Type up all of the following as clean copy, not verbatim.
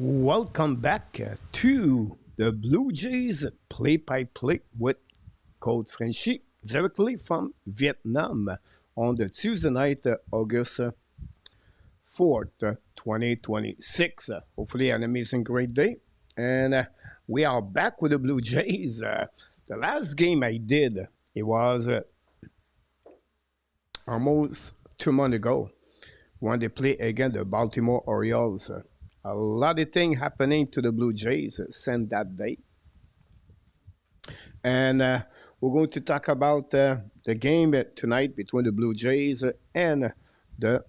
Welcome back to the Blue Jays play-by-play with Coach Frenchy directly from Vietnam on the Tuesday night, August 4th, 2026. Hopefully an amazing great day. And we are back with the Blue Jays. The last game I did, it was almost 2 months ago when they played against the Baltimore Orioles. A lot of things happening to the Blue Jays since that day. And we're going to talk about the game tonight between the Blue Jays and the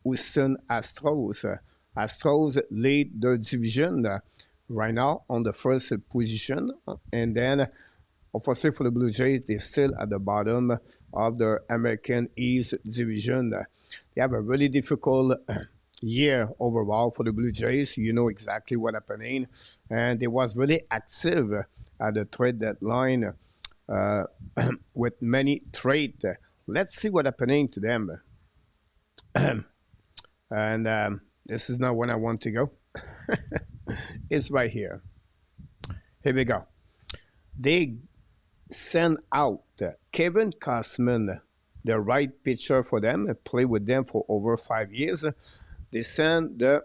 Houston Astros. Astros lead the division right now on the first position. And then, unfortunately for the Blue Jays, they're still at the bottom of the American East division. They have a really difficult year overall for the Blue Jays. You know exactly what happening. And they was really active at the trade deadline with many trades. Let's see what happening to them. And this is not when I want to go. It's right here. Here we go. They sent out Kevin Costman, the right pitcher for them, played with them for over 5 years. They sent the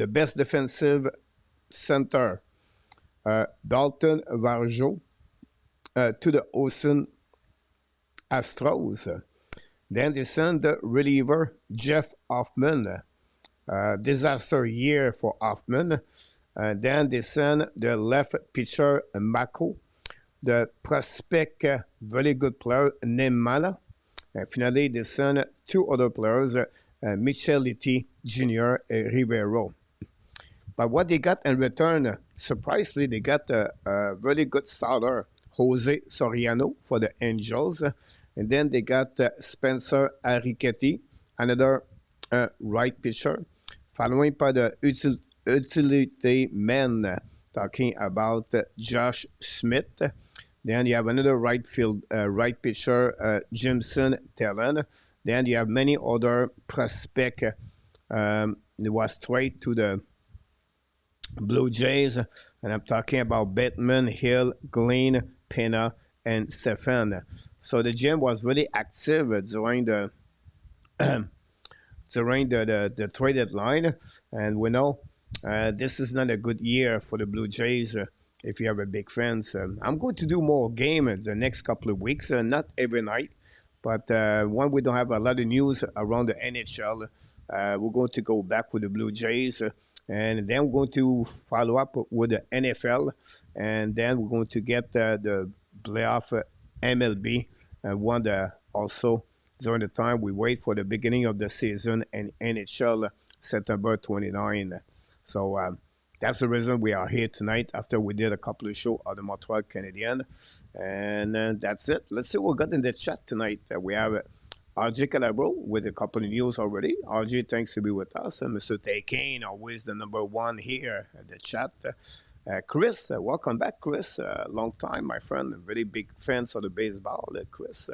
best defensive center, Dalton Varjo, to the Houston Astros. Then they sent the reliever, Jeff Hoffman. Disaster year for Hoffman. Then they sent the left pitcher, Mako, the prospect, very good player, Nemala. And finally, they sent two other players, Micheliti Jr. and Rivero. But what they got in return, surprisingly, they got a really good starter, Jose Soriano, for the Angels. And then they got Spencer Arricchetti, another right pitcher, following by the utility man, talking about Josh Smith. Then you have another right pitcher, Jimson Talon. Then you have many other prospects. It was straight to the Blue Jays, and I'm talking about Bateman, Hill, Glenn, Pena, and Stefan. So the gym was really active during the the trade deadline, and we know this is not a good year for the Blue Jays. If you have a big fans, I'm going to do more games the next couple of weeks, not every night, but when we don't have a lot of news around the NHL, we're going to go back with the Blue Jays, and then we're going to follow up with the NFL, and then we're going to get the playoff MLB, and one also during the time we wait for the beginning of the season and NHL September 29. So that's the reason we are here tonight after we did a couple of shows on the Montreal Canadian. And that's it. Let's see what we got in the chat tonight. We have RJ Calabro with a couple of news already. RJ, thanks to be with us. Mr. Daikin, always the number one here at the chat. Chris, welcome back, Chris. Long time, my friend. Very big fans of the baseball, Chris.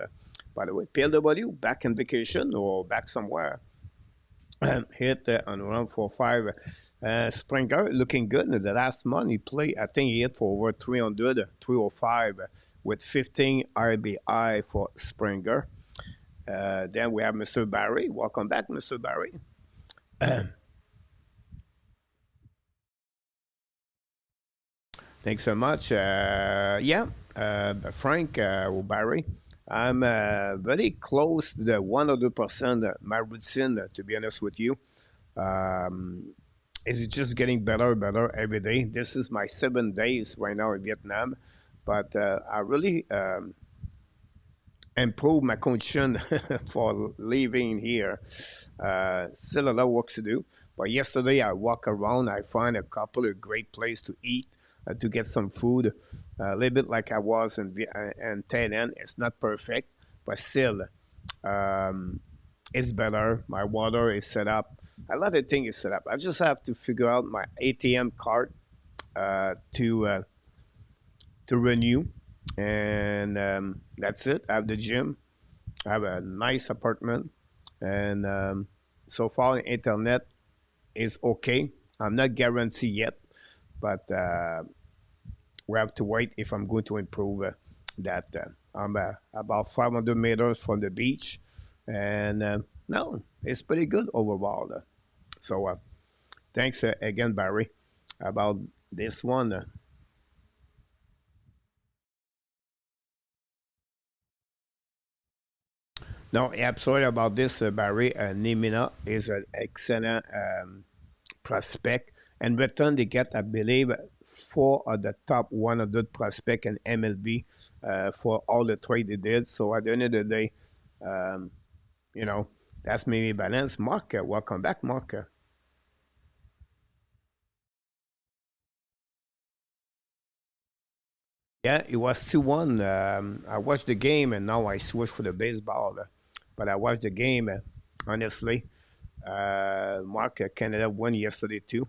By the way, PLW, back on vacation or back somewhere. Hit on round 4-5. Springer looking good. In the last month, he played, I think he hit for over 300, 305 with 15 RBI for Springer. Then we have Mr. Barry. Welcome back, Mr. Barry. Thanks so much. Frank or Barry. I'm very close to the 100% my routine, to be honest with you. It's just getting better and better every day. This is my 7 days right now in Vietnam. But I really improved my condition for living here. Still a lot of work to do. But yesterday I walk around, I find a couple of great places to eat, to get some food. A little bit like I was in Thailand. It's not perfect, but still, it's better. My water is set up. A lot of things is set up. I just have to figure out my ATM card to renew, and that's it. I have the gym. I have a nice apartment, and so far the internet is okay. I'm not guaranteed yet, but we have to wait if I'm going to improve that. I'm about 500 meters from the beach, and no, it's pretty good overall. So thanks again, Barry, about this one. No, absolutely about this, Barry. Nimina is an excellent prospect. And return, they get, I believe, four of the top 100 prospect in MLB for all the trade they did. So at the end of the day, um, you know, that's maybe balance. Mark, welcome back, Mark. Yeah, it was 2-1. I watched the game and now I switched for the baseball. But I watched the game, honestly. Mark, Canada won yesterday too.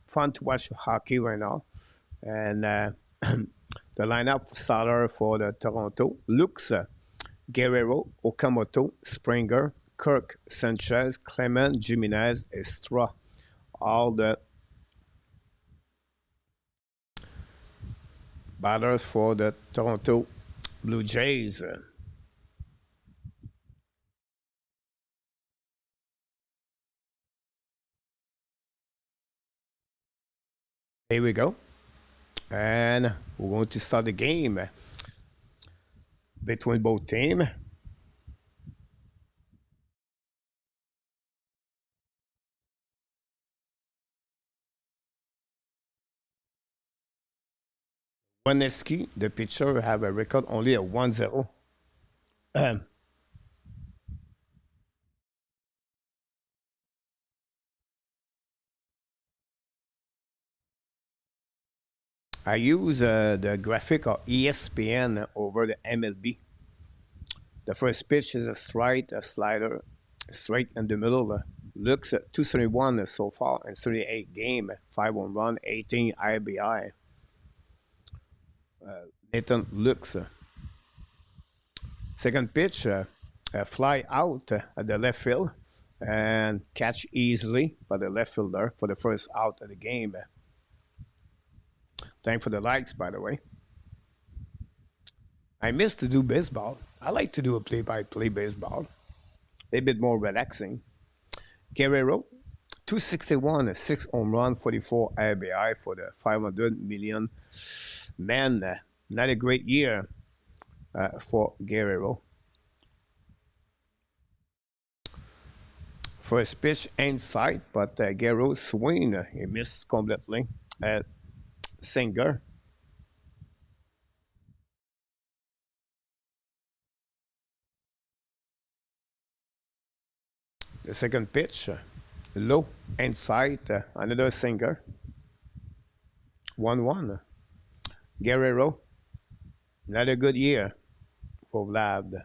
Fun to watch hockey right now. And the lineup starter for the Toronto looks Guerrero, Okamoto, Springer, Kirk, Sanchez, Clement, Jimenez, Estrada. All the batters for the Toronto Blue Jays. Here we go. And we're going to start the game between both teams. Wesneski, the pitcher, have a record only a 1-0. I use the graphic of ESPN over the MLB. The first pitch is a strike, a slider, straight in the middle. Looks at 271 so far in 38 game, 5 run, 18 IBI. Nathan looks. Second pitch, fly out at the left field and catch easily by the left fielder for the first out of the game. Thanks for the likes, by the way. I miss to do baseball. I like to do a play-by-play baseball. A bit more relaxing. Guerrero, 261, a 6 run, 44 RBI for the 500 million. Man, not a great year for Guerrero. First pitch inside, but Guerrero swing, he missed completely. Singer. The second pitch, low inside, another Singer. 1-1. Guerrero, not a good year for Vlad.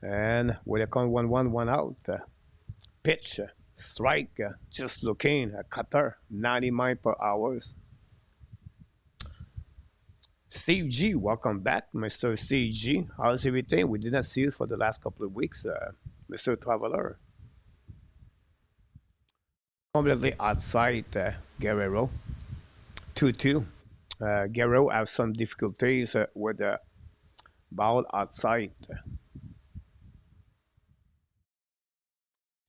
And with a count 1-1, 1 out. Pitch, strike, just looking, a cutter, 90 miles per hour. Steve G, welcome back, Mr. Steve G. How's everything? We did not see you for the last couple of weeks, Mr. Traveler. Completely outside Guerrero. 2-2. Guerrero has some difficulties with the ball outside.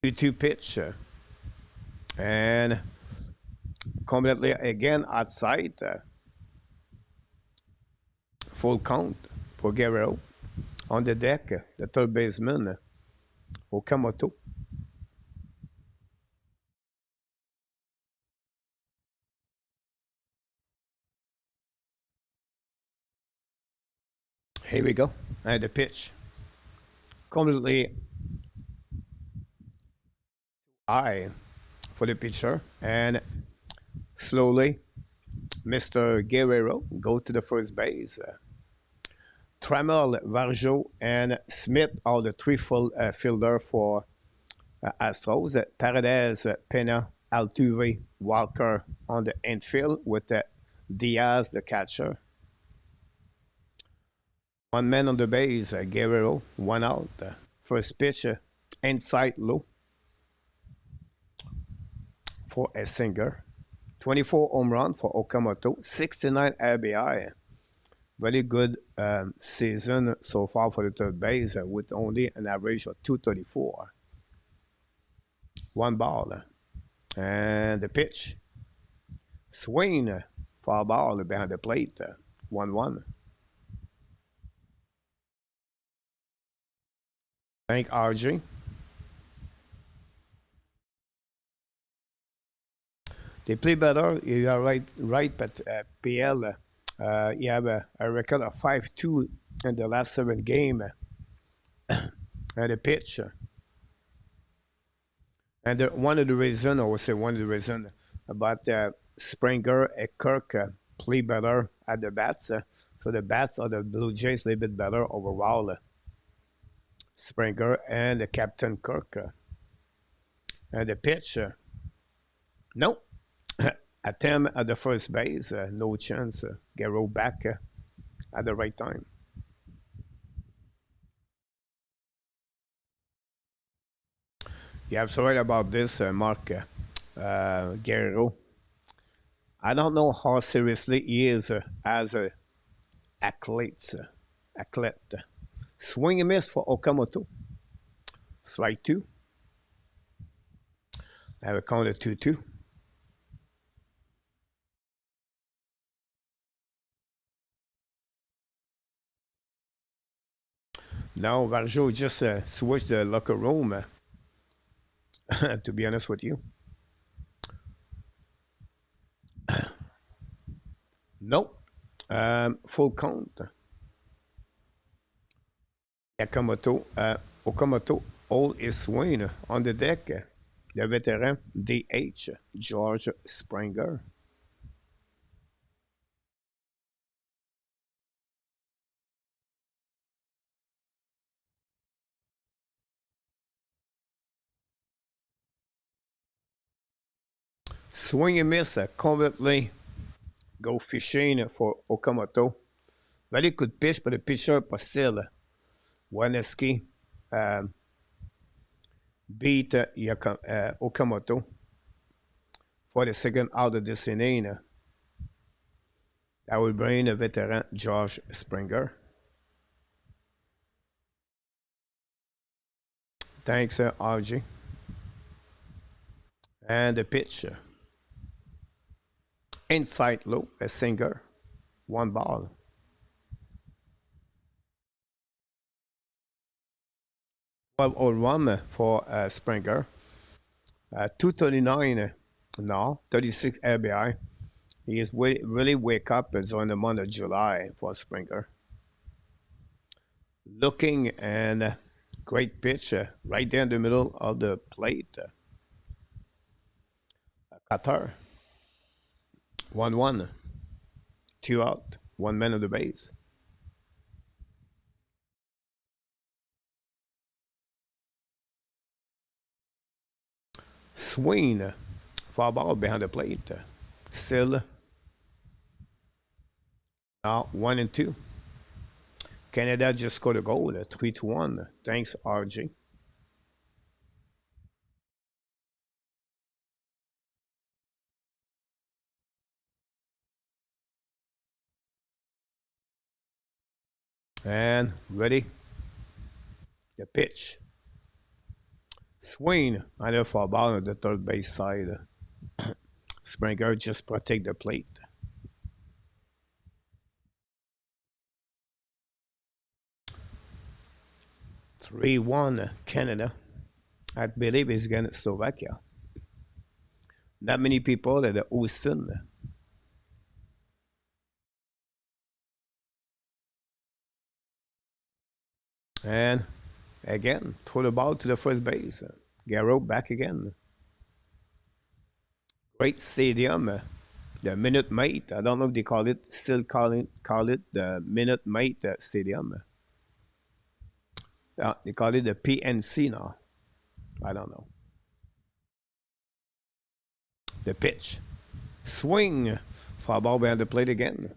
2-2 pitch. And completely again outside. Full count for Guerrero. On the deck, the third baseman, Okamoto. Here we go. And the pitch. Completely high for the pitcher. And slowly, Mr. Guerrero go to the first base. Trammell, Varjo, and Smith are the three full fielder for Astros. Paredes, Pena, Altuve, Walker on the infield with Diaz, the catcher. One man on the base, Guerrero, 1 out. First pitch, inside low. for a singer. 24 home run for Okamoto. 69 RBI. Very good season so far for the third base with only an average of 234. One ball. And the pitch. Swing. Foul ball behind the plate. 1-1. Thank RJ. They play better. You are right, but PL, you have a record of 5-2 in the last 7 games. And the pitch. And one of the reasons, I would say one of the reasons about Springer and Kirk play better at the bats. So the bats of the Blue Jays a little bit better overall. Springer and the Captain Kirk. And the pitch. No. Attempt at the first base. No chance. Guerrero back at the right time. You're absolutely right about this, Mark. Guerrero. I don't know how seriously he is as an athlete. Athlete. Swing and miss for Okamoto. Strike 2. I have a count of 2-2. Now Varjo just switched the locker room, to be honest with you. Nope. Full count. Okamoto, all is swing on the deck. Le vétéran DH, George Springer. Swing and miss, completely go fishing for Okamoto. Very good pitch, but the pitcher, but still, Wesneski beat Okamoto for the second out of this inning. That will bring the veteran George Springer. Thanks, RG. And the pitch. Inside low, a singer. One ball. 12-01 for Springer. 239 now, 36 RBI. He is really wake up during the month of July for Springer. Looking and great pitch right there in the middle of the plate. Qatar. 1-1. 2 out. 1 man on the base. Swing. Foul ball behind the plate. Still. Now 1-2. Canada just scored a goal, 3-1. Thanks, RG. And ready. The pitch. Swing. Either for a ball on the third base side. Springer just protect the plate. Three one Canada. I believe it's against Slovakia. Not many people at the Houston. And again, throw the ball to the first base. Guerrero back again. Great stadium. The Minute Maid. I don't know if they still call it the Minute Maid Stadium. They call it the PNC now. I don't know. The pitch. Swing. Foul ball behind the plate again.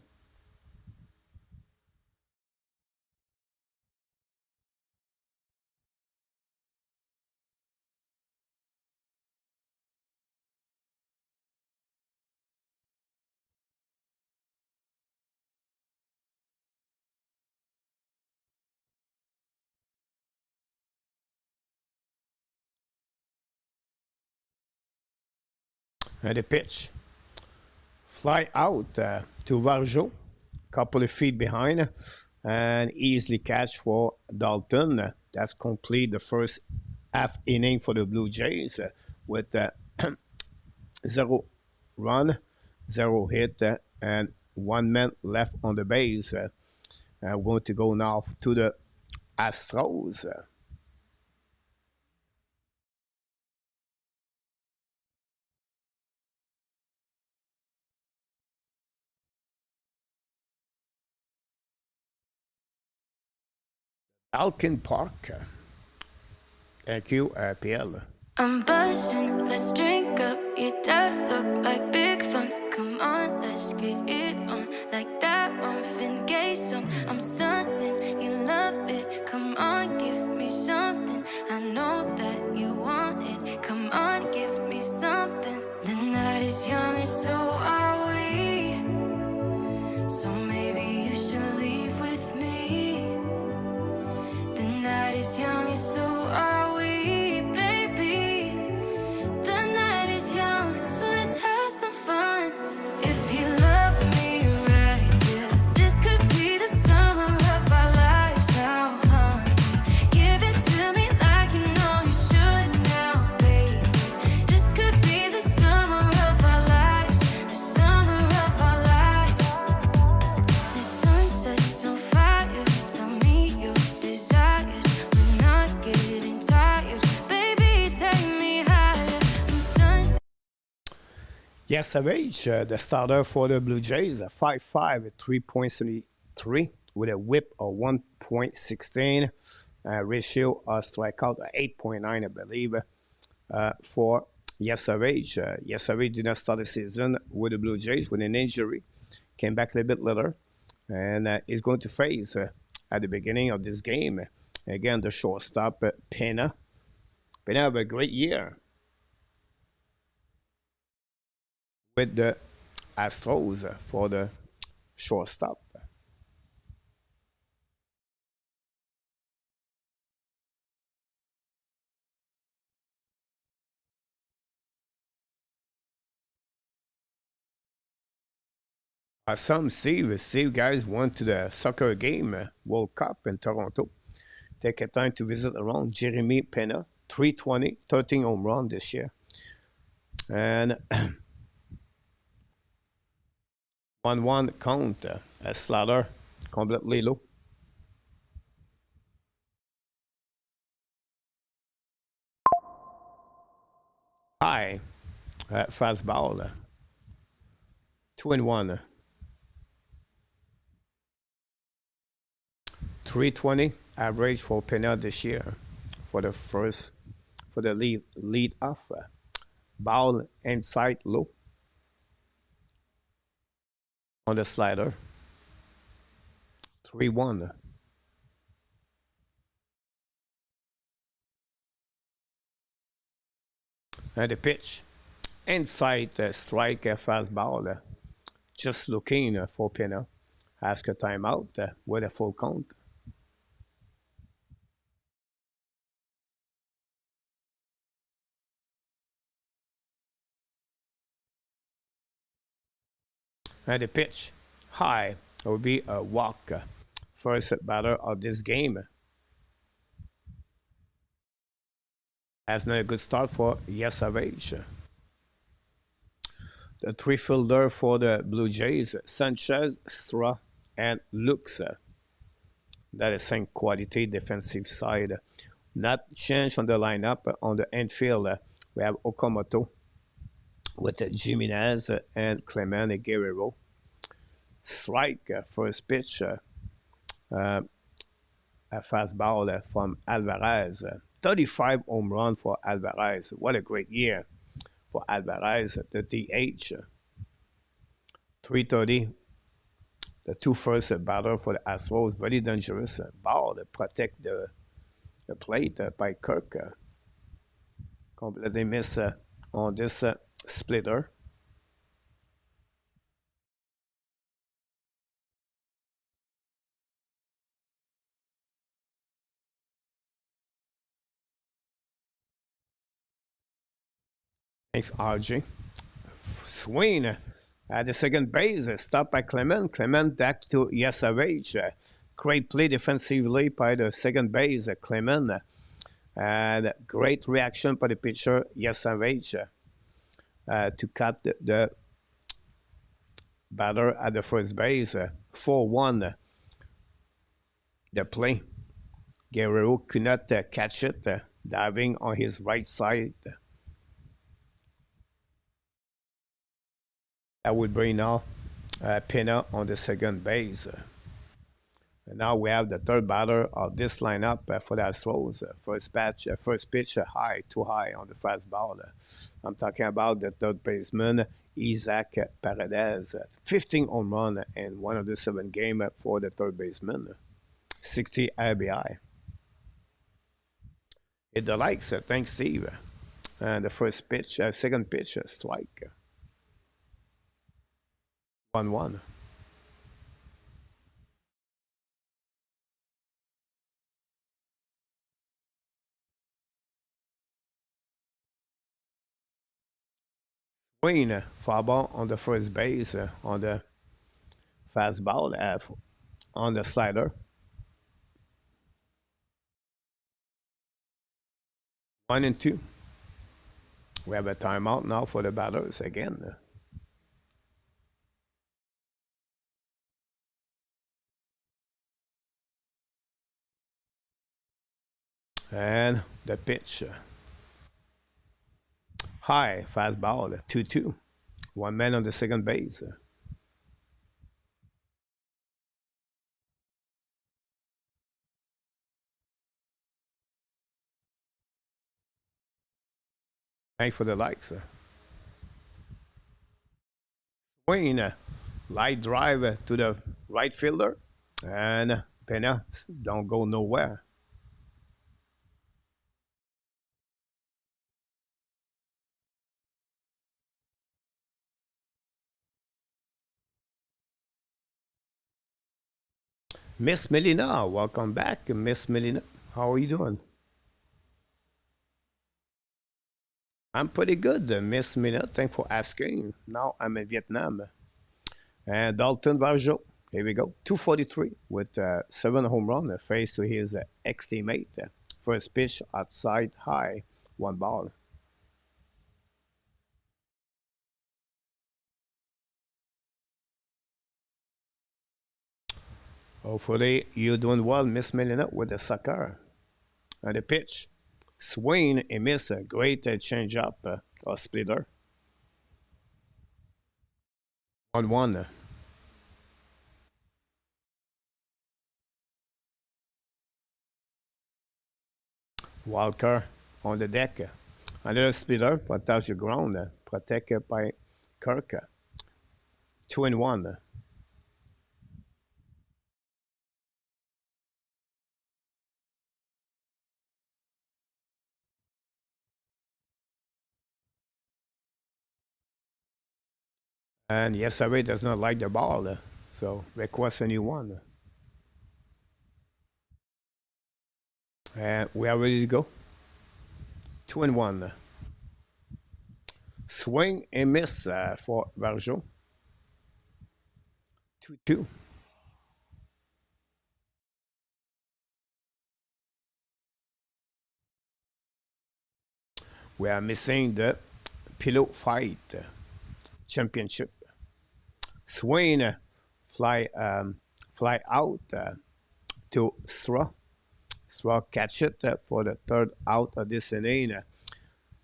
And the pitch. Fly out to Varjo, couple of feet behind, and easily catch for Dalton. That's complete the first half inning for the Blue Jays with zero run, zero hit, and 1 man left on the base. We're going to go now to the Astros. Daikin Park. Thank you, PL. I'm buzzing, let's drink up. Your death look like big fun. Come on, let's get it on. Like that Marvin Gaye song. I'm stunning, you love it. Come on, give me something. I know that you want it. Come on, give me something. The night is young and so are we. So maybe you should leave with me. The night is young and so are we, baby. The night is young, so let's have some fun. If you love me right, yeah, this could be the summer of our lives now, honey. Give it to me like you know you should now, baby. This could be the summer of our lives, the summer of our lives. The sunset's on fire, tell me your desires. We're not getting tired, baby, take me higher. I'm sun. Yesavage, the starter for the Blue Jays, 5'5", 3.73 with a whip of 1.16, ratio of strikeout 8.9, I believe, for Yesavage. Yesavage did not start the season with the Blue Jays with an injury, came back a little bit later, and is going to face at the beginning of this game. Again, the shortstop, Pena. Pena have a great year with the Astros for the shortstop. Some Steve guys went to the soccer game, World Cup in Toronto. Take a time to visit around Jeremy Pena, 320, 13 home run this year. And 1-1 count, a slider, completely low. High, fastball, 2-1. 320 average for Pena this year for the lead off. Ball inside low on the slider. 3-1. And the pitch. Inside strike fastball. Just looking for Pena. Ask a timeout with a full count. And the pitch. High. It will be a walk. First batter of this game. That's not a good start for Yesavage. The three fielder for the Blue Jays, Sanchez, Stra, and Lux. That is same quality defensive side. Not change on the lineup. On the infield, we have Okamoto with Jimenez and Clement Guerrero. Strike, first pitch, a fastball from Alvarez. 35 home run for Alvarez. What a great year for Alvarez, the DH. 330. The two first batter for the Astros, very dangerous ball to protect the plate by Kirk. Completely miss on this splitter. Thanks, RJ. Swing at the second base, stopped by Clement. Clement back to Yesavage. Great play defensively by the second base, Clement. And great reaction by the pitcher, Yesavage, to cut the batter at the first base. 4-1. The play. Guerrero could not catch it, diving on his right side. That would bring now Pena on the second base. And now we have the third batter of this lineup for the Astros. First pitch, high, too high on the fastball. I'm talking about the third baseman, Isaac Paredes. 15 home run in 107 games for the third baseman. 60 RBI. Hit the likes. Thanks, Steve. And the first pitch, second pitch, strike. 1-1. Swing, foul ball on the first base, on the fastball, on the slider. 1-2. We have a timeout now for the batters again. And the pitch. High, fastball, 2-2. One man on the second base. Thanks for the likes. Swing, light drive to the right fielder. And Pena don't go nowhere. Miss Melina, welcome back, Miss Melina. How are you doing? I'm pretty good, Miss Melina. Thanks for asking. Now I'm in Vietnam. And Dalton Varjo, here we go. 243 with 7 home runs, face to his ex-teammate. First pitch outside high, 1 ball. Hopefully you're doing well, Miss Melina, with the soccer. And the pitch. Swing and miss. A great change-up or splitter. 1-1. Walker on the deck. Another splitter, but touch the ground. Protected by Kirk. 2-1. And Yesavage does not like the ball, so request a new one. And we are ready to go. 2-1. Swing and miss for Varjo. 2-2. We are missing the pillow fight championship. Swing, fly out to Straw. Straw catch it for the third out of this inning.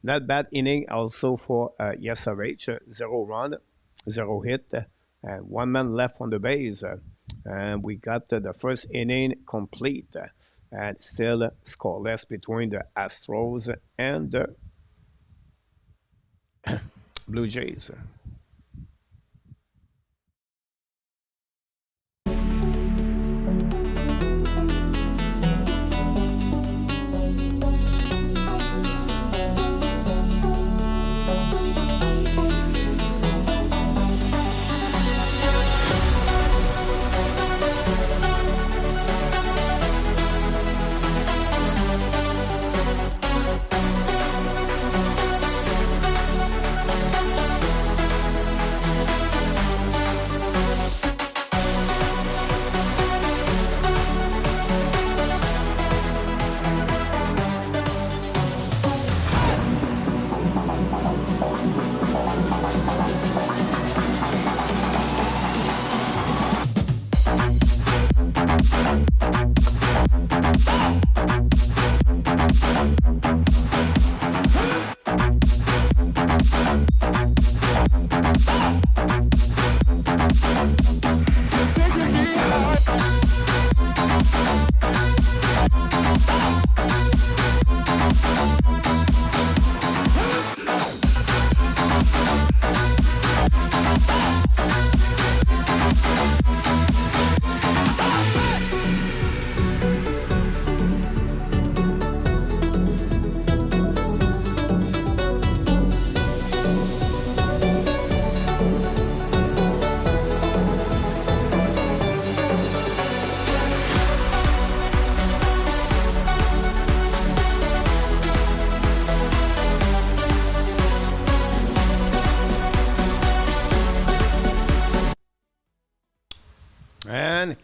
Not bad inning also for Yesavage. 0 run, 0 hit, and 1 man left on the base. And we got the first inning complete, and still scoreless between the Astros and the Blue Jays.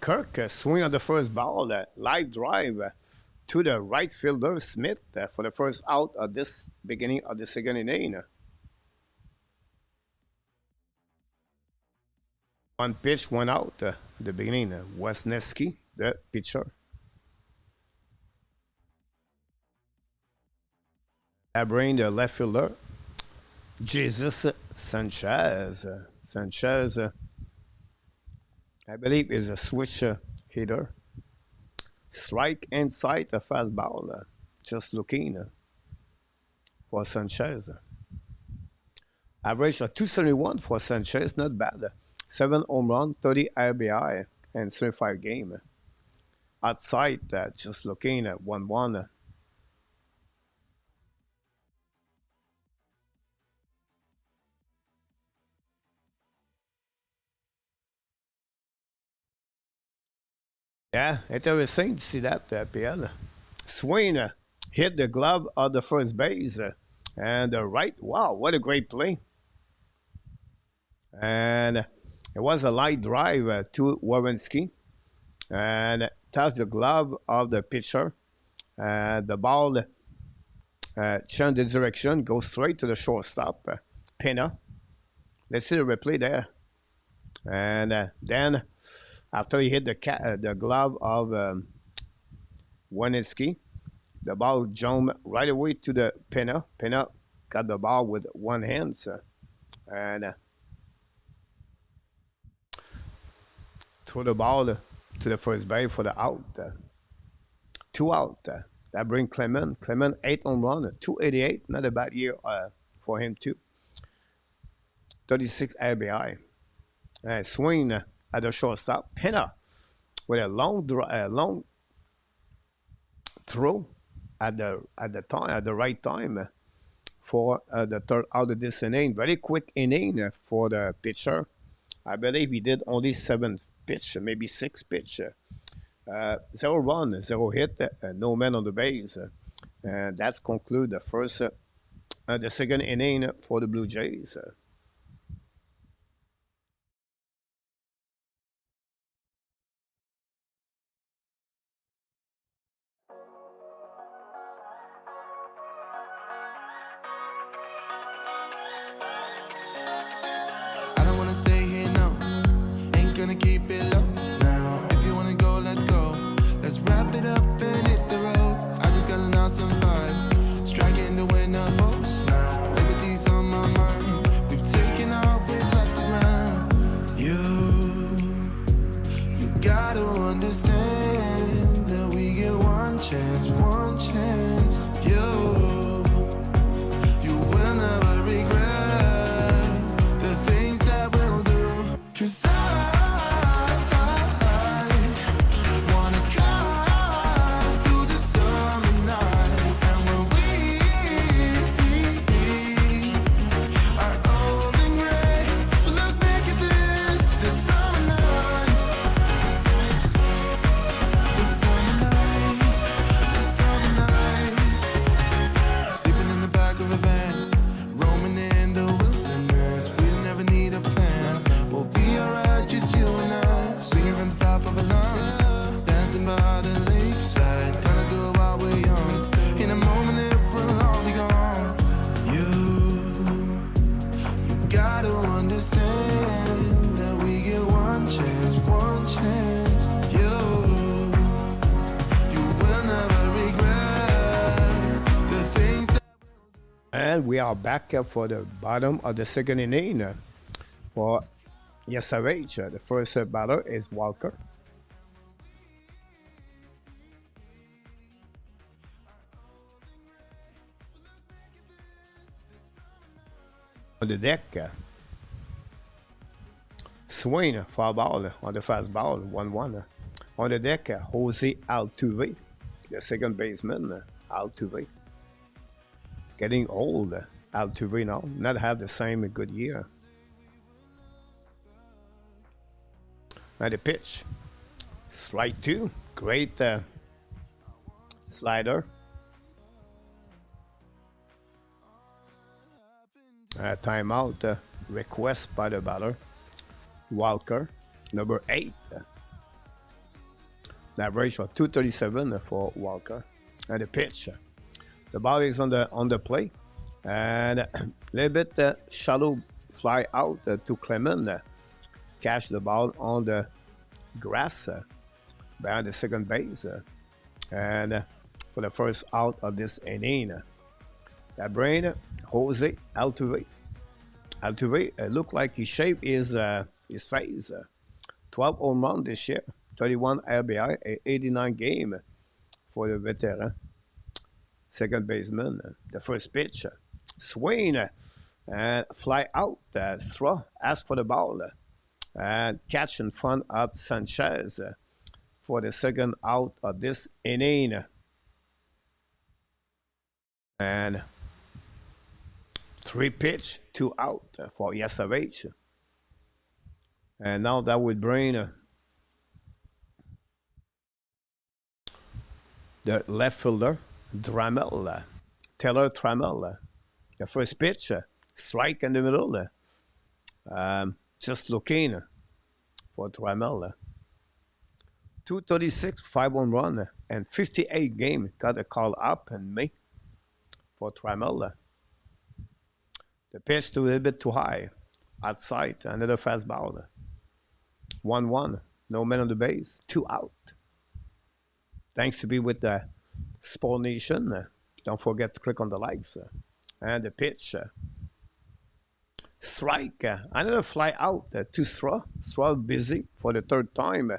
Kirk swing on the first ball, live drive to the right fielder Smith for the first out of this beginning of the second inning. One pitch, one out at the beginning. Wesneski, the pitcher. Abrain, the left fielder. Jesus Sanchez. Sanchez, I believe, is a switch hitter. Strike inside a fastball. Just looking for Sanchez. Average of 271 for Sanchez, not bad. 7 home run, 30 RBI, and 35 game. Outside, just looking at 1-1. Yeah, interesting to see that, PL. Swain hit the glove of the first base. And right, wow, what a great play. And it was a light drive to Wawrinski. And touched the glove of the pitcher. And the ball changed the direction, goes straight to the shortstop, Pena. Let's see the replay there. And then, after he hit the glove of Wawrinski, the ball jumped right away to the Pena. Pena got the ball with one hand, and threw the ball to the first base for the out. 2 out. That brings Clement. Clement 8 home run, 288. Not a bad year for him too. 36 RBI. Swing at the shortstop. Pena with a long throw at the right time for the third out of this inning. Very quick inning for the pitcher. I believe he did only 7 pitch, maybe 6 pitch. 0 run, 0 hit, no man on the base. And that's conclude the second inning for the Blue Jays. Keep it low now. If you wanna go, let's go. Let's wrap it up and hit the road. I just got an awesome vibe. Striking the winner post now. Liberty's on my mind. We've taken off, we've left the ground. You gotta understand that we get one chance, one chance. You will never regret the things that we'll do. 'Cause And we are back for the bottom of the second inning for Yesavage. The first batter is Walker. On the deck, swing foul ball on the fastball, 1-1. On the deck, Jose Altuve, the second baseman, Altuve. Getting old, Altuve now, not have the same good year. And the pitch, strike 2, great slider. Timeout request by the batter, Walker, number 8. average of 237 for Walker. And the pitch. The ball is on the play. And a little bit shallow fly out to Clement. Catch the ball on the grass behind the second base. And for the first out of this inning, that brain, Jose Altuve. Altuve looked like he shaped his face. 12 home runs this year, 31 RBI, 89 game for the veteran second baseman. The first pitch, swing and fly out. Straw ask for the ball and catch in front of Sanchez for the second out of this inning. And 3 pitch, 2 out for Yesavage. And now that would bring the left fielder, Trammell, Taylor Trammell. The first pitch, strike in the middle. Just looking for Trammell. 236, 5 home run, and 58 game. Got a call up in May for Trammell. The pitch too a little bit too high. Outside, another fastball. 1-1. No man on the base. 2 out. Thanks to be with the Sport Nation. Don't forget to click on the likes. And the pitch. Strike. Another fly out to Straw. Straw busy for the third time.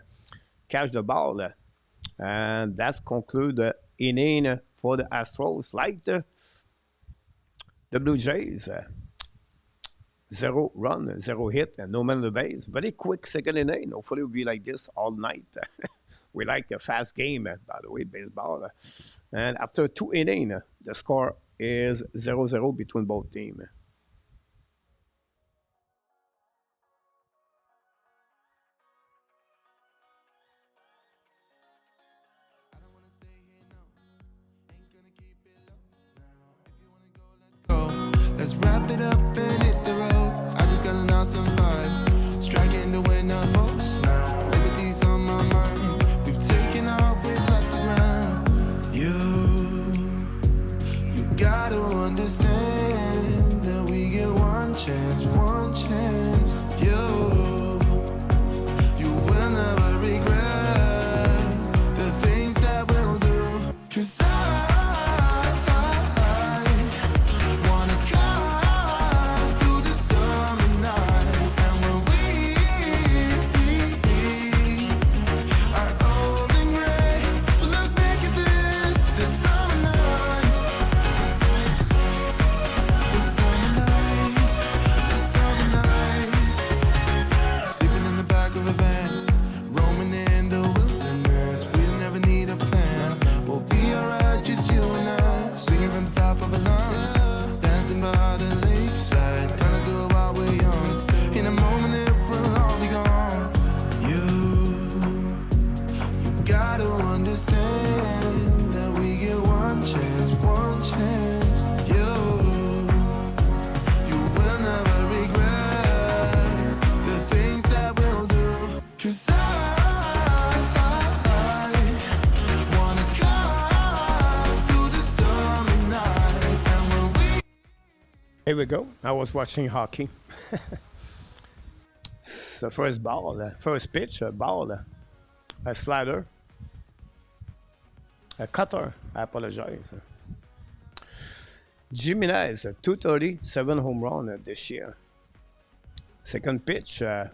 Catch the ball. And that's conclude the inning for the Astros. Like the Blue Jays. 0 run, 0 hit, and no man on the base. Very quick second inning. Hopefully it'll be like this all night. We like a fast game, by the way, baseball. And after 2 innings, the score is 0-0 between both teams. Let's wrap it up and hit the road. I just got an awesome vibe. Striking the winner post now. Liberty's on my mind. We've taken off, we've left the ground. You gotta understand that we get one chance, one chance. You will never regret the things that we'll do. 'Cause Here we go. I was watching hockey. The first ball, first pitch, a ball, a slider, a cutter. I apologize. Jimenez, 237 home run this year. Second pitch, foul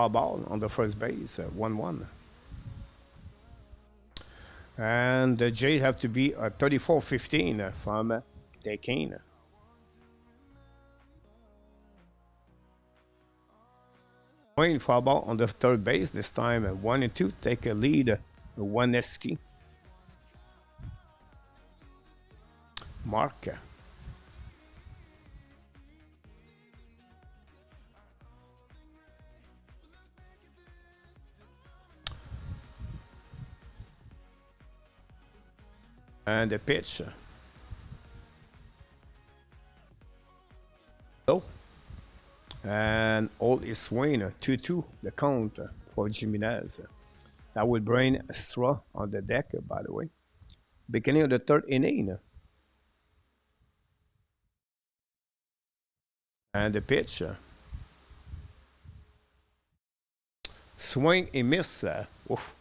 ball on the first base, 1-1. And the Jays have to be 34-15 from Daikin. Going foul ball on the third base this time, 1-2. Take a lead, Wesneski. Mark. And the pitch. Low. And all is swing, 2-2, the count for Jimenez. That will bring a straw on the deck, by the way. Beginning of the third inning. And the pitch. Swing and miss. Oof.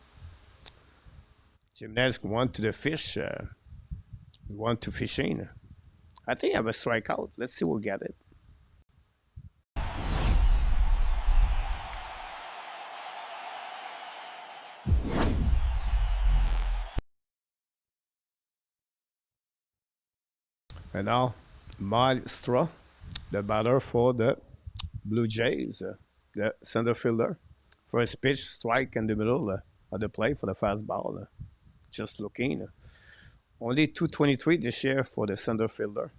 Jimenez want to the fish. Want to fish in. I think I have a strikeout. Let's see who get it. And now, Miles Straw, the batter for the Blue Jays, the center fielder. First pitch, strike in the middle of the play for the fastball. Just looking. Only 223 this year for the center fielder.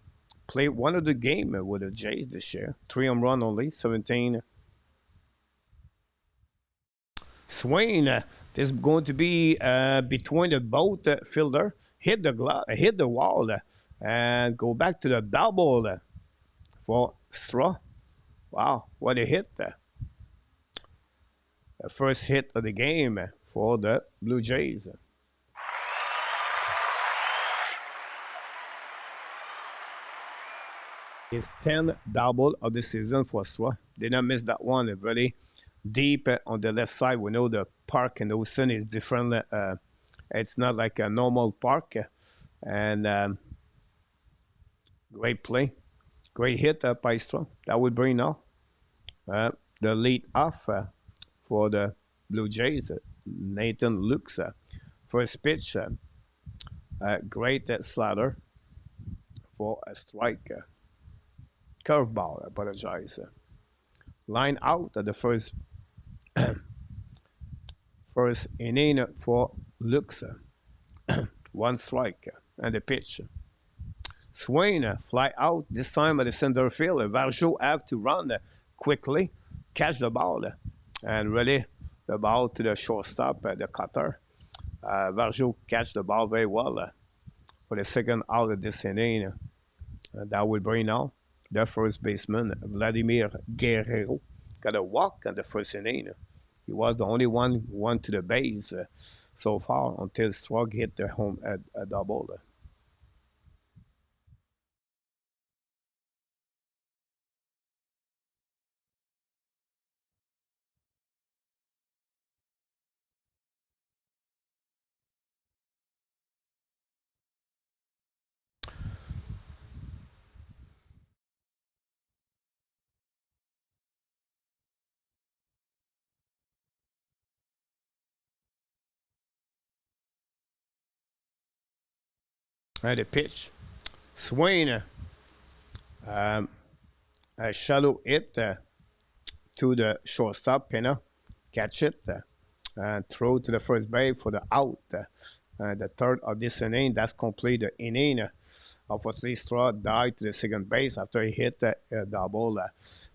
Played one of the game with the Jays this year. 3 home run only, 17. Swing. This is going to be between the both fielder. Hit the wall, and go back to the double for Straw. Wow, what a hit! The first hit of the game for the Blue Jays. His 10th double of the season for Straw. Did not miss that one. Really deep on the left side. We know the park in Houston is different. It's not like a normal park. And great play. Great hit by Straw. That would bring now the lead off for the Blue Jays. Nathan Lukes. First pitch. Great slider for a strike. Curveball, I apologize. Line out at the first inning for Lux. 1 strike and the pitch. Swing, fly out, this time at the center field. Varjo have to run quickly, catch the ball, and really the ball to the shortstop, the cutter. Varjo catch the ball very well for the second out of this inning. That will bring now the first baseman, Vladimir Guerrero, got a walk on the first inning. He was the only one who went to the base so far until Strug hit the home a double. And the pitch. Swing. A shallow hit to the shortstop, Pena. Catch it. And throw to the first base for the out. The third of this inning, that's complete the inning. Unfortunately, Straw died to the second base after he hit a double.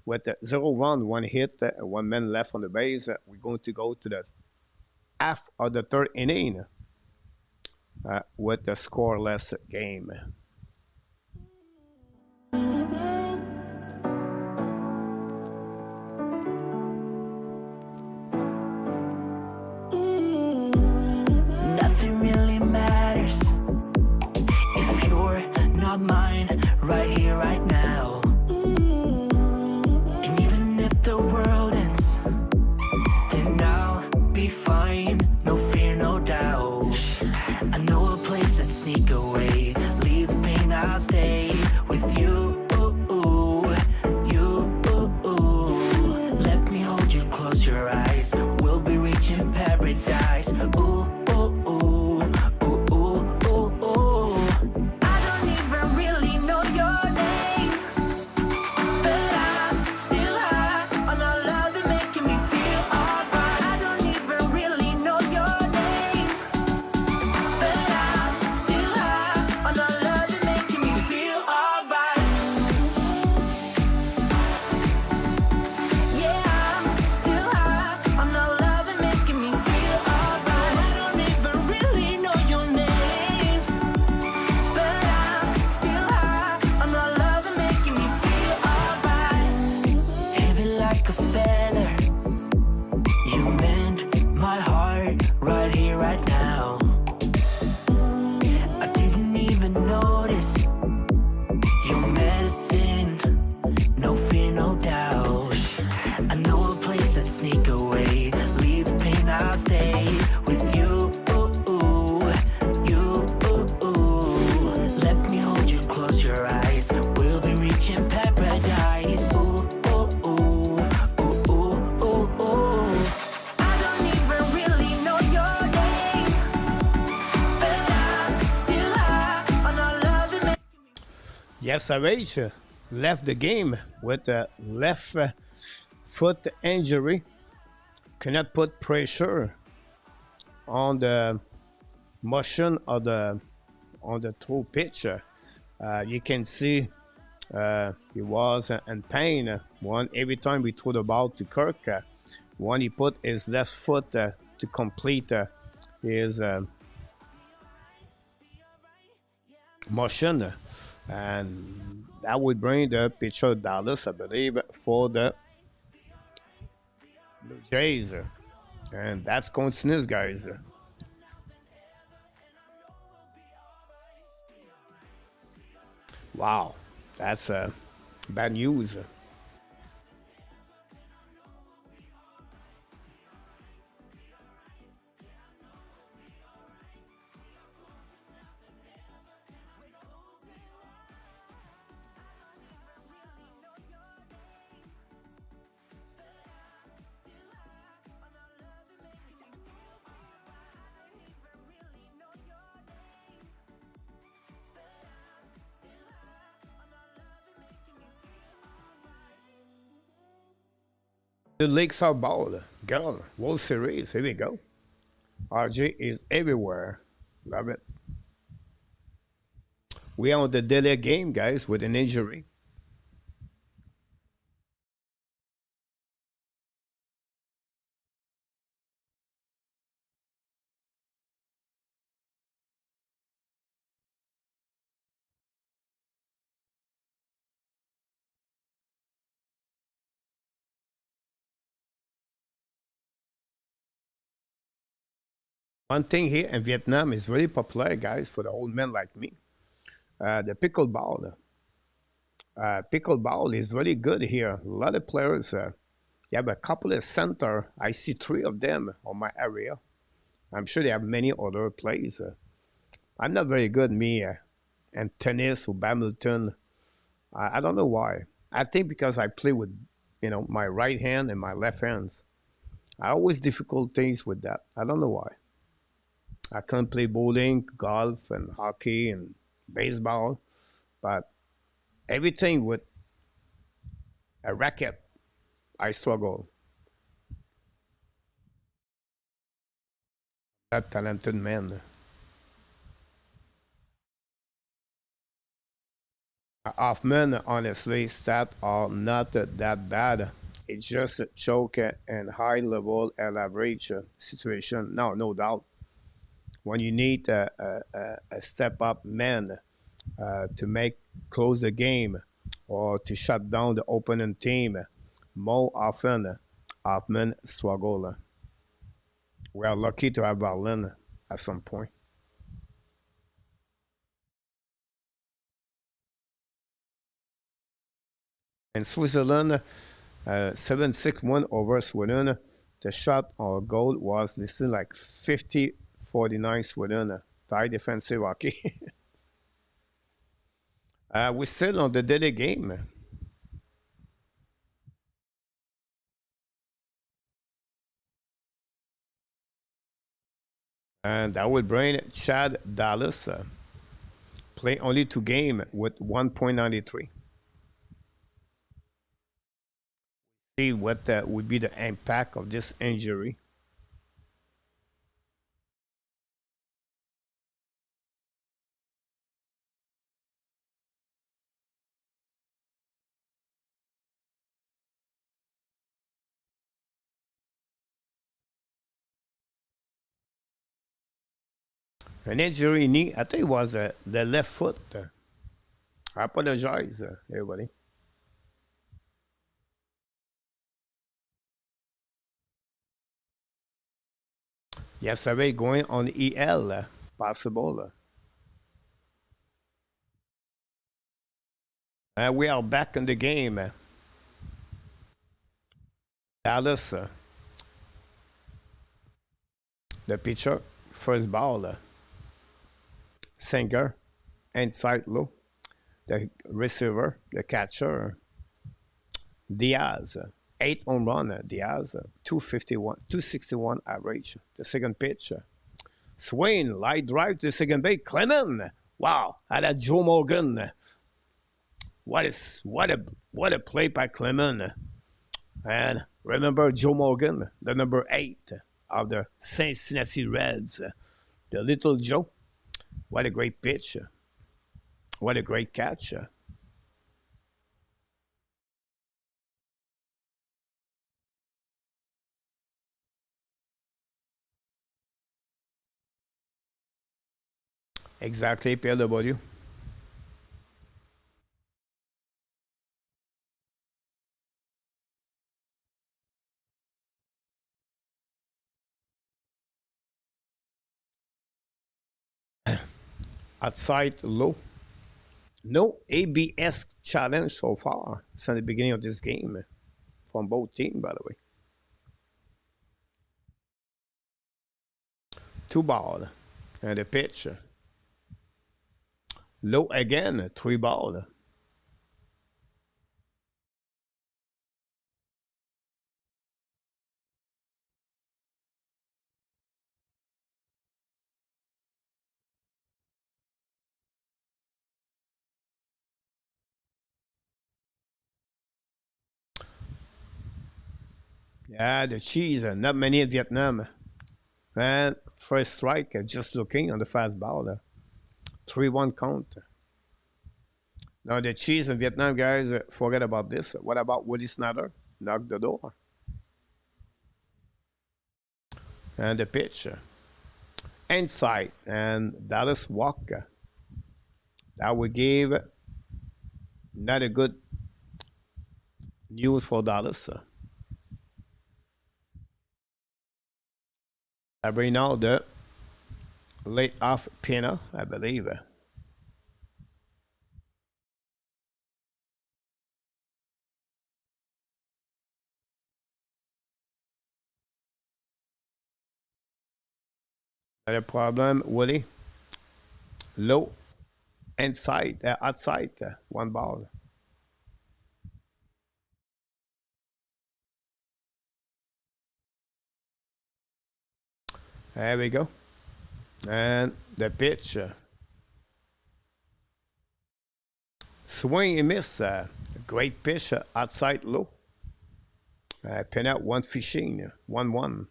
With 0-1, 1 hit, 1 man left on the base, we're going to go to the half of the third inning. With the scoreless game. Nothing really matters if you're not mine right here, right now. And even if the world ends, then I'll be fine. No fear, no doubt. I know a place that sneak away, leave skies. We'll be reaching paradise. Ooh, ooh, ooh, ooh, ooh, ooh, ooh. I don't even really know your name, but I'm still high on our love and Yesavage left the game with a left foot injury. Cannot put pressure on the motion of the on the throw pitch. You can see he was in pain. One every time we threw the ball to Kirk, when he put his left foot to complete his motion, and that would bring the pitcher Dallas, I believe, for the Jays, and that's coincidence, guys. Wow, that's bad news. The Lakes are ball, girl, World Series. Here we go. RJ is everywhere. Love it. We are on the delay game, guys, with an injury. One thing here in Vietnam is very popular, guys, for the old men like me. The pickleball. Pickleball is really good here. A lot of players. You have a couple of center. I see 3 of them on my area. I'm sure they have many other plays. I'm not very good, me, in tennis or badminton. I don't know why. I think because I play with, my right hand and my left hands. I always difficult things with that. I don't know why. I can't play bowling, golf, and hockey and baseball, but everything with a racket, I struggle. That talented man. Hoffman, honestly, stats are not that bad. It's just a choke and high level and average situation. No doubt. When you need a step up man to make close the game or to shut down the opponent team, more often Hoffman struggle. We are lucky to have Berlin at some point. In Switzerland, 7-6 win over Sweden. The shot on goal was listed like 50-49 Sweden. Tie defensive hockey. We're still on the daily game. And that will bring Chad Dallas. Play only 2 games with 1.93. See what would be the impact of this injury. An injury knee, I think it was the left foot. I apologize, everybody. Yesterday going on EL, possible. We are back in the game. Dallas, the pitcher, first ball, Singer, inside low. the receiver, the catcher, Diaz. 8 home run, Diaz. 251, 261 average. The second pitch. Swain, light drive to second base. Clement. Wow, at that Joe Morgan. What a play by Clement. And remember Joe Morgan, the number 8 of the Cincinnati Reds. The little Joe. What a great pitch. What a great catch. Exactly, Pierre W. Outside low. No ABS challenge so far since the beginning of this game from both teams, by the way. 2 ball. And the pitch. Low again, 3 ball. Yeah, the cheese, not many in Vietnam. And first strike, just looking on the fastball. 3-1 count. Now the cheese in Vietnam, guys, forget about this. What about Woody Snyder? Knock the door. And the pitch. Inside. And Dallas Walker. That would give not a good news for Dallas. I bring now the late off Pena, I believe. Not a problem, Woody. Low, inside, outside, 1 ball. There we go. And the pitch. Swing and miss. Great pitch outside low. Pin out 1 fishing. 1-1.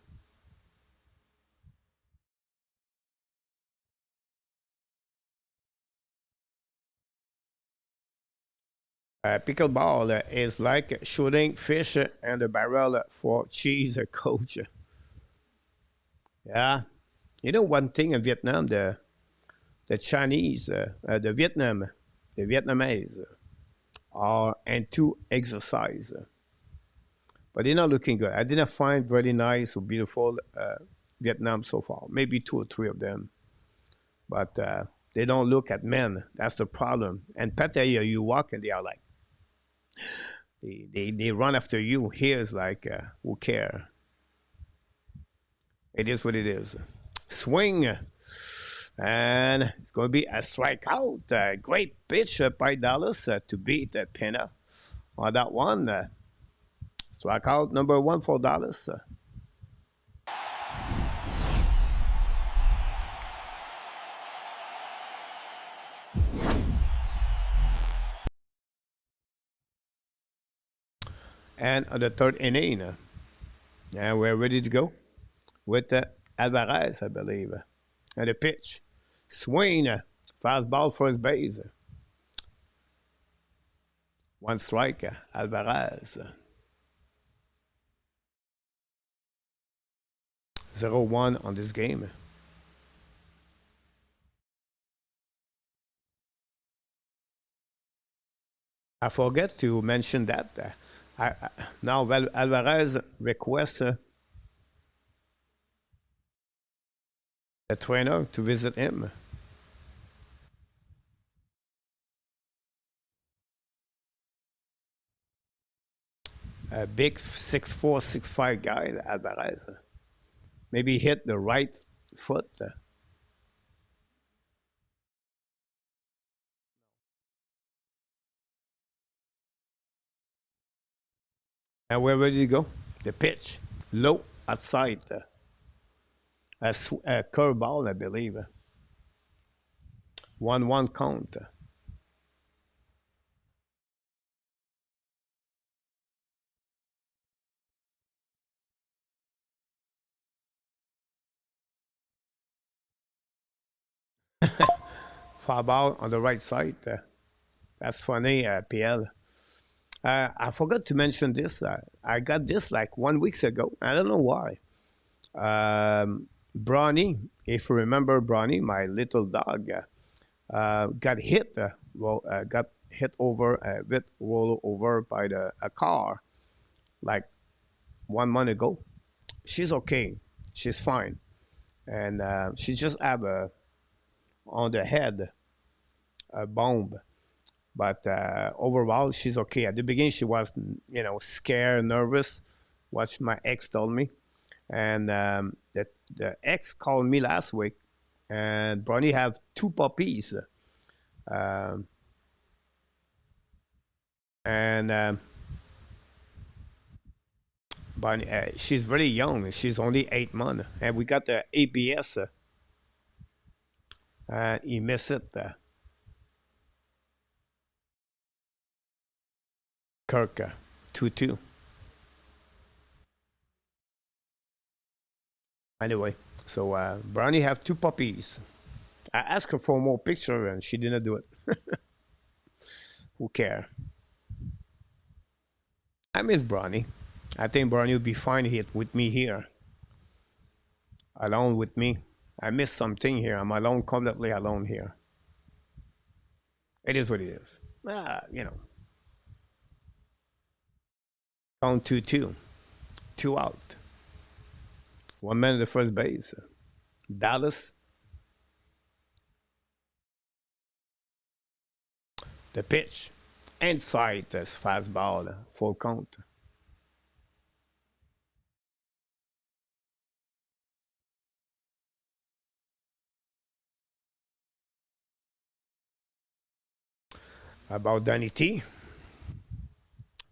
Pickleball is like shooting fish in the barrel for cheese, coach. Yeah. You know one thing in Vietnam, the Chinese, the Vietnamese are into exercise. But they're not looking good. I didn't find very nice or beautiful Vietnam so far. Maybe 2 or 3 of them. But they don't look at men. That's the problem. And Pattaya, you walk and they are like, they run after you. Here is like, who care? It is what it is. Swing. And it's going to be a strikeout. Great pitch by Dallas to beat Pena on that one. Strikeout number 1 for Dallas. And on the 3rd inning, and we're ready to go with Alvarez, I believe. And the pitch. Swing. Fastball, first base. 1 strike, Alvarez. 0-1 on this game. I forget to mention that. Now Alvarez requests the trainer to visit him. A big 6'4", 6'5" guy, Alvarez. Maybe hit the right foot. And we're ready to go. The pitch, low outside, a curveball, I believe. 1-1 count. Foul ball on the right side. That's funny, PL. I forgot to mention this. I got this like 1 week ago. I don't know why. Bronny, if you remember Bronny, my little dog, got hit. Got hit over, bit rolled over by a car like 1 month ago. She's okay. She's fine, and she just have on the head a bomb. But overall, she's okay. At the beginning, she was, scared, nervous. What my ex told me, and the ex called me last week, and Bonnie have two puppies, um, and Bonnie, she's very young. She's only 8 months, and we got the ABS. He missed it. Kirk 2-2. Anyway, so Brownie have two puppies. I asked her for more picture and she didn't do it. Who care? I miss Brownie. I think Brownie will be fine here with me here, alone with me. I miss something here. I'm alone, completely alone here. It is what it is. Count 2-2, two out. 1 man at the first base. Dallas. The pitch. Inside this fastball. Full count. About Danny T.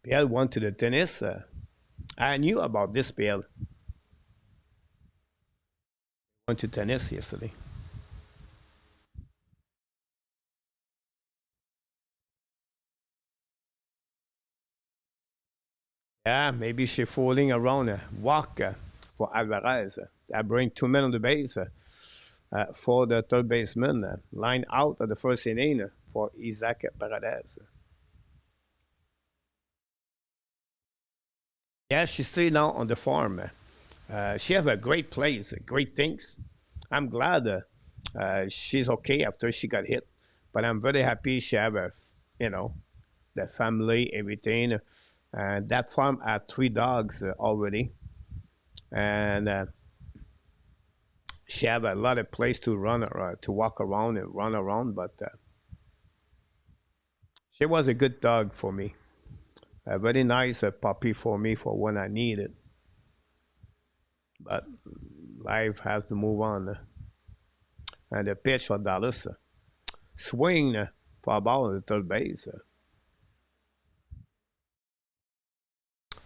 PL went to the tennis. I knew about this PL. Went to tennis yesterday. Yeah, maybe she fooling around. Walk for Alvarez. I bring 2 men on the base for the third baseman. Line out of the first inning for Isaac Paredes. Yeah, she's still now on the farm. She have a great place, great things. I'm glad she's okay after she got hit, but I'm very happy she have the family, everything. And that farm had 3 dogs already, and she have a lot of place to run, to walk around and run around. But she was a good dog for me, a very nice puppy for me for when I need it. But life has to move on. And the pitch for Dallas, swing for a ball at the third base.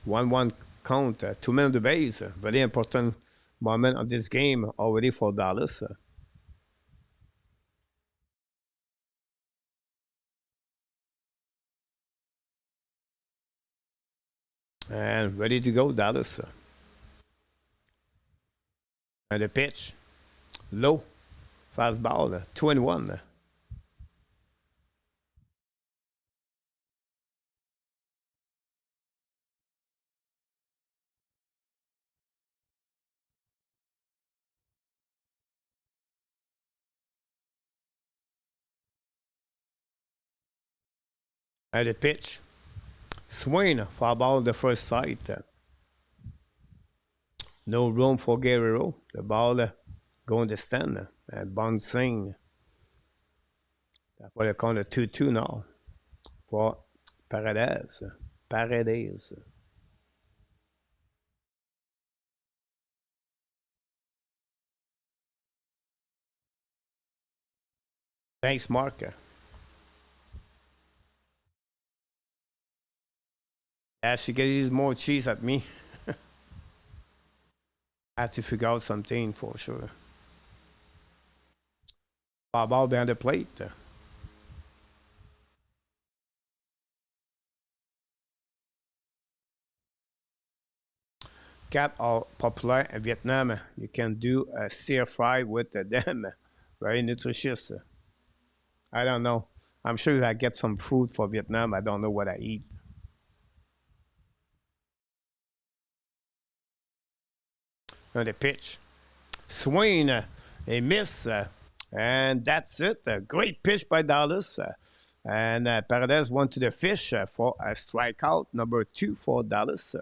1-1 count, 2 men on the base. Very important moment of this game already for Dallas. And ready to go, Dallas. And the pitch, low, fastball, 2-1. And the pitch, swing, foul ball the first sight. No room for Guerrero. The ball going to stand and bouncing. That's what they call it 2-2 now for Paredes. Paredes. Thanks, Mark. Yeah, she gets more cheese at me. I have to figure out something for sure. Foul ball behind the plate. Cat are popular in Vietnam. You can do a stir fry with them. Very nutritious. I don't know. I'm sure I get some food for Vietnam. I don't know what I eat. On the pitch. Swing, a miss, and that's it. A great pitch by Dallas. And Paredes went to the fish for a strikeout, number 2 for Dallas.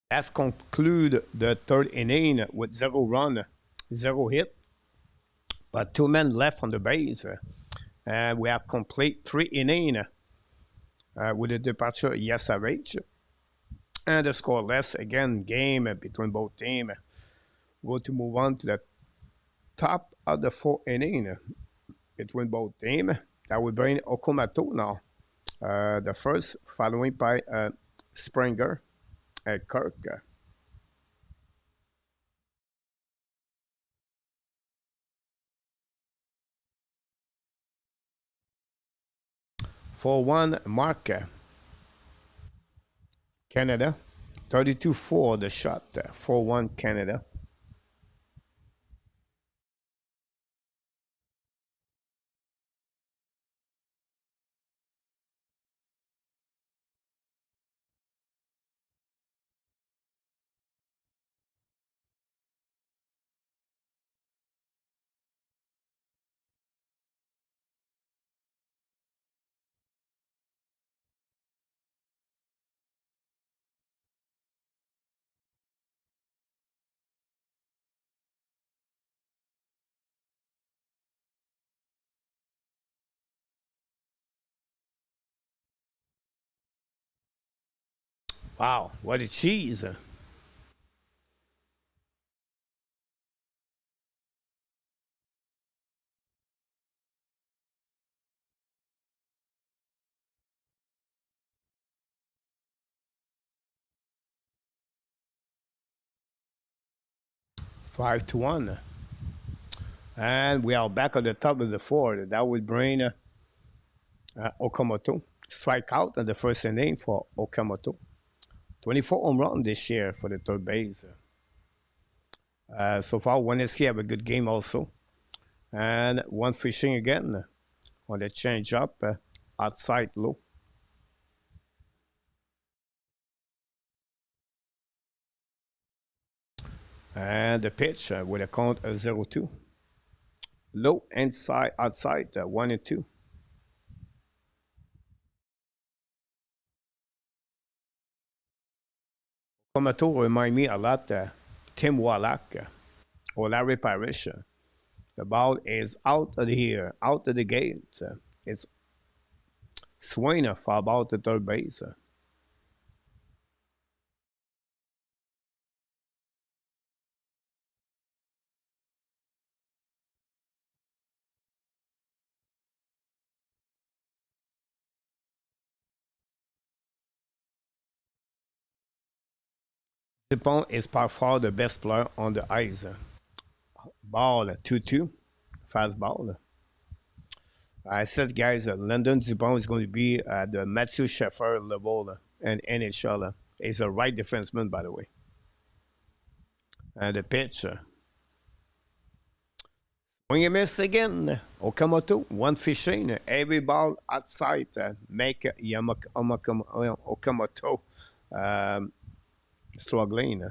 Let's conclude the third inning with 0 run, 0 hit, but 2 men left on the base. And we have complete 3 innings with the departure of Yesavage. And the scoreless, again, game between both teams. We're going to move on to the top of the 4th inning between both teams. That will bring Okamoto now. The first, following by Springer and Kirk. 4-1 Mark. Canada. 32-4 the shot. 4-1 Canada. Wow, what a cheese. 5-1. And we are back on the top of the 4th. That would bring Okamoto. Strikeout in the first inning for Okamoto. 24 home run this year for the third base. So far, Wesneski have a good game also. And one fishing again on the changeup outside low. And the pitch with a count of 0-2. Low inside, outside 1-2. Okamoto remind me a lot Tim Wallach or Larry Parrish. The ball is out of here, out of the gate. It's swinging for about the third base. Dupont is by far the best player on the ice. Ball 2-2, fast ball. I said, guys, Lyndon Dupont is going to be at the Matthew Sheffer level in NHL. He's a right defenseman, by the way. And the pitch. Swing and miss again. Okamoto, one fishing. Every ball outside. Make Okamoto struggling.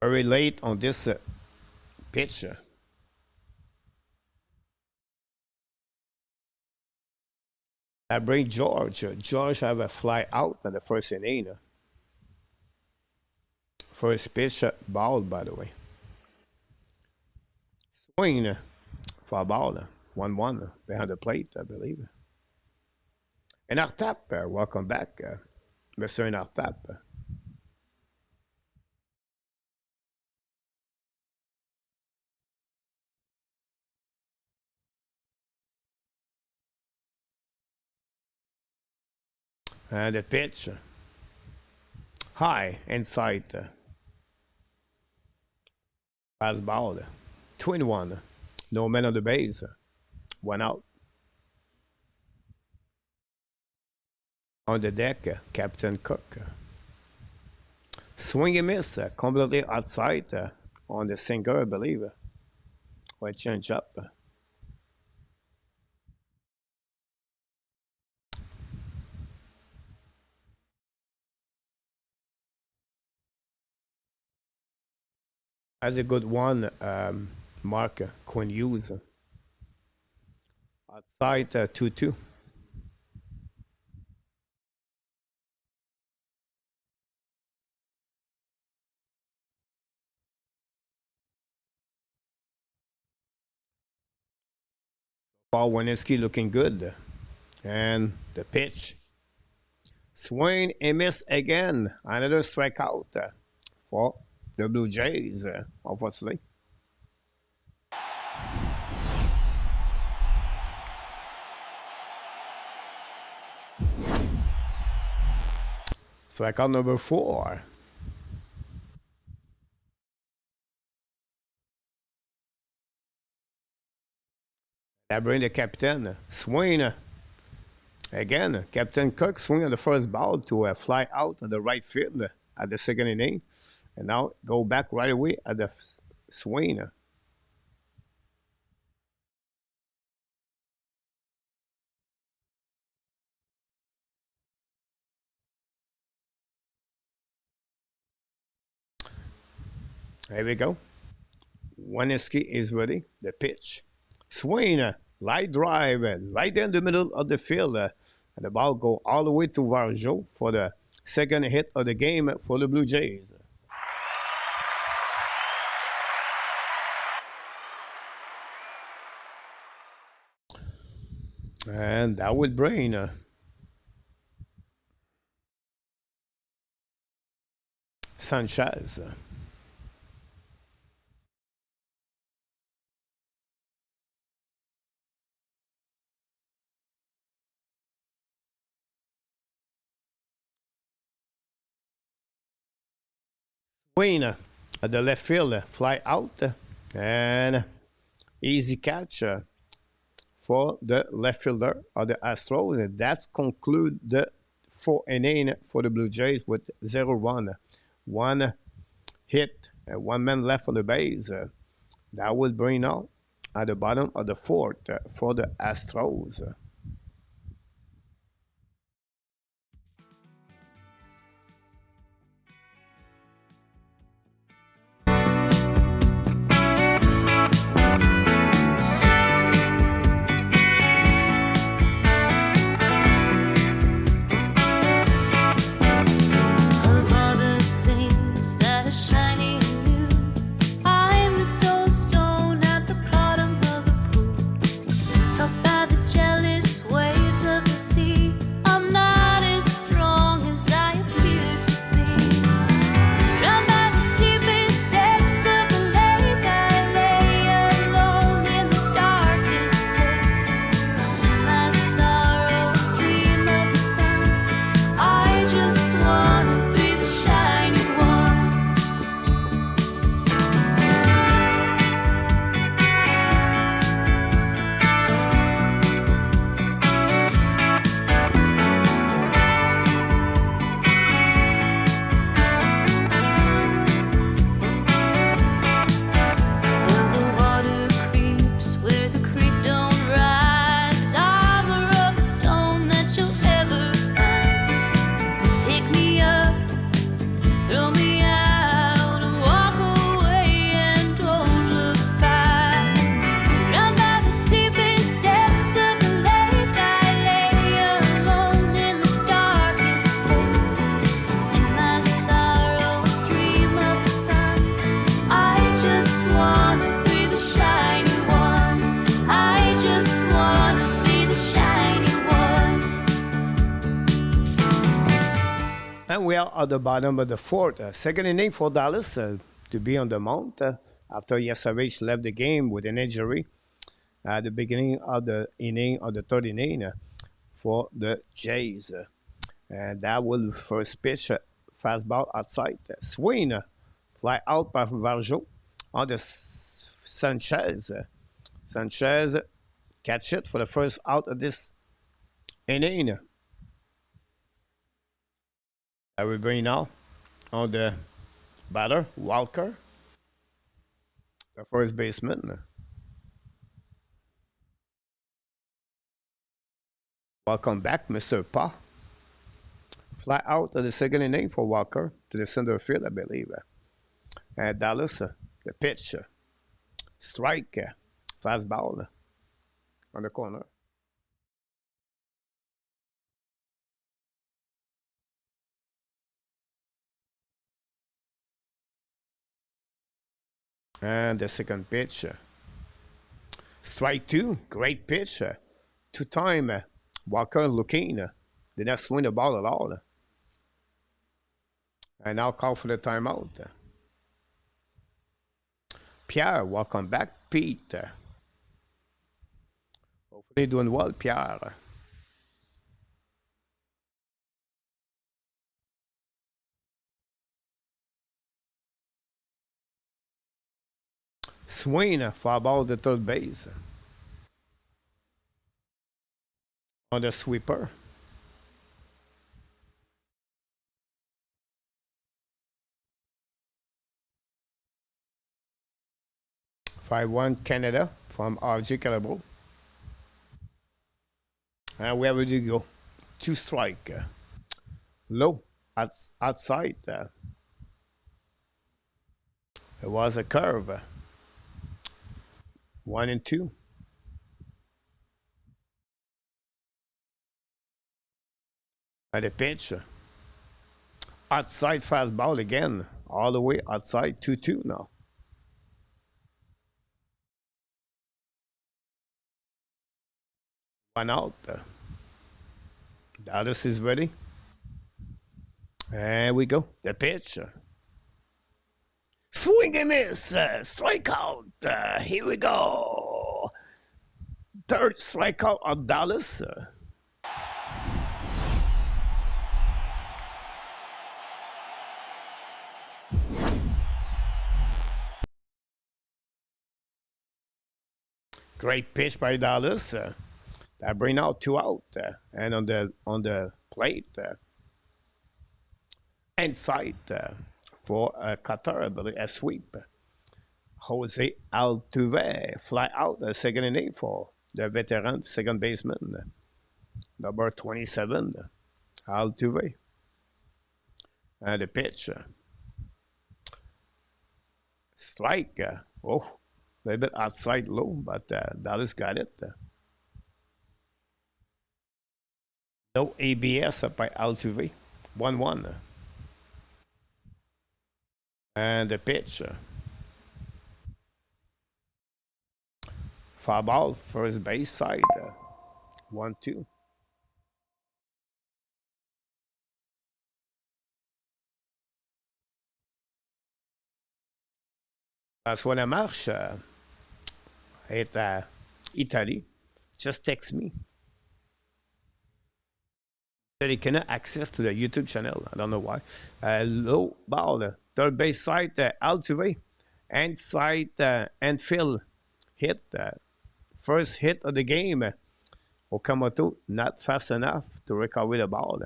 Very late on this pitch. That brings George. George have a fly out in the first inning. First pitch, ball, by the way. Swing for a ball. 1-1 behind the plate, I believe. And Artap, welcome back, Mr. Artap. And the pitch. High, inside. Pass ball. 2-1. No man on the base. 1 out. On the deck, Captain Cook. Swing and miss, completely outside on the sinker, I believe. Or change up. That's a good one, Mark Quinn Hughes. Outside 2-2. Paul Wesneski looking good. And the pitch. Swing and miss again. Another strikeout for the Blue Jays, obviously. Strikeout number 4. That brings the captain. Swing. Again, Captain Cook swing on the first ball to fly out on the right field at the second inning. And now go back right away at the swing. There we go. Wesneski is ready. The pitch. Swing. Light drive. Right in the middle of the field. And the ball go all the way to Varjo for the second hit of the game for the Blue Jays. And that would bring Sanchez. Swing at the left field, fly out, and easy catch for the left fielder of the Astros. And that's conclude the 4th inning for the Blue Jays with 0-1. 1 hit, 1 man left on the base. That will bring out at the bottom of the 4th for the Astros. Jealous And we are at the bottom of the fourth. Second inning for Dallas to be on the mound after Yesavage left the game with an injury at the beginning of the inning of the third inning for the JAYS. And that will first pitch fastball outside. Swing, fly out by Varjo on the Sanchez. Sanchez catch it for the first out of this inning. We bring now on the batter, Walker, the first baseman. Welcome back, Mr. Pa. Fly out of the second inning for Walker to the center field, I believe. And Dallas, the pitch. Strike, fastball on the corner. And the second pitch. Strike two, great pitch. Two-time Walker looking. Did not swing the ball at all. And now call for the timeout. Pierre, welcome back. Pete. Hopefully doing well, Pierre. Swing for ball the third base. On the sweeper. Five-one Canada from RJ Calabo. And where would you go? Two strike. Low outside. It was a curve. 1-2. And the pitch. Outside fastball again. All the way outside. 2-2 now. One out. Dallas is ready. And we go. The pitch. Swing and miss. Strikeout. Here we go. Third strikeout of Dallas. Great pitch by Dallas. That bring out two out. And on the plate, inside for a cutter, I believe, a sweep. Jose Altuve fly out the second inning for the veteran second baseman, number 27, Altuve. And the pitch. Strike. Oh, a little bit outside low, but Dallas got it. No ABS up by Altuve. 1-1. And the pitch. Foul ball, first base side. 1-2. Soit la marche est à Italie. Just text me. They cannot access to the YouTube channel. I don't know why. Low ball, third base side, Altuve, and side and Phil hit. First hit of the game. Okamoto not fast enough to recover the ball.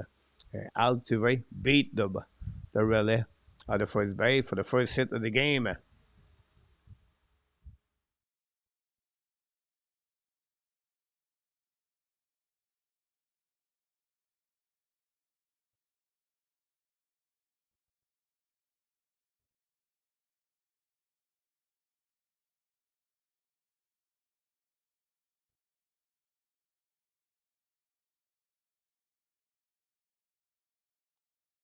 Altuve beat the relay of the first base for the first hit of the game.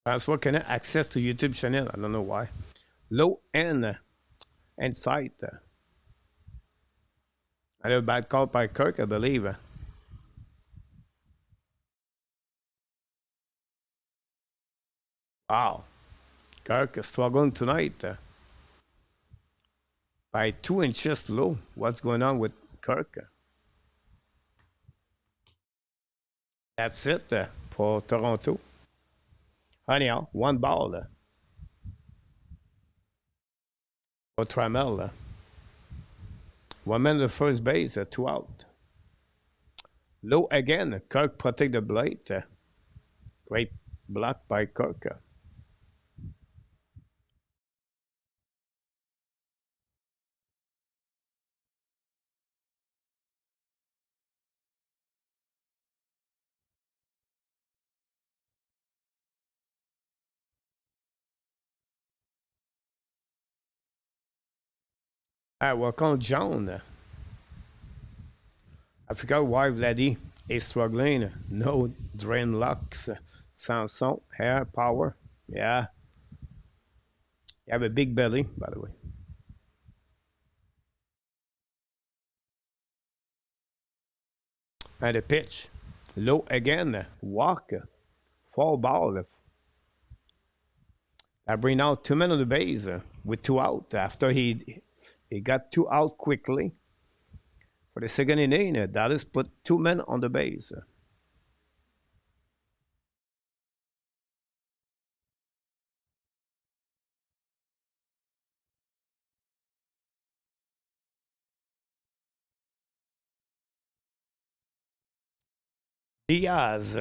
That's what can I access to YouTube channel. I don't know why. Low end and sight. I had a bad call by Kirk, I believe. Wow. Kirk is struggling tonight by 2 inches low. What's going on with Kirk? That's it for Toronto. Anyhow, one ball for Trammell. One man at the first base, 2 out. Low again. Kirk protect the blade. Great block by Kirk. Welcome, John. I forgot why Vladdy is struggling. No drain locks. Sanson, hair, power. Yeah. You have a big belly, by the way. And the pitch. Low again. Walk. Fall ball. I bring out 2 men on the base with 2 out. After he got 2 out quickly. For the second inning, Dallas put 2 men on the base. Diaz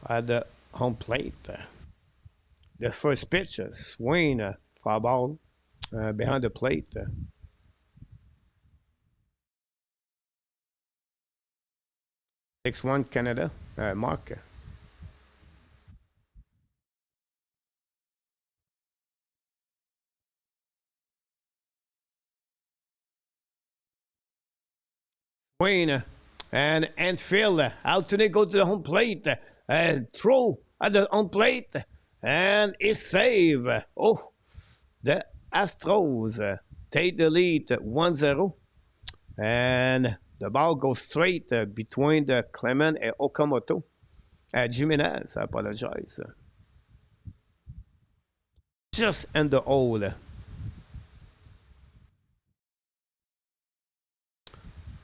at the home plate. The first pitch, swing, foul ball behind the plate. 6-1 Canada, Mark. Swing and Anfield. Alternate go to the home plate. Throw at the home plate. And it's save. Oh, the Astros take the lead 1-0. And the ball goes straight between the Clement and Okamoto. Jimenez, I apologize. Just in the hole.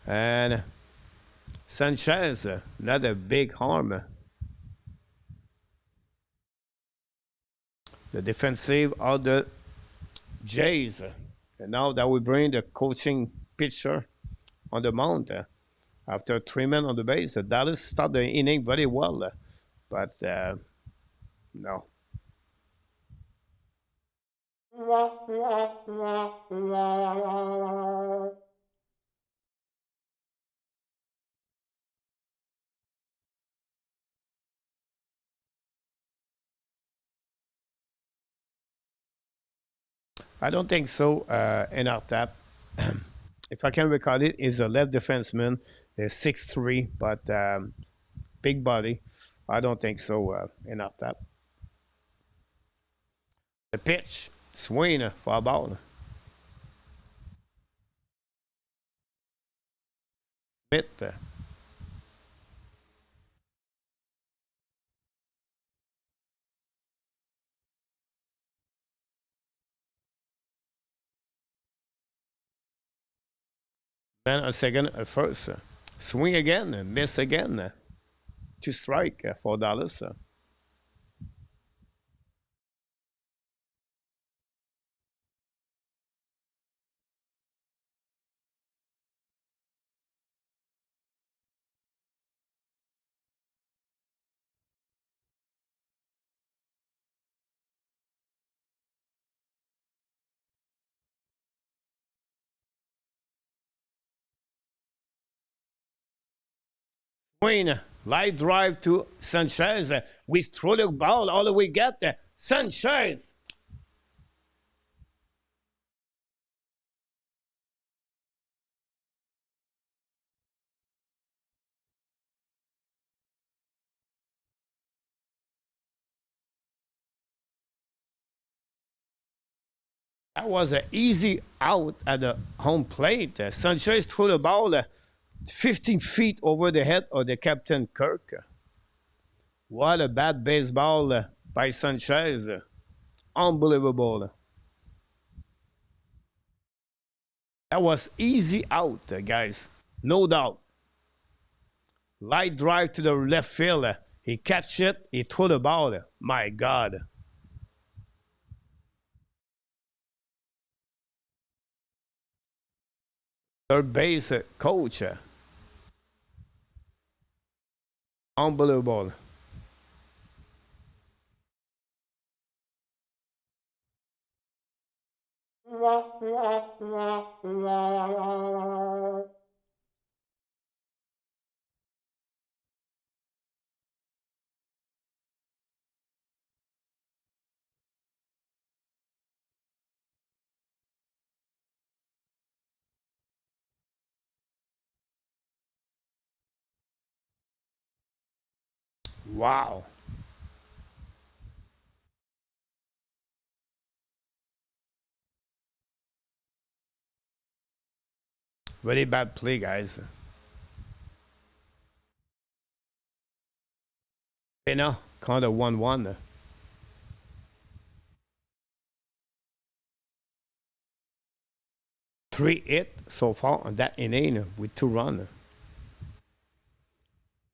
And Sanchez, not a big harm. The defensive of the JAYS. And now that we bring the coaching pitcher on the mound. After 3 men on the base, Dallas started the inning very well. But no. I don't think so in our tap. If I can recall it, is a left defenseman, 6'3", but big body. I don't think so in our tap. The pitch, swing for a ball. Smith. Then a second, a first. Swing again, miss again. 2 strike for Dallas. Swing, light drive to Sanchez. We throw the ball all the way get there. Sanchez. That was an easy out at the home plate. Sanchez threw the ball 15 feet over the head of the captain Kirk. What a bad baseball by Sanchez. Unbelievable. That was easy out, guys. No doubt. Light drive to the left field. He catch it. He threw the ball. My God. Third base coach. Unbelievable. Wow. Very bad play, guys. Pena, kind of 1-1. 3-hit so far on that inning with 2 runs.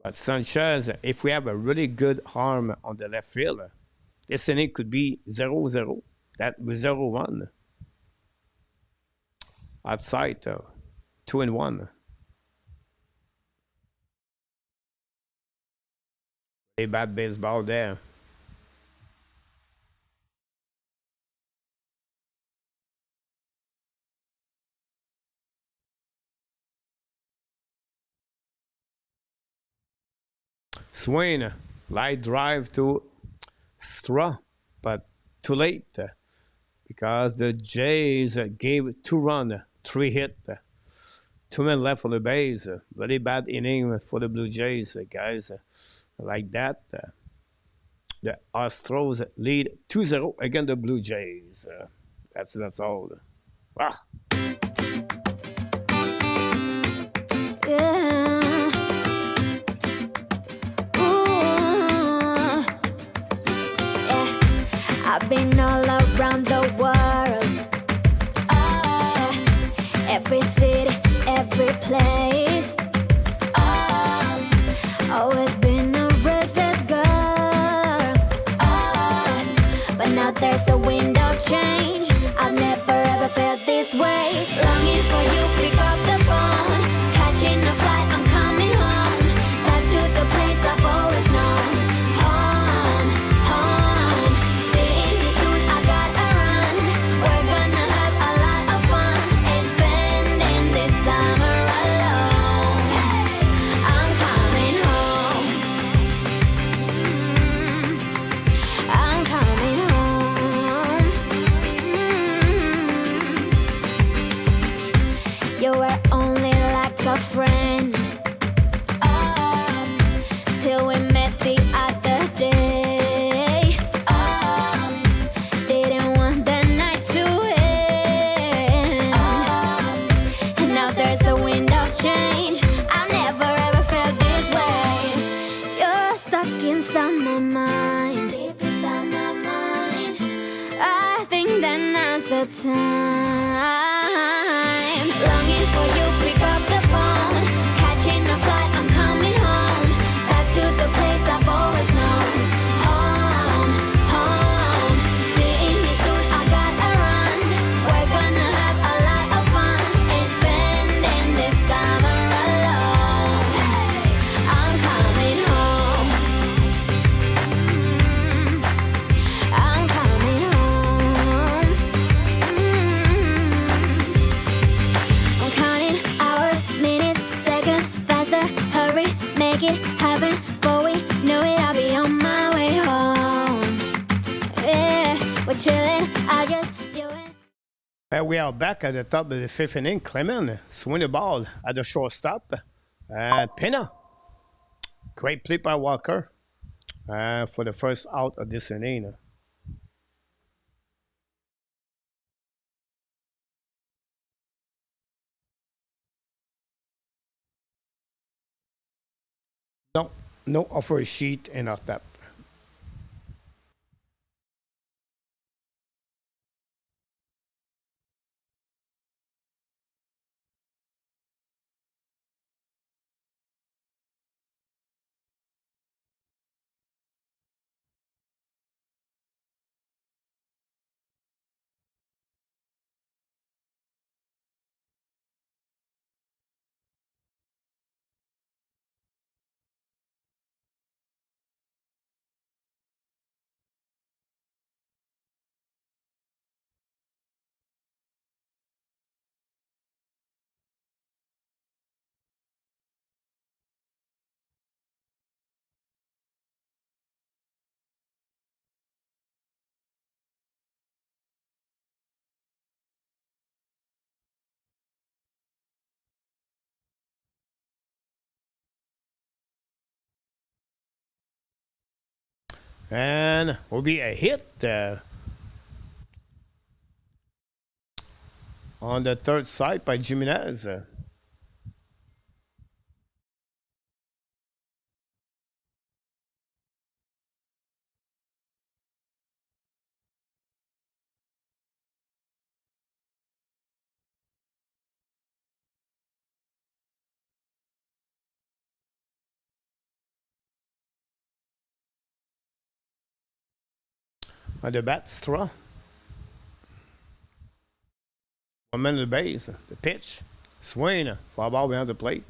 But Sanchez, if we have a really good arm on the left field, this inning could be 0-0. That was 0-1. Outside, 2-1. A bad baseball there. Swain, light drive to Stra, but too late because the Jays gave 2 runs, 3 hit, 2 men left on the base. Very bad inning for the Blue Jays, guys. Like that, the Astros lead 2-0 against the Blue Jays. That's all. Ah. Yeah. Ooh. Yeah. I've been all around the world. Every city, every place. Always been a restless girl. But now there's a wind of change. I've never ever felt this way. Longing for you, pick up the phone. Catching a flight, I'm coming home. Back to the place I've always known. Home, home. Seeing you soon, I gotta run. We're gonna have a lot of fun and spending this summer alone. I'm coming home. I'm coming home. You were only like a friend till we met the other day. Didn't want the night to end. And now there's a wind of change. I've never ever felt this way. You're stuck inside my mind. Deep inside my mind. I think that now's the time. Longing for you, pick up the phone. Catching a flight, I'm coming home. Back to the place I've always known. Home, home. Seeing you soon, I gotta run. We're gonna have a lot of fun and spending this summer alone. I'm coming home. I'm coming home. I'm counting hours, minutes, seconds, faster. Hurry, make it happen. Before we know it, I'll be on my way home. Yeah, we're chilling. I just you and And we are back at the top of the fifth inning. Clement swing the ball at the shortstop. Pena, great play by Walker for the first out of this inning. No, no offer sheet in our tap. And will be a hit on the third side by Jimenez. On the bat, Straw. 1 man at the base. The pitch. Swing. Foul ball behind the plate.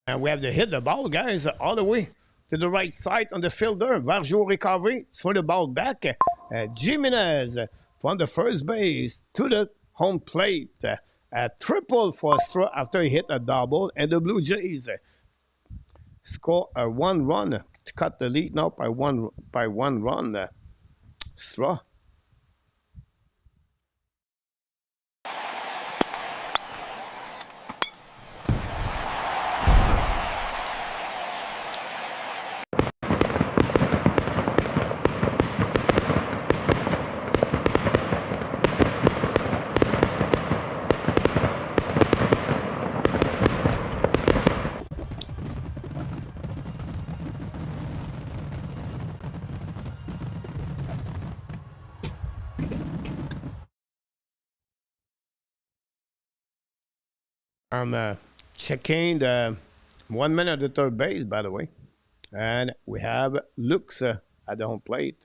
And we have to hit the ball, guys, all the way to the right side on the fielder. Varjo recovery. Throw the ball back. Jimenez from the first base to the home plate. A triple for Straw after he hit a double. And the Blue Jays score a 1 run to cut the lead now by one run. Straw. I'm checking the 1 minute at the third base, by the way. And we have Lux at the home plate.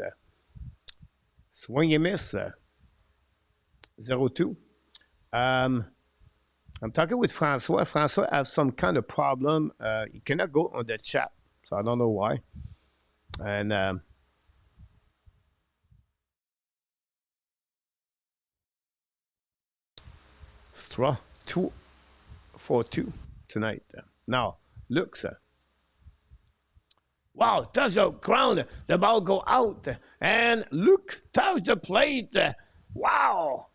Swing and miss. 0-2. I'm talking with Francois. Francois has some kind of problem. He cannot go on the chat, so I don't know why. And Straw 2-4-2 tonight. Now, Lux. Wow, touch the ground. The ball go out. And Luke touch the plate. Wow.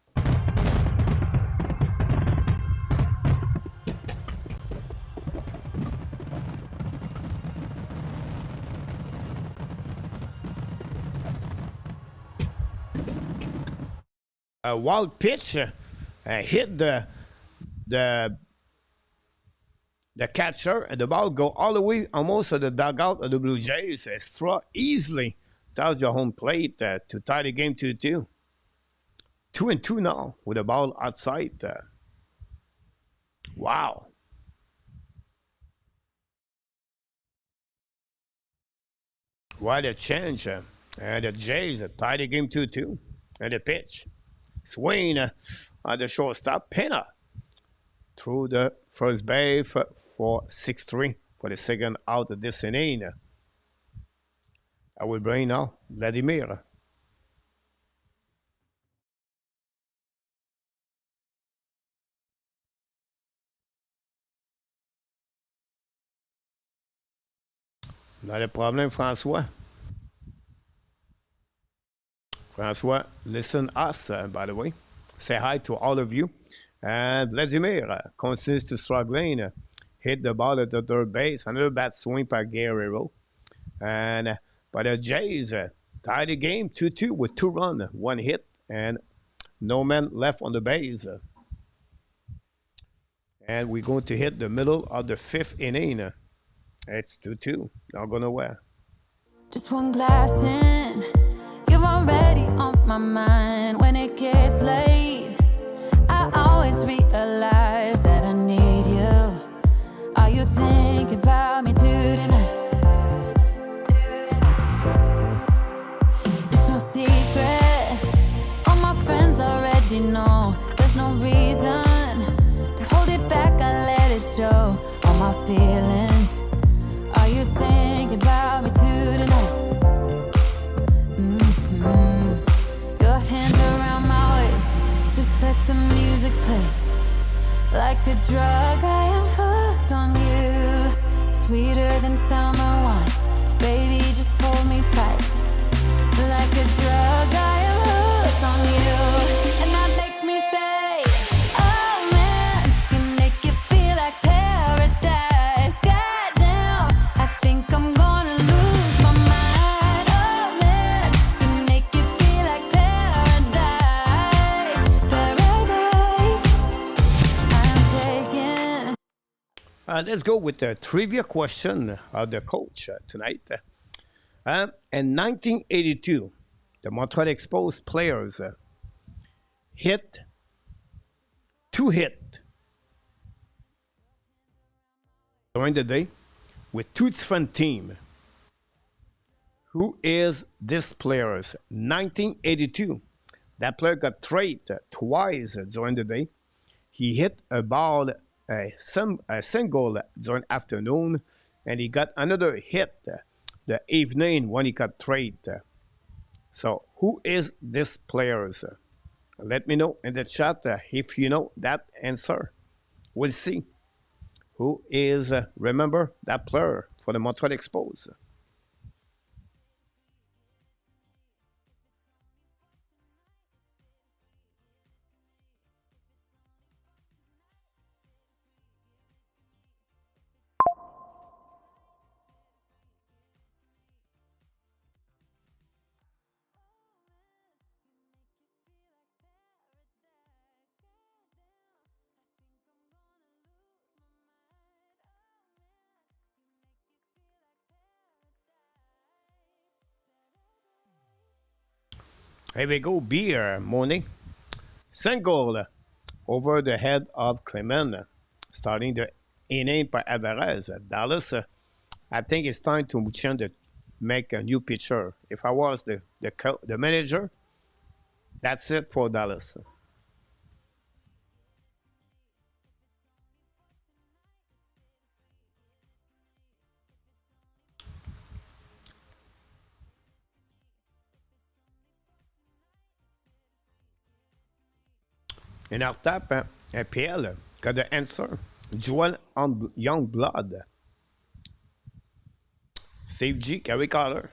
A wild pitch hit the catcher, and the ball go all the way almost to the dugout of the Blue Jays. Straw easily touched the home plate to tie the game 2-2. 2-2 now with the ball outside. Wow. What a change. And the Jays tie the game 2-2. And the pitch. Swing on the shortstop. Pena through the first base for 6-3 for the second out of this inning. I will bring now Vladimir. Not a problem, Francois. Francois, listen us, by the way. Say hi to all of you. And Vladimir continues to struggling. Hit the ball at the third base. Another bad swing by Guerrero. And but the Jays tied the game 2-2 with 2 runs, 1 hit, and no man left on the base. And we're going to hit the middle of the 5th inning. It's 2-2. Not going nowhere. Just one glass in. You're already on my mind when it gets late. I always realize that I need you. Are you thinking about me tonight? It's no secret. All my friends already know. There's no reason to hold it back. I let it show all my feelings. Are you thinking about me tonight? Like a drug, I am hooked on you. Sweeter than summer wine. Baby, just hold me tight. Like a drug, I am hooked on you. And that makes me say, oh man, you make it feel like paradise. Goddamn, I think I'm gonna lose my mind. Oh man, you make it feel like paradise. Paradise, I'm taking. Let's go with the trivia question of the coach tonight. In 1982, the Montreal Expos players hit during the day with two different teams. Who is this players? 1982. That player got traded twice during the day. He hit a ball, a single during afternoon, and he got another hit the evening when he got traded. So who is this players? Let me know in the chat if you know that answer. We'll see. Who is, remember, that player for the Montreal Expos? Here we go, beer, Moni. Single over the head of Clement, starting the inning by Alvarez. Dallas, I think it's time to make a new pitcher. If I was the manager, that's it for Dallas. In our tap, PL got the answer. Joel Youngblood. Steve G, Gary Carter.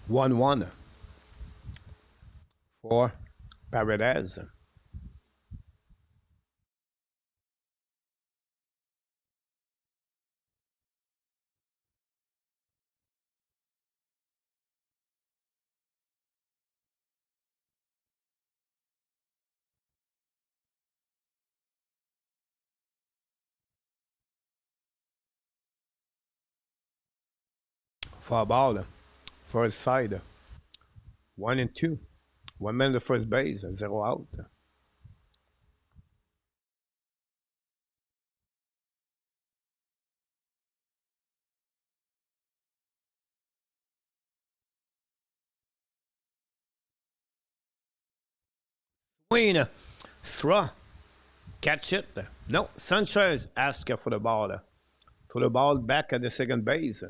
One for Paradise. For a ball, first side, 1-2. One man the first base, 0 out. Swing, straw, catch it. No, Sanchez asked for the ball. To the ball back at the second base.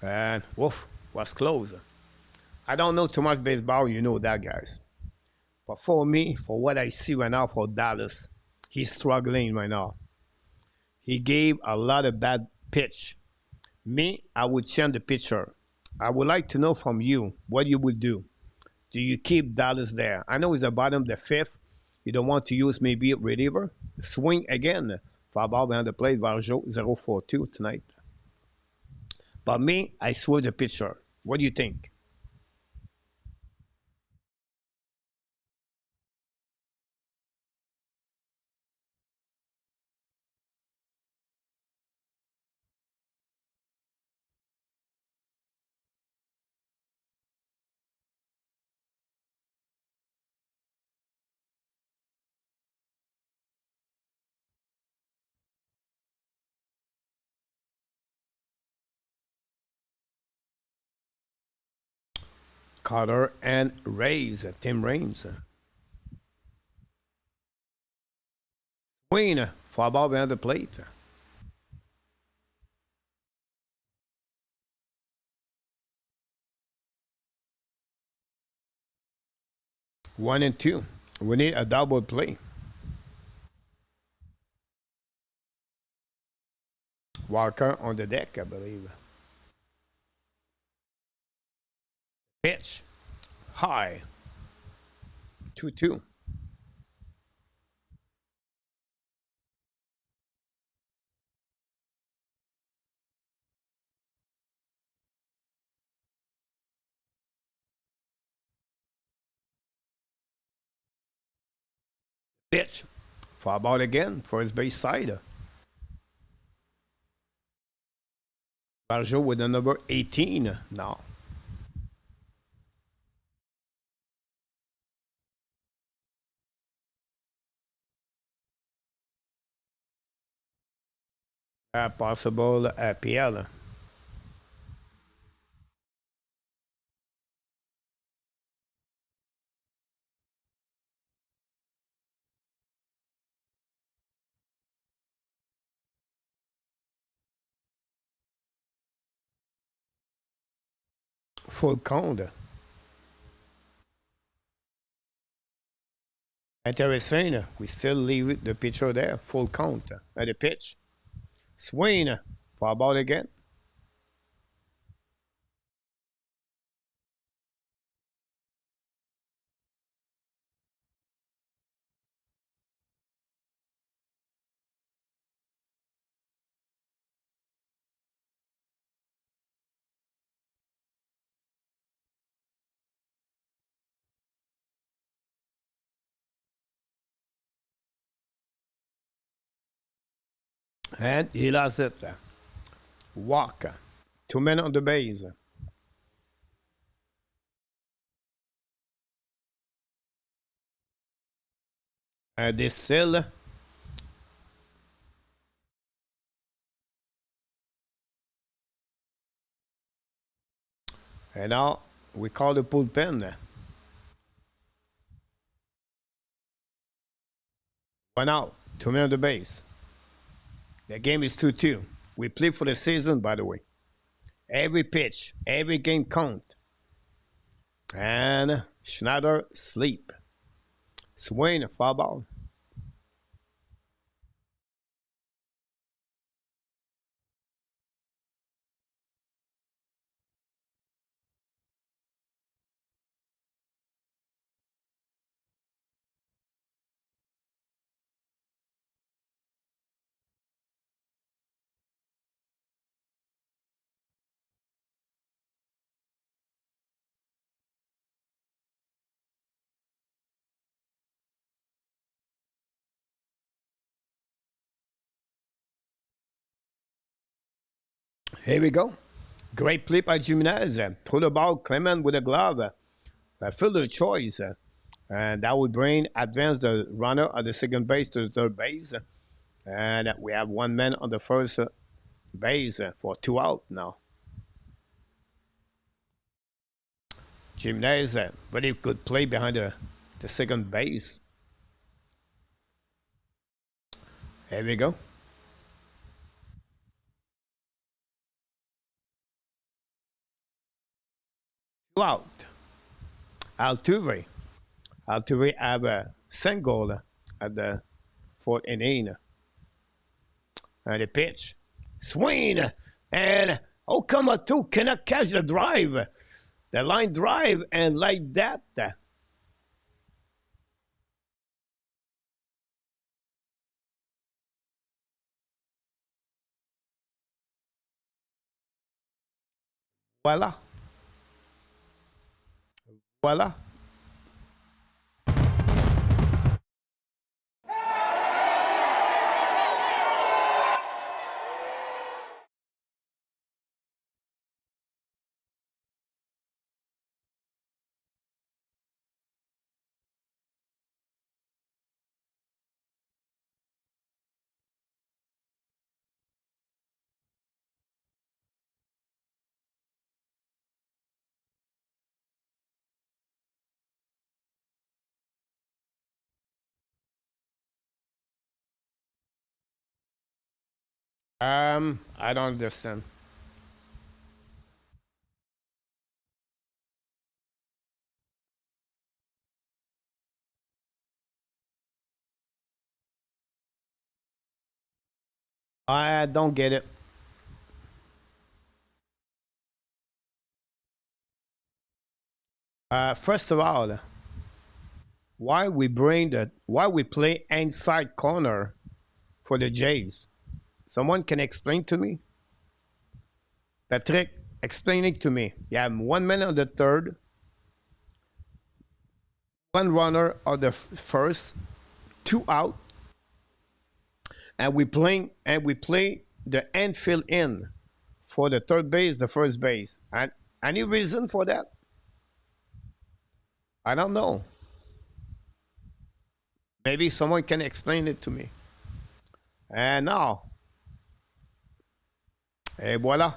And woof, was close. I don't know too much baseball, you know that, guys. But for me, for what I see right now for Dallas, he's struggling right now. He gave a lot of bad pitch. Me, I would change the pitcher. I would like to know from you what you would do. Do you keep Dallas there? I know it's the bottom, the fifth. You don't want to use maybe a reliever. Swing again. For a ball behind the plate, Varjo 0-4-2 tonight. But me, I switch the pitcher. What do you think? Carter and Rays, Tim Raines. Queen, for a ball behind the plate. One and two. We need a double play. Walker on the deck, I believe. Pitch. High. 2-2. Pitch. Foul ball again for his base side. Barjo with the number 18 now. Possible PL. Full count. Interesting. We still leave the pitcher there. Full count at the pitch. Swing. Foul ball again. And he lost it. Walk. Two men on the base. They still. And now we call the bullpen. One out. Two men on the base. The game is 2-2. We play for the season, by the way. Every pitch, every game count. And Schneider sleep. Swing, foul ball. Here we go. Great play by Jimenez. Throw the ball, Clement with a glove. Fielder choice. And that would bring advance the runner at the second base to the third base. And we have one man on the first base for two out now. Jimenez, very good play behind the second base. Here we go. Two out. Altuve. Altuve have a single at the fourth inning. And the pitch. Swing. And Okama too cannot catch the drive. The line drive and like that. Voila. Voila. I don't understand. I don't get it. First of all, why we play inside corner for the Jays? Someone can explain to me? Patrick, explain it to me. You have 1 minute on the third, one runner on the first, two out, and we play the infield in for the third base, the first base. And any reason for that? I don't know. Maybe someone can explain it to me. And now, et voilà.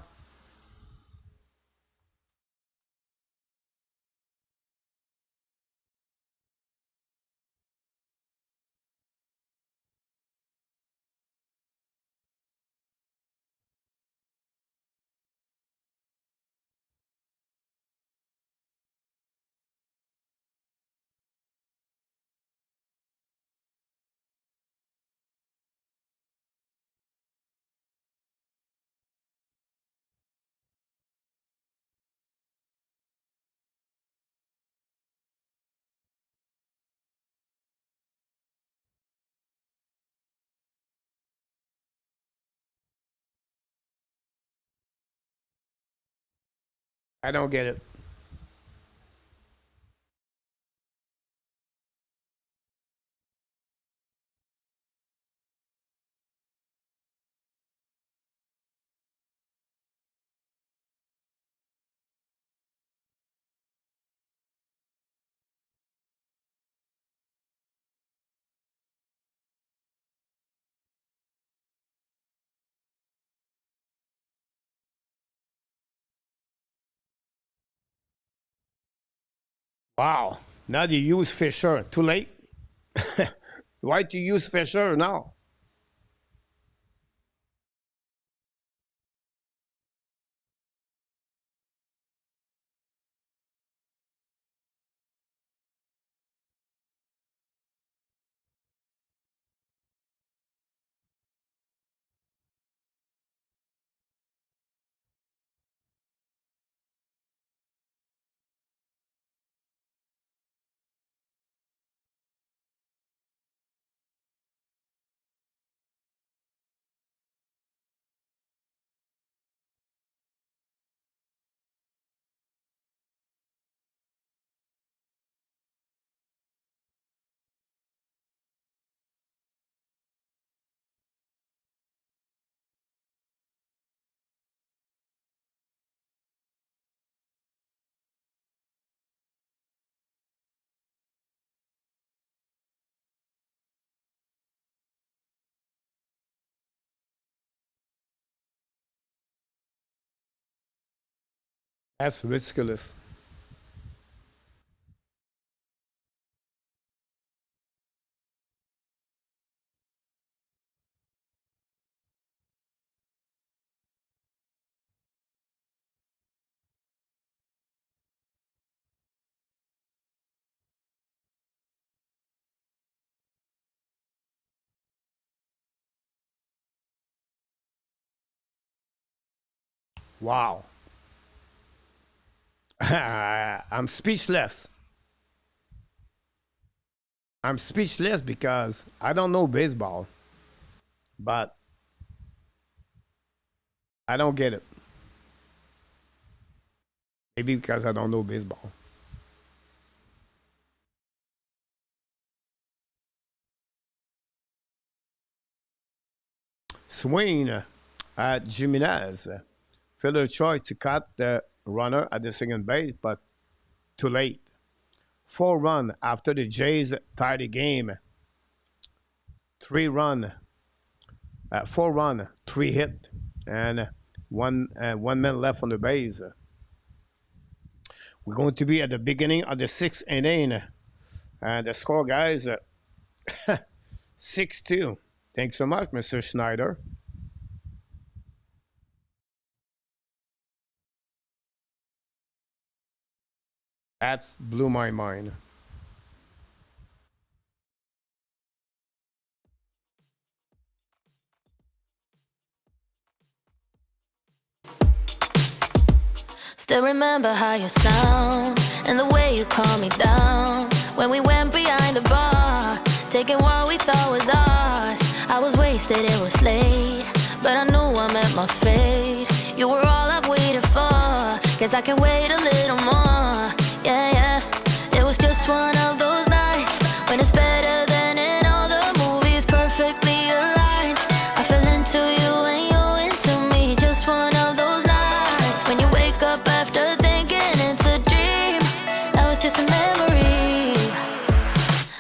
I don't get it. Wow. Now you use Fisher. Too late? Why do you use Fisher now? That's ridiculous. Wow. I'm speechless. I'm speechless because I don't know baseball, but I don't get it. Maybe because I don't know baseball. Swing at Jimenez. Fielder choice to cut the runner at the second base, but too late. 4 run after the Jays tied the game. 3 run, 4 run, 3 hit, and 1 man left on the base. We're going to be at the beginning of the sixth inning. And the score, guys, 6-2. Thanks so much, Mr. Schneider. That's blew my mind. Still remember how you sound and the way you calm me down when we went behind the bar, taking what we thought was ours. I was wasted, it was late, but I knew I met my fate. You were all I've waited for, guess I can wait a little more. Yeah, yeah, it was just one of those nights when it's better than in all the movies, perfectly aligned. I fell into you and you into me, just one of those nights when you wake up after thinking it's a dream. Now it's just a memory.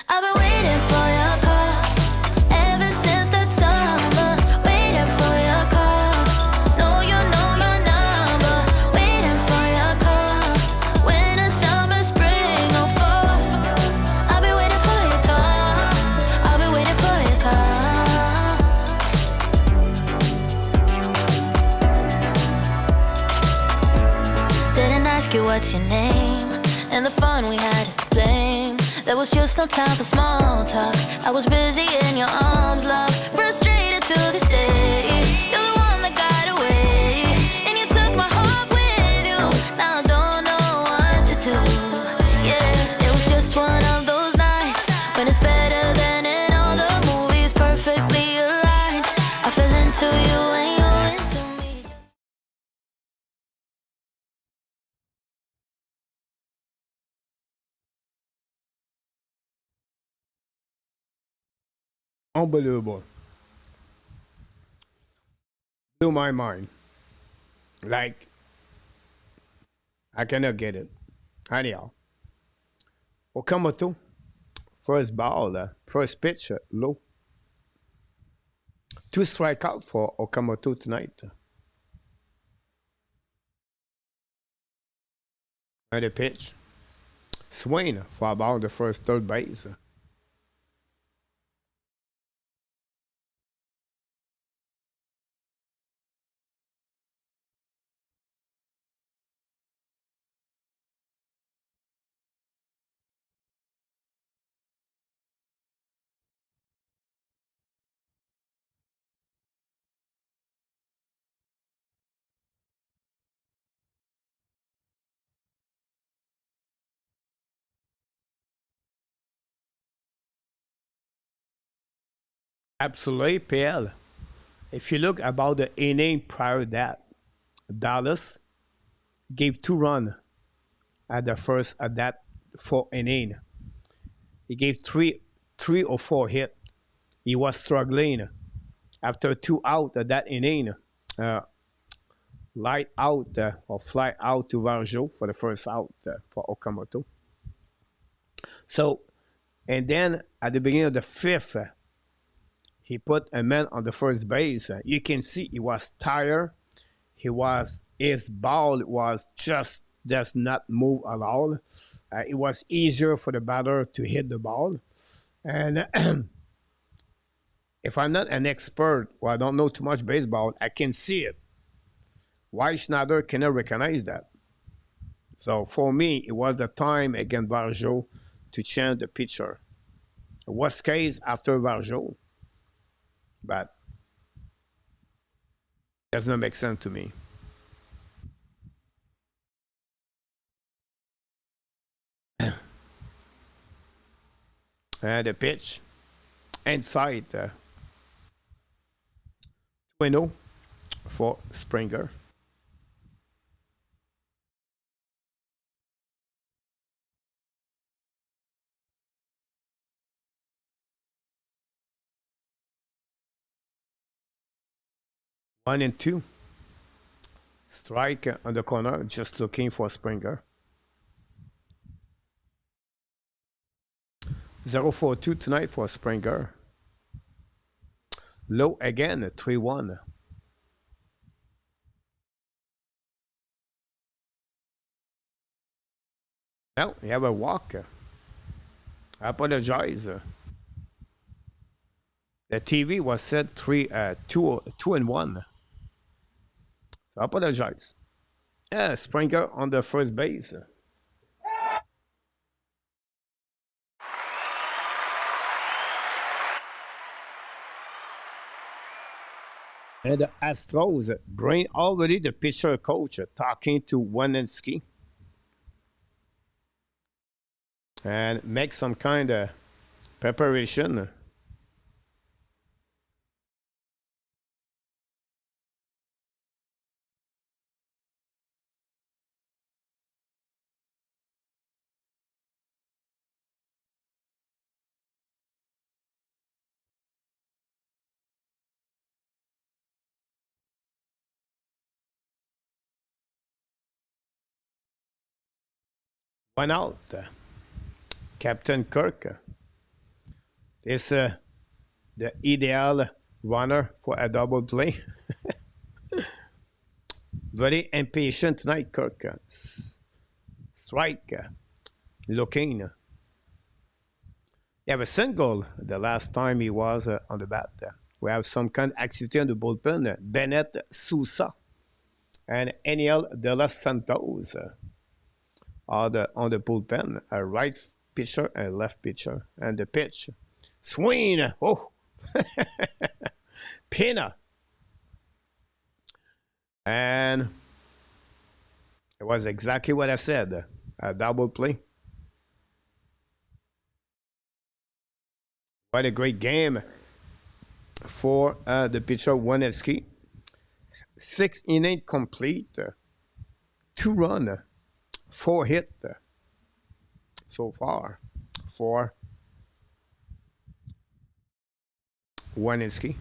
I've been waiting for your call ever since the summer, waiting for your call. Know you know my number, waiting for your call. Winter, summer, spring, or fall, I'll be waiting for your call. I'll be waiting for your call. Didn't ask you what's your name, and the fun we had is to blame. There was just no time for small talk. I was busy in your arms, love, frustrated to this day. You're the one that got away, and you took my heart with you. Now I don't know what to do. Yeah, it was just one of those nights when it's better than in all the movies, perfectly aligned. I fell into you and you into me. Unbelievable. Blew my mind. Like, I cannot get it. Anyhow, Okamoto, first ball, first pitch, low. Two strikeout for Okamoto tonight. And the pitch, swing for about the first third base. Absolutely, PL. If you look about the inning prior to that, Dallas gave 2 runs at the first at that 4 inning. He gave three or four hit. He was struggling after 2 out at that inning. Uh, Light out or fly out to Varjo for the first out for Okamoto. So, and then at the beginning of the fifth, he put a man on the first base. You can see he was tired. His ball was just does not move at all. It was easier for the batter to hit the ball. And if I'm not an expert or I don't know too much baseball, I can see it. Why Schneider cannot recognize that? So for me, it was the time against Varjo to change the pitcher. Worst case after Varjo, but does not make sense to me. The pitch inside 2-0 for Springer. One and two. Strike on the corner, just looking for Springer. 0-4-2 tonight for Springer. Low again, 3-1. No, you have a walk. I apologize. The TV was set 2-1. So I apologize. Yeah, Springer on the first base. And the Astros bring already the pitcher coach talking to Wesneski and make some kind of preparation. One out. Captain Kirk is the ideal runner for a double play. Very impatient tonight, Kirk. Strike. Looking. He have a single the last time he was on the bat. We have some kind of activity on the bullpen. Bennett Sousa and Eniel De Los Santos are on the bullpen. A right pitcher and a left pitcher. And the pitch. Swing. Oh. Pena. And it was exactly what I said. A double play. What a great game for the pitcher Wesneski. 6 innings complete, 2 run, 4 hit so far for Wesneski.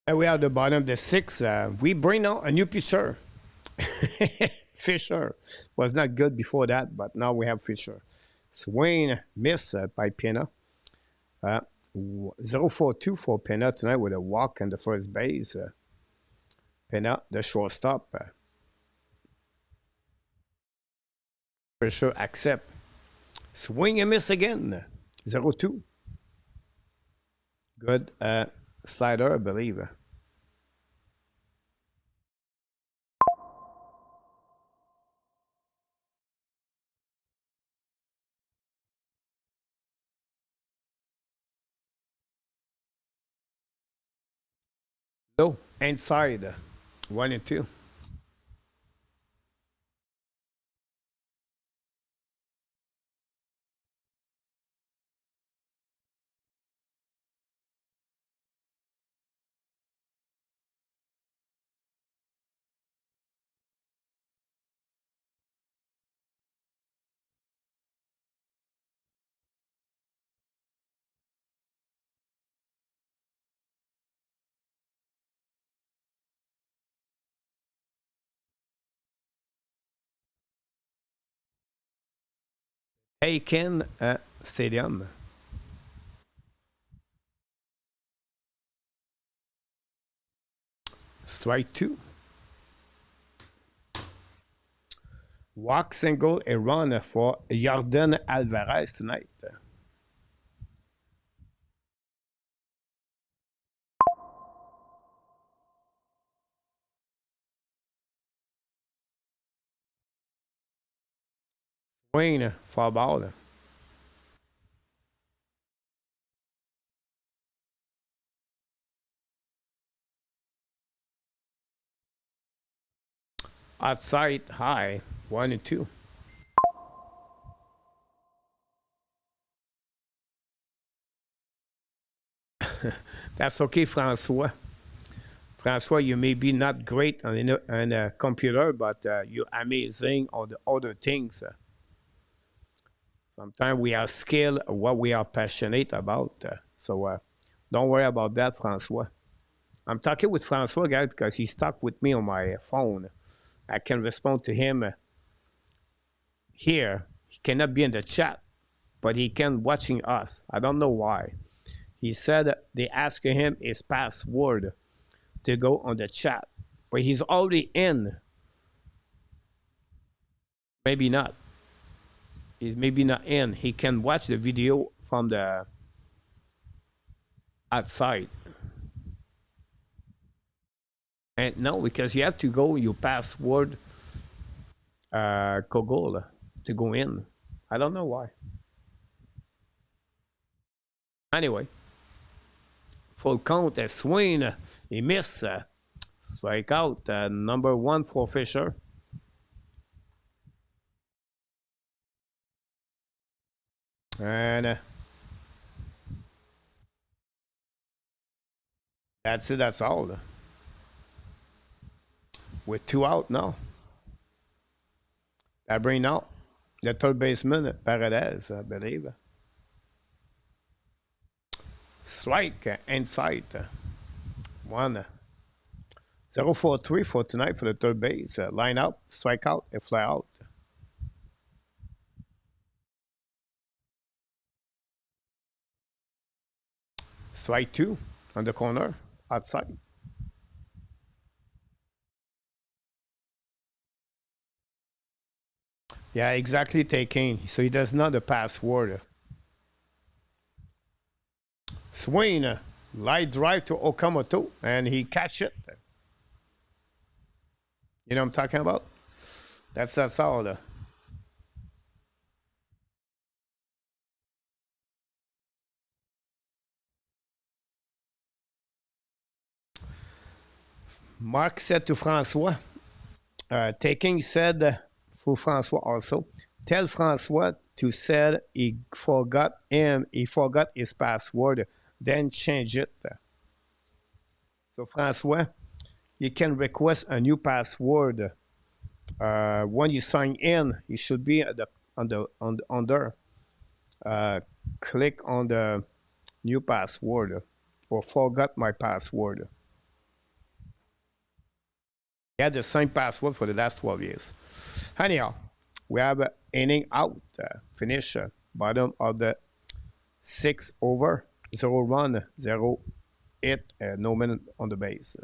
And we are at the bottom of the sixth. We bring out a new pitcher. Fisher was not good before that, but now we have Fisher. Swain missed by Pena. 0-4-2 for Pena tonight with a walk on the first base. Pena, the shortstop. Fisher accept. Swing and miss again. 0-2. Good slider, I believe. No, inside. 1-2. Daikin Stadium. Strike two. Walk, single, a run for Jordan Alvarez tonight. Swing for ball. Outside high, 1-2. That's okay, Francois. Francois, you may be not great on a computer, but you're amazing on the other things. Sometimes we are skilled at what we are passionate about. So don't worry about that, Francois. I'm talking with Francois, guys, because he's stuck with me on my phone. I can respond to him here. He cannot be in the chat, but he can watching us. I don't know why. He said they asked him his password to go on the chat, but he's already in. Maybe not. He's maybe not in. He can watch the video from the outside. And no, because you have to go your password Google to go in. I don't know why. Anyway, full count, a swing, he missed. Strikeout, number one for Fisher. And that's it, that's all. With 2 out now. That bring out the third baseman, Paredes, I believe. Strike inside. 0-4-3 for tonight for the third base. Line out, strike out, and fly out. Strike two on the corner, outside. Yeah, exactly, Daikin. So he does not the password. Swing, light drive to Okamoto, and he catch it. You know what I'm talking about? That's all. Mark said to Francois, Daikin said for Francois also, tell Francois to say he forgot his password, then change it. So Francois, you can request a new password. When you sign in, it should be under. Click on the new password or forgot my password. He had the same password for the last 12 years. Anyhow, we have an inning out. Finish bottom of the 6 over, 0 run, 0 hit, no man on the base.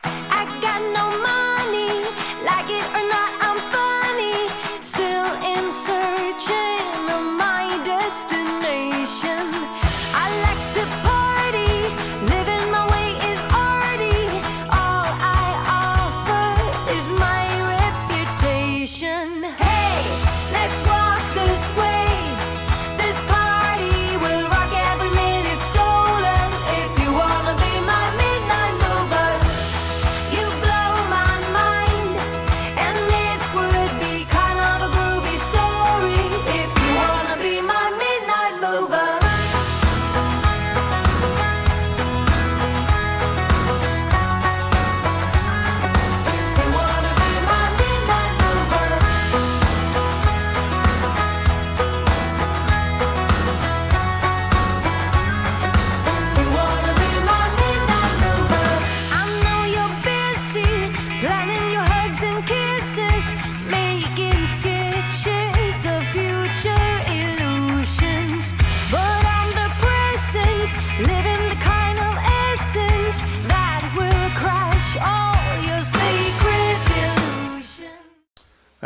I got no money, like it or not, I'm funny. Still in searching of my destination. I like to party, living my way is arty. All I offer is my reputation. Hey, let's walk this way. This party will rock every minute stolen. If you wanna be my midnight mover, you blow my mind. And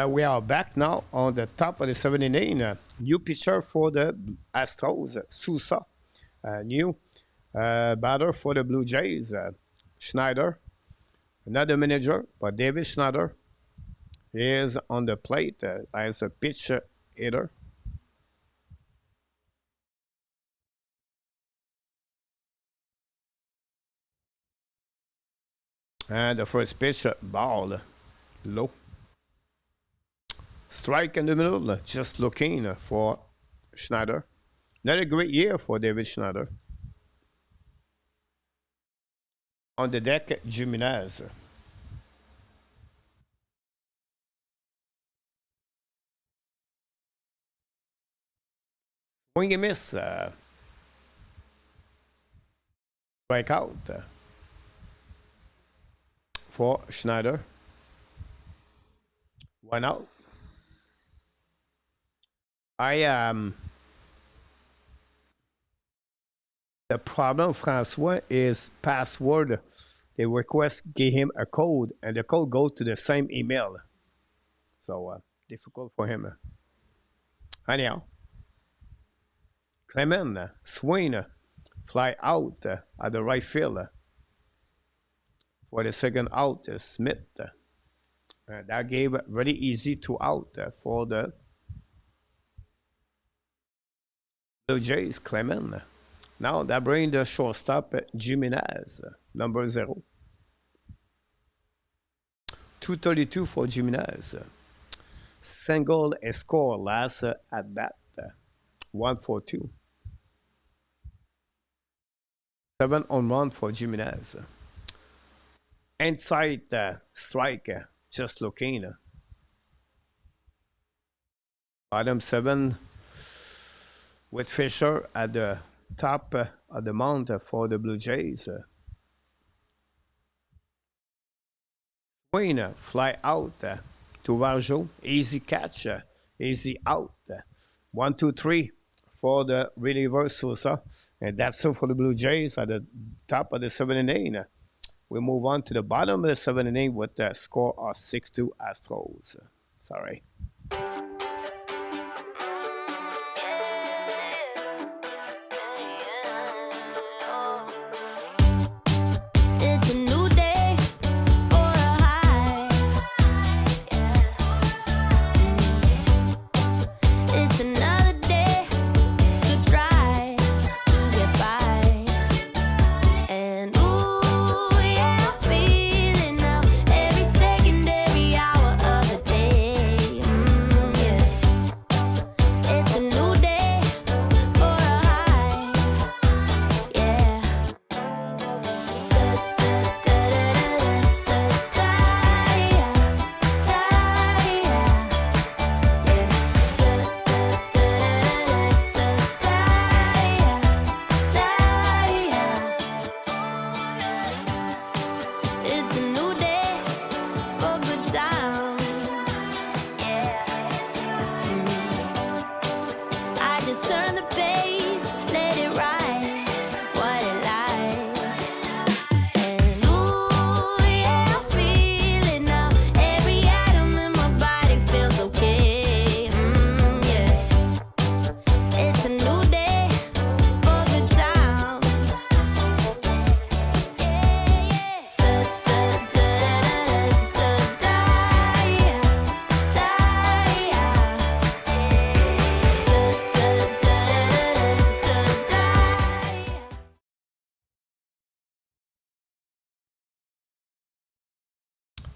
We are back now on the top of the 79. New pitcher for the Astros, Sousa. New batter for the Blue Jays, Schneider. Another manager, but David Schneider is on the plate as a pitch hitter. And the first pitch, ball, low. Strike in the middle, just looking for Schneider. Not a great year for David Schneider. On the deck, Jimenez. Swing and miss. Strikeout for Schneider. One out. The problem, Francois, is password. They request give him a code, and the code goes to the same email. So difficult for him. Anyhow, Clement swing, fly out at the right field for the second out. Smith. That gave very easy 2 out for the Blue Jays, Clement. Now that brings the shortstop, Jimenez, number 0. 232 for Jimenez. Single score last at bat. 1 for 2. 7 on 1 for Jimenez. Inside strike, just looking. Bottom 7 with Fisher at the top of the mound for the Blue Jays. Swing, fly out to Varjo. Easy catch, easy out. 1, 2, 3 for the reliever Sousa. And that's it for the Blue Jays at the top of the 7 and 8. We move on to the bottom of the 7 and 8 with the score of 6-2 Astros. Sorry.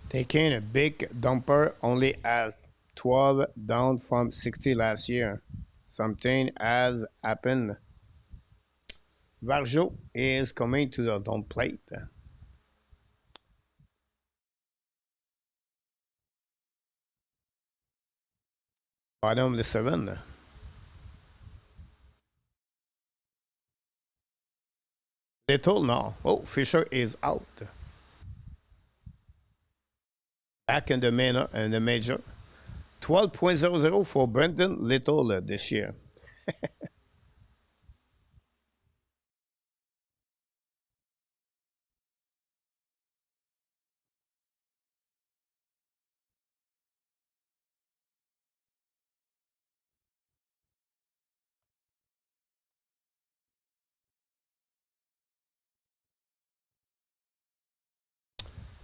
Taking a big dumper only as 12 down from 60 last year. Something has happened. Varjo is coming to the home plate. Bottom of the 7. Little now. Oh, Fisher is out. Back in the major. 12.00 for Brendan Little this year.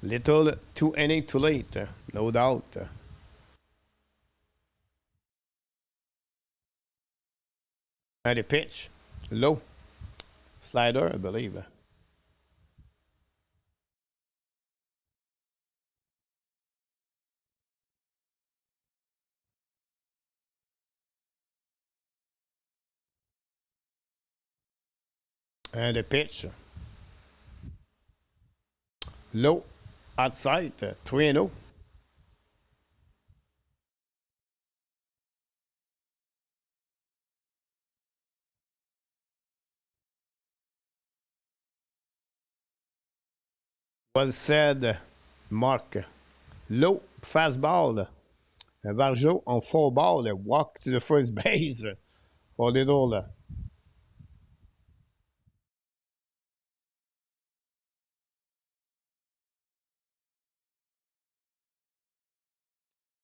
Little too inning too late, no doubt. And the pitch, low slider, I believe. And the pitch, low outside, 3-0. Was said, Mark. Low fastball. Varjo on 4 ball, walk to the first base for little.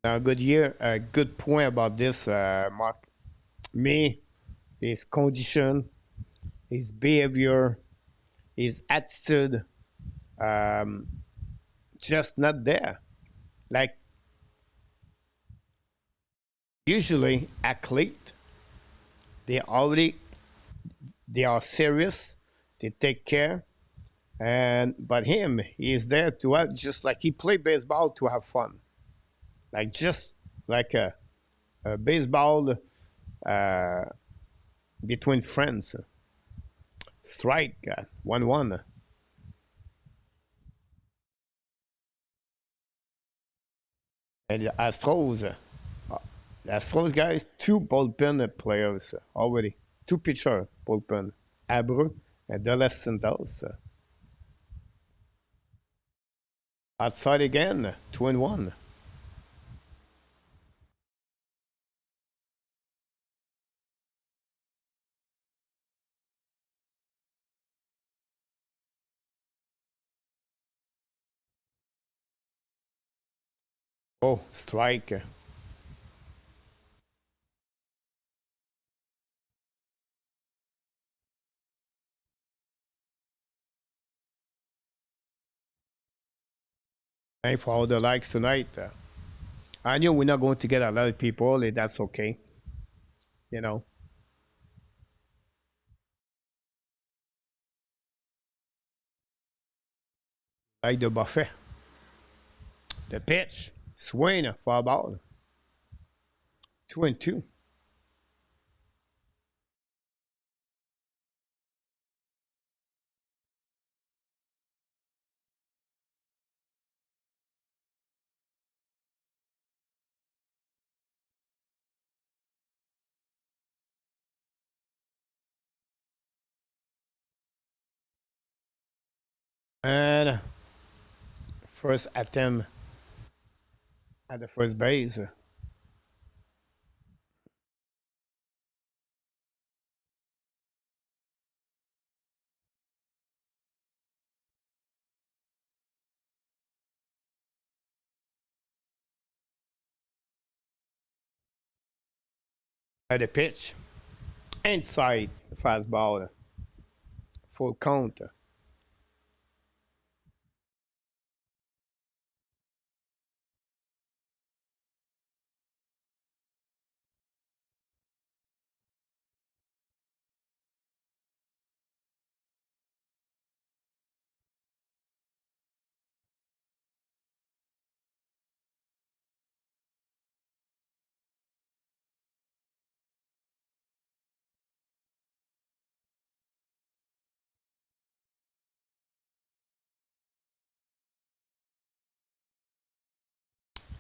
A good year, a good point about this, Mark. Me, his condition, his behavior, his attitude, um, just not there. Like usually, athlete, they already they are serious, they take care, and but him, he is there to have just like he played baseball to have fun, like just like a baseball uh, between friends. Strike 1-1. And the Astros guys, two bullpen players already, two pitcher bullpen, Abreu and De Los Santos. Outside again, 2-1. Oh, strike. Thanks for all the likes tonight. I know we're not going to get a lot of people, and that's okay. You know, like the buffet. The pitch, swing for a ball. 2-2. And first attempt at the first base. At the pitch, inside fastball, full count.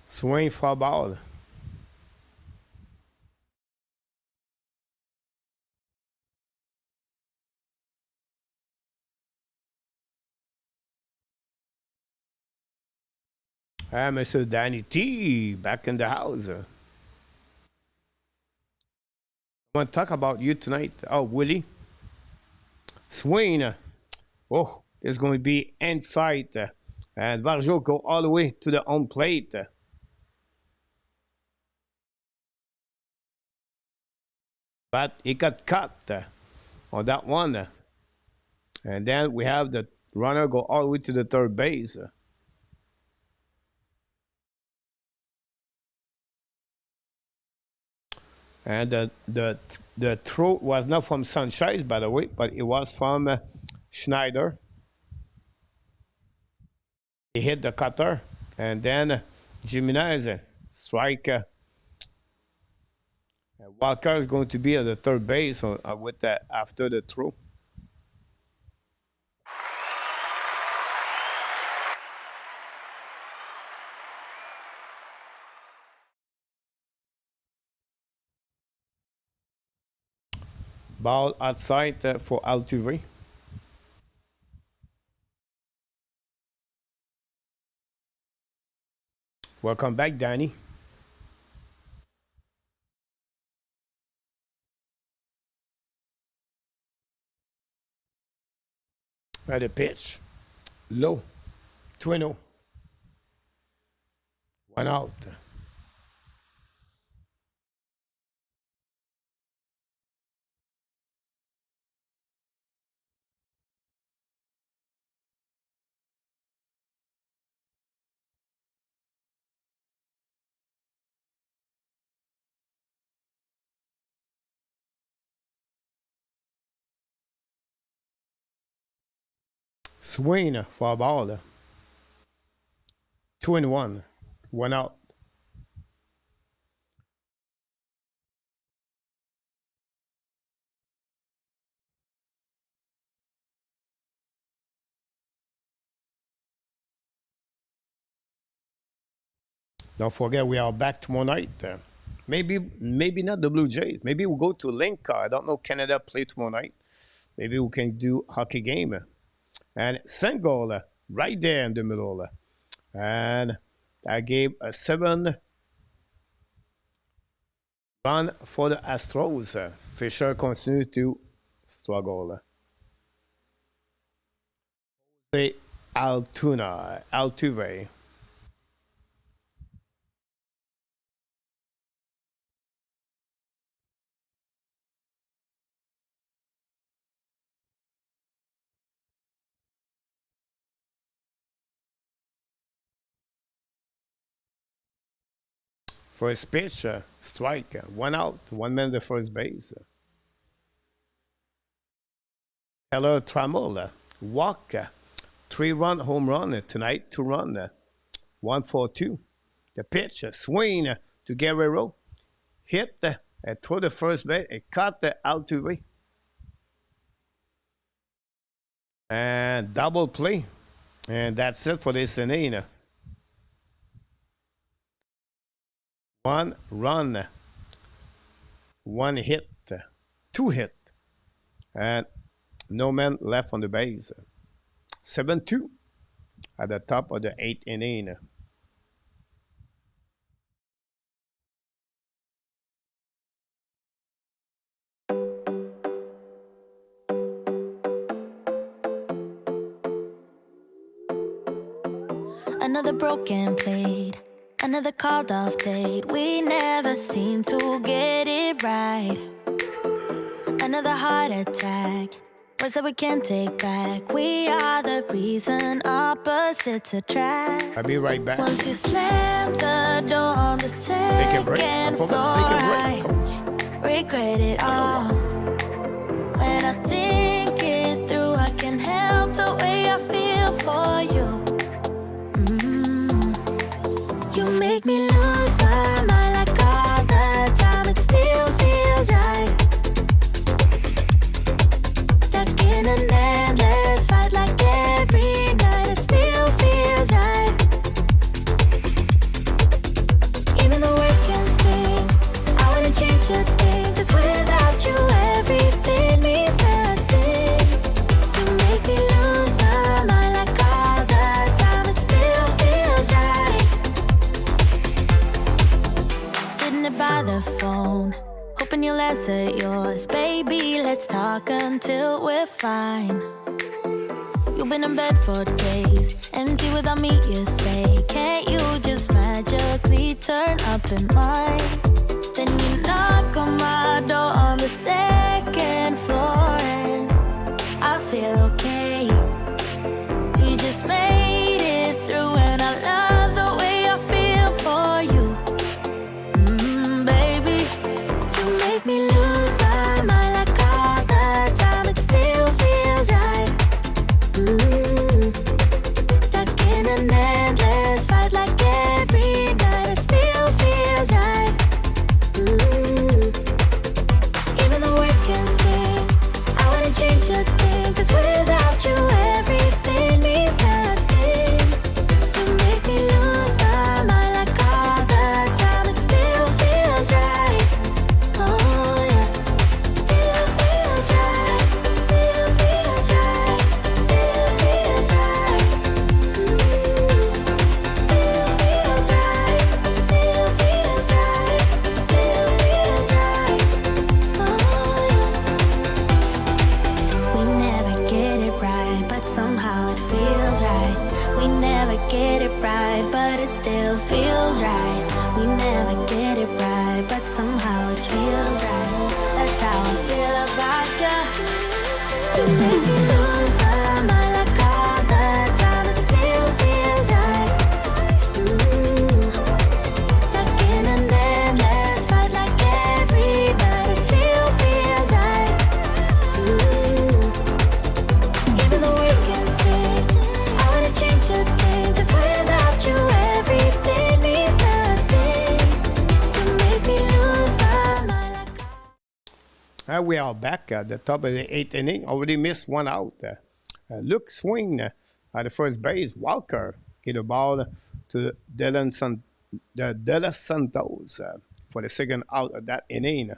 Swing for a ball. Mr. Danny T back in the house. I want to talk about you tonight. Oh, Willie. Swing. Oh, it's going to be inside. And Varjo go all the way to the home plate. But he got cut on that one. And then we have the runner go all the way to the third base. And the throw was not from Sunshine, by the way, but it was from Schneider. He hit the cutter, and then Jimenez strike. Walker is going to be at the third base with that after the throw. Ball outside for Altuve. Welcome back, Danny. At the pitch. Low. 2-0. 1 out. Swing for a ball. 2-1. 1 out. Don't forget, we are back tomorrow night. Maybe not the Blue Jays. Maybe we'll go to Linka. I don't know. Canada play tomorrow night. Maybe we can do hockey game. And single right there in the middle. And I gave a 7 run for the Astros. Fisher continues to struggle. Altuve. First pitch, strike, 1 out, 1 man at first base. Hello, Trammell, walk, 3-run home run tonight, 2 run, 1-4-2. The pitch, swing to Guerrero, hit, throw the first base, caught the Altuve. And double play. And that's it for this inning. 1 run, 1 hit, 2 hit, and no man left on the base. 7-2 at the top of the 8th inning. Another broken plate. Another called off date, we never seem to get it right. Another heart attack, words that we can't take back. We are the reason opposites attract. I'll be right back. Once you slam the door on the second floor, I regret it all. When I think it through, I can't help the way I feel for you. You make me lose my mind like all the time. It still feels right. Stuck in an endless fight like every night. It still feels right. Even the words can sting. I wanna change a thing, 'cause without you everything means nothing. You make me lose my mind like all the time. It still feels right. By the phone, hoping you'll answer yours. Baby, let's talk until we're fine. You've been in bed for days, empty without me, you say. Can't you just magically turn up in mine? Then you knock on my door on the second floor, and I feel okay. We just made it through, and I love the way I feel for you. Baby, you make me lose my mind like all the time. It still feels right. Stuck in an endless fight like every night. It still feels right. Even the worst can sting. I wouldn't change a thing, 'cause without you everything means nothing. You make me lose my mind like all the time. It still feels right. Oh yeah. Still feels right. Still feels right. Still feels right. Still feels right. Still feels right. Still feels right. Oh yeah. We never get it right, but somehow it feels right. We never get it right, but it still feels right. We never get it right, but somehow it feels right. That's how I feel about you. You make me lose my mind like all the time. It still feels right. Stuck in an endless fight like every night. It still feels right. Even the worst can sting. I wouldn't change a thing, 'cause without you everything means nothing. You make me lose my mind like We are back at the top of the eighth inning. Already missed one out. Luke swing at the first base. Walker get the ball to De Los Santos for the second out of that inning.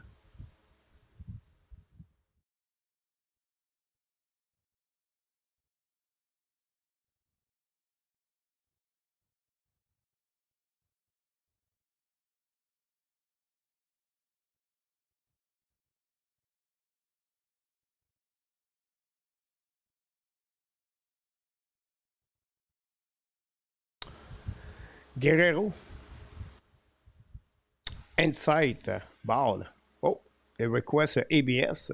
Guerrero inside ball. Oh, they request a ABS.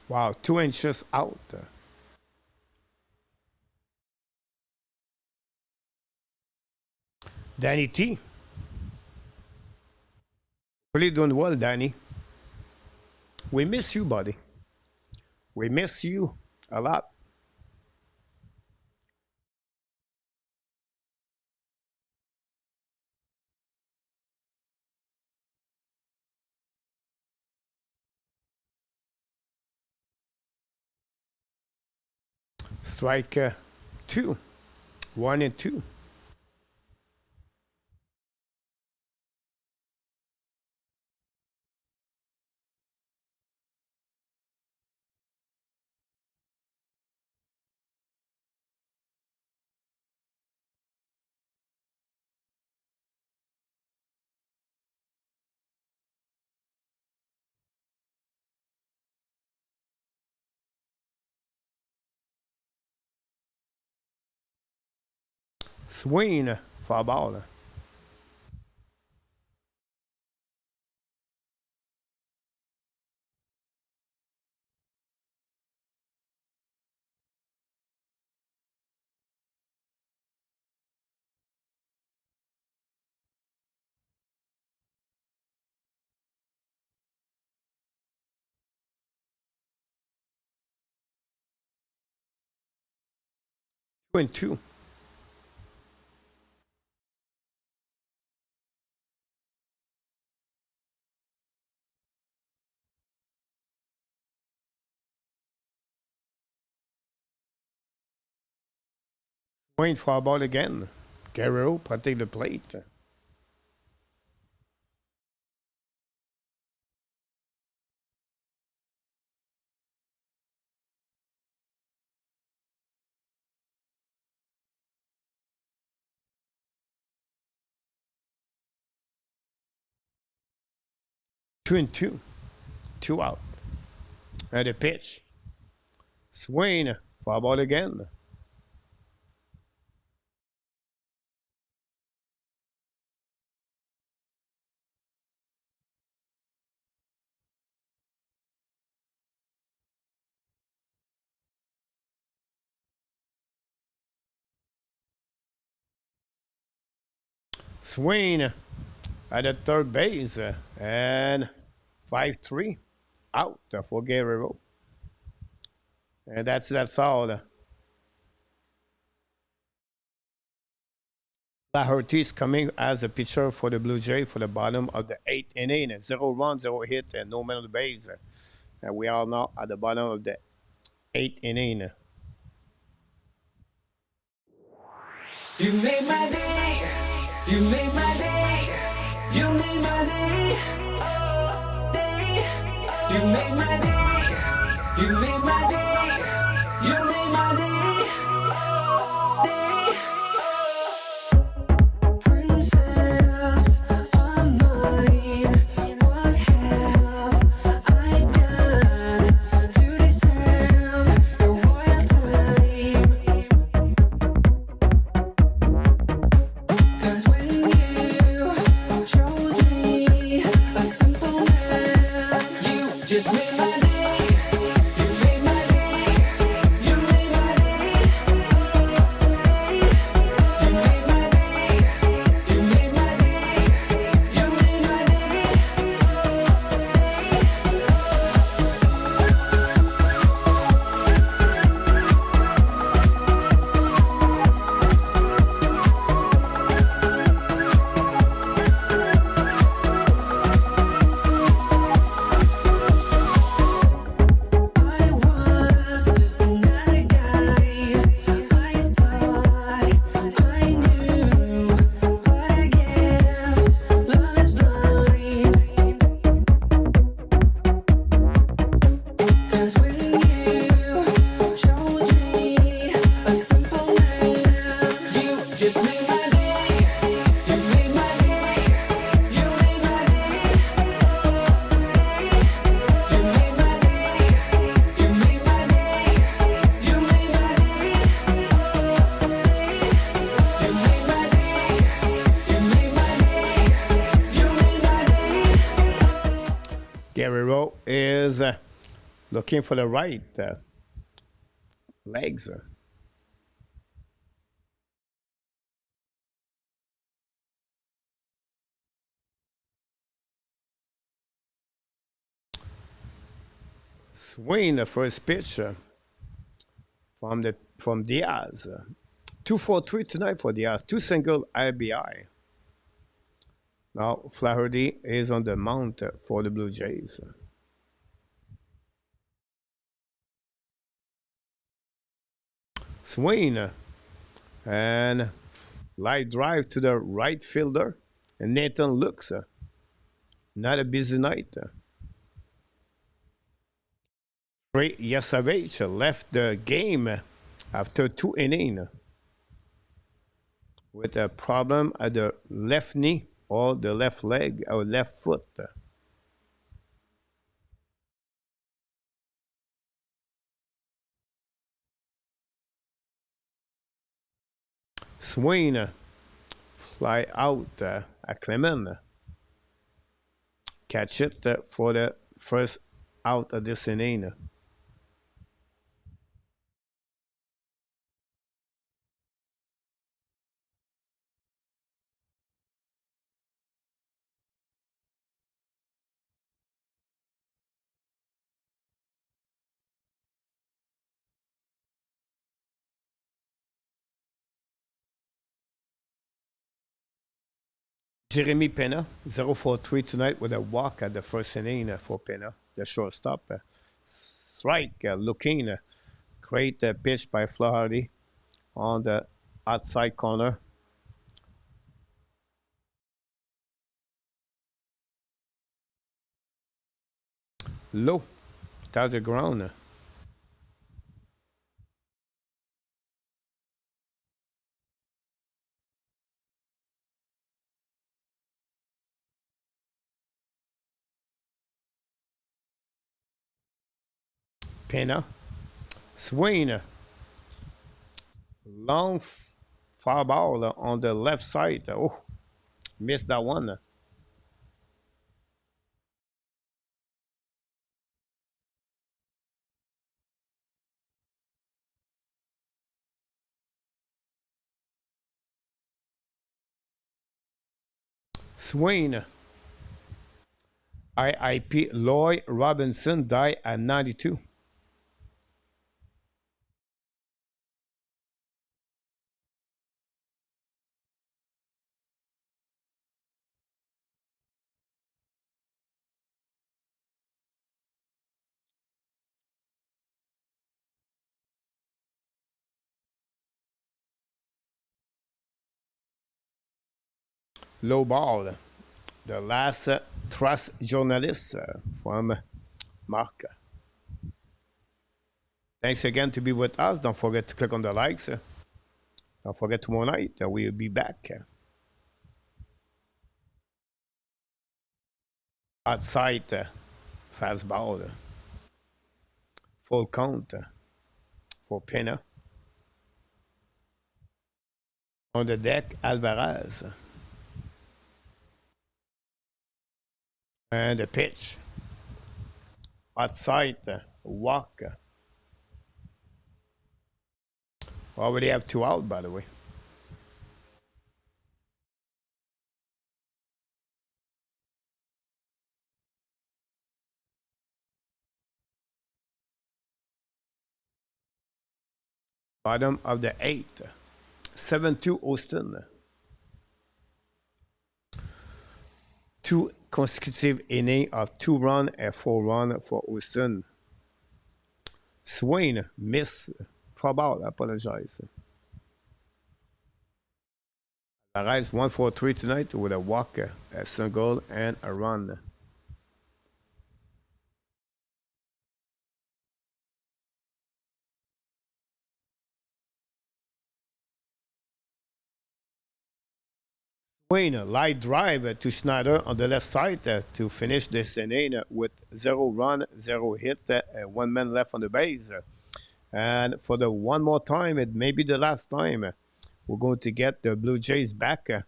Wow, 2 inches out. Danny T. Really doing well, Danny. We miss you, buddy. We miss you a lot. Strike two. 1-2. 'Swing for a ball. 2-2. Swing for a ball again. Guerrero protect the plate. 2-2. 2 out. And the pitch. Swing for a ball again. Swing at the third base and 5-3 out for Guerrero. And that's all. Ortiz coming as a pitcher for the Blue Jay for the bottom of the eighth inning. 0 run, 0 hit, and no man on the base. And we are now at the bottom of the eighth inning. You made my day. You made my day. You made my day. Oh, day. You made my day. You made my day. You made my day. Oh, day. Princess of mine, what have I done to deserve your royal time? 'Cause when you chose me, a simple man, you just made my day. You made my day. You made my day. Day. You made my day. You made my day. You made my day. I was just another guy. I thought I knew, but I guess love is blind. 'Cause when you chose me, a simple man, you just made my day. You made my day. You made my day. You made my day. You made my day. You made my day. You made my day. You made my day. You made my day. Guerrero is looking for the right legs. Swing the first pitch from Diaz. 2-4-3 tonight for Diaz. Two single RBI. Now Flaherty is on the mound for the Blue Jays. Swing and light drive to the right fielder. And Nathan looks. Not a busy night. Trey Yesavage left the game after 2 innings with a problem at the left knee or the left leg or left foot. Swing, fly out at Clement. Catch it for the first out of this inning. Jeremy Pena, 0-for-3 tonight with a walk at the first inning for Pena, the shortstop. Strike looking. Great pitch by Flaherty on the outside corner. Low, touch the ground. Pena, swing, long foul ball on the left side. Oh, missed that one. Swain. RIP Lloyd Robinson died at 92. Low ball. The last trust journalist from Mark. Thanks again to be with us. Don't forget to click on the likes. Don't forget tomorrow night we'll be back. Outside fastball. Full count for Pena. On the deck, Alvarez. And the pitch. Outside, walk. Already have 2 out, by the way. Bottom of the 8th. 7-2 Houston. 2 consecutive innings of 2 runs and 4 runs for Houston. Swain missed. Probably, I apologize. Alvarez 1-for-3 tonight with a walk, a single, and a run. Swain, light drive to Schneider on the left side to finish this inning with 0 run, 0 hit, 1 man left on the base. And for the one more time, it may be the last time, we're going to get the Blue Jays back at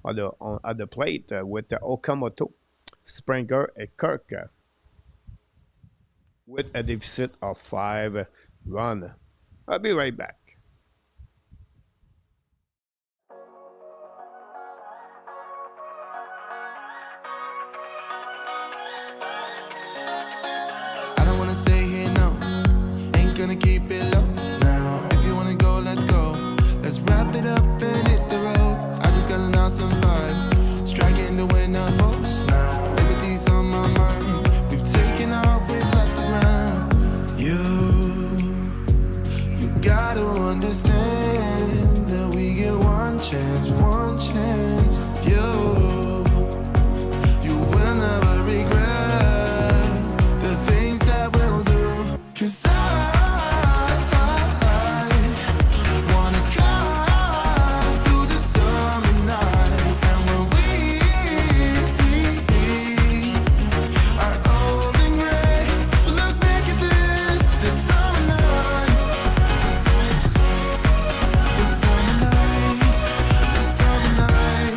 the plate with Okamoto, Springer, and Kirk with a deficit of 5 runs. I'll be right back. I don't wanna stay here, no. Ain't gonna keep it low now. If you wanna go, let's go. Let's wrap it up and hit the road. I just got an awesome vibe. Striking the winner post now. Liberty's on my mind. We've taken off, we've left the ground. You gotta understand that we get one chance, one chance. You will never regret the things that we'll do. 'Cause I wanna drive through the summer night. And when we are old and gray, we'll look back at this summer night. This summer night, this summer night.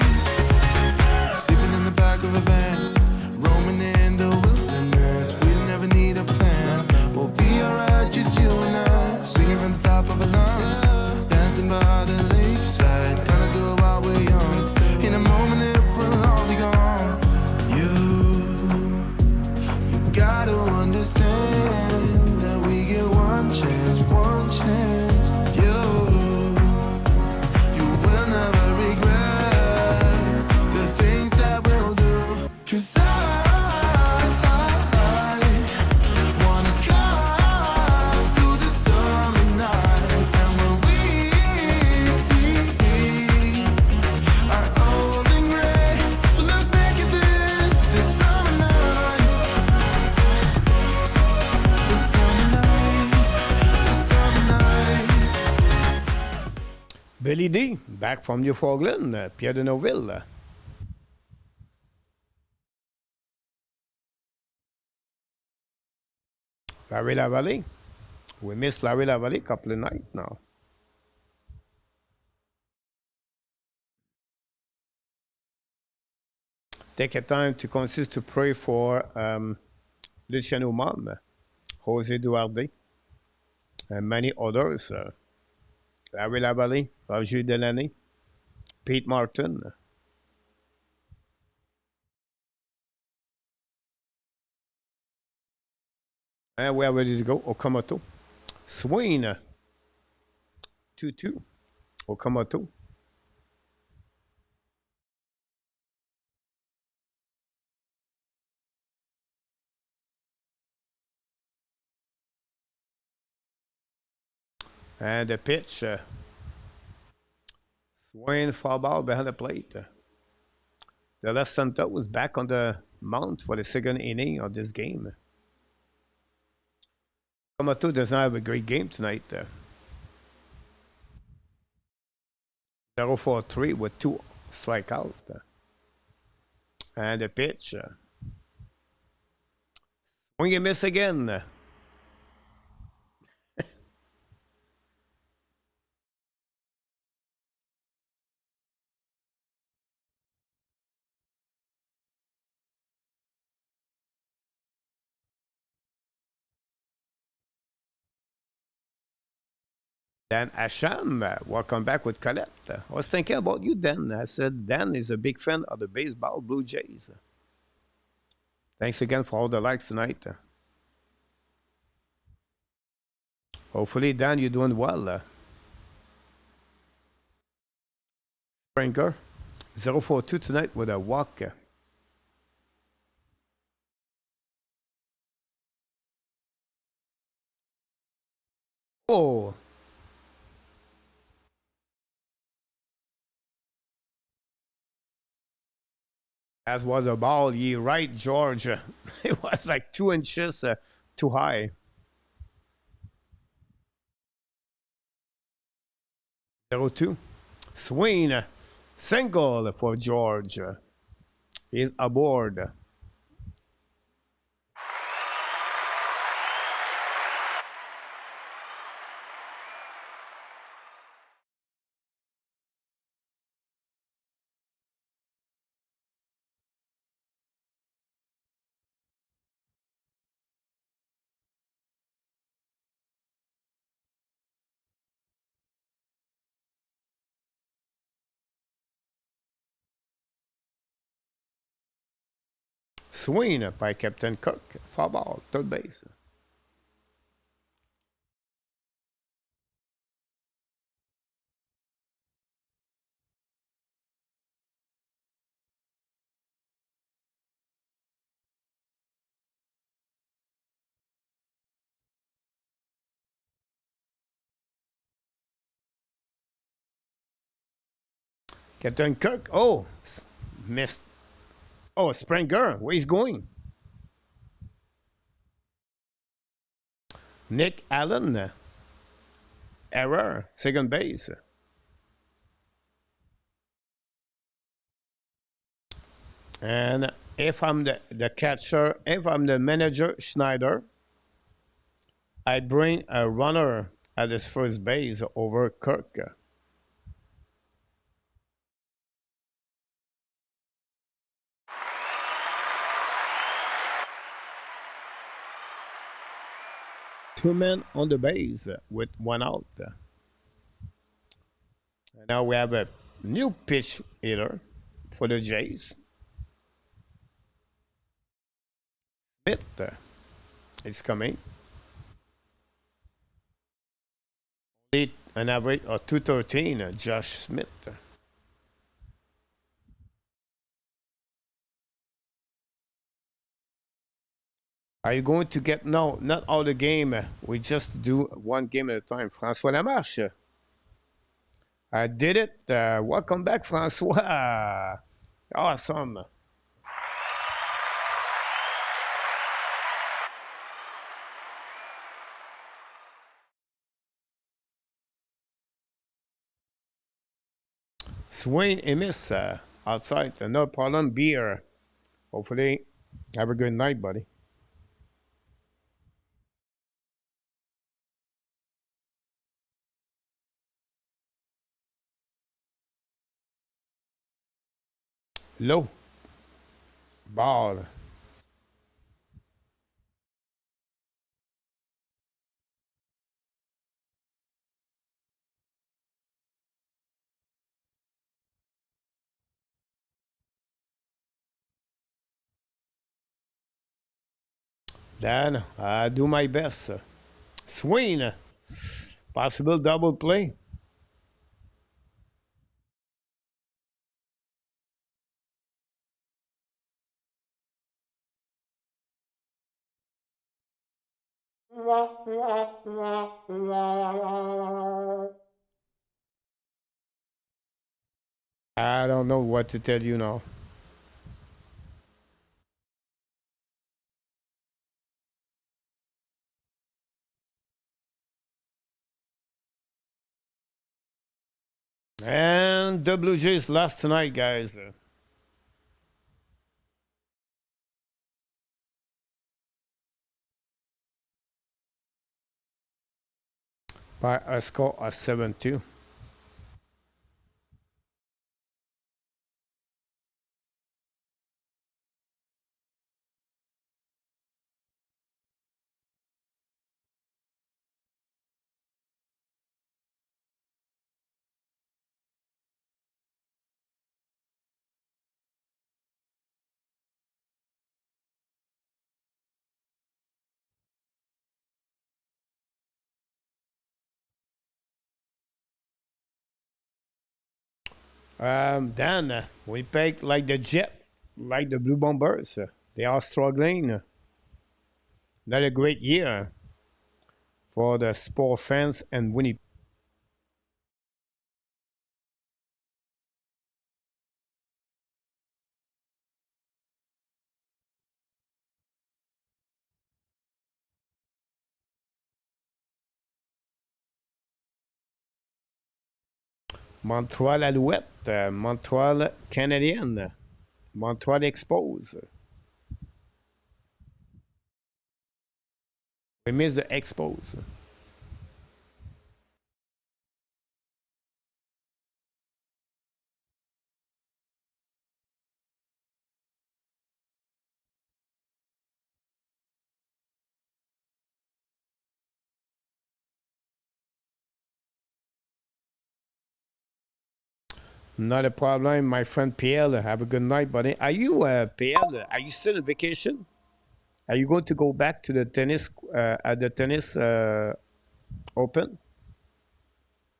Sleeping in the back of a van, roaming in the wilderness. We'll never need a plan. We'll be alright, just you and I. Singing from the top of our lungs, dancing by the lakeside. Gonna do it while we're young. In a moment it will all be gone. You gotta understand that we get one chance, one chance. You will never regret the things that we'll do. 'Cause I wanna drive through the summer night. And when we are old and gray, we'll look back at this summer night. This summer night, this summer night. Billy D, back from Newfoundland, Pierre de Neuville. Larry Lavallée. We missed Larry Lavallée a couple of nights now. Take a time to consist to pray for Luciano Mom, Jose Duarte, and many others. Larry Lavallée, Roger Delaney, Pete Martin. And we are ready to go. Okamoto. Swing. 2-2. Okamoto. And the pitch. Swing foul ball behind the plate. The left center was back on the mound for the second inning of this game. Okamoto does not have a great game tonight. 0-for-3 with 2 strikeouts. And the pitch. Swing and miss again. Dan Asham, welcome back with Colette. I was thinking about you, Dan. I said Dan is a big fan of the baseball Blue Jays. Thanks again for all the likes tonight. Hopefully, Dan, you're doing well. Springer, 0-for-2 tonight with a walk. Oh, as was a ball. You right, George. It was like 2 inches too high. 0-2. Swing. Single for George. He's aboard. Swing by Captain Cook. Foul ball, third base. Captain Cook. Oh, missed. Oh, Springer. Where he's going? Nick Allen. Error. Second base. And if I'm the catcher, if I'm the manager, Schneider, I bring a runner at his first base over Kirk. Two men on the base with 1 out. And now we have a new pitch hitter for the Jays. Smith is coming. An average of 213, Josh Smith. Are you going to get, no, not all the game. We just do one game at a time. François Lamarche. I did it. Welcome back, François. Awesome. Swing and miss outside. No problem. Beer. Hopefully, have a good night, buddy. Low. Ball. Dan, I do my best. Swing. Possible double play. I don't know what to tell you now. And the Blue Jays lost tonight, guys. By a score of 7-2. Dan, we pick like the Jet, like the Blue Bombers. They are struggling. Not a great year for the sport fans and Winnipeg. Montreal Alouette, Montreal Canadien, Montreal Expos. We miss the Expos. Not a problem, my friend Pierre. Have a good night, buddy. Are you, Pierre? Are you still on vacation? Are you going to go back to the tennis at the tennis open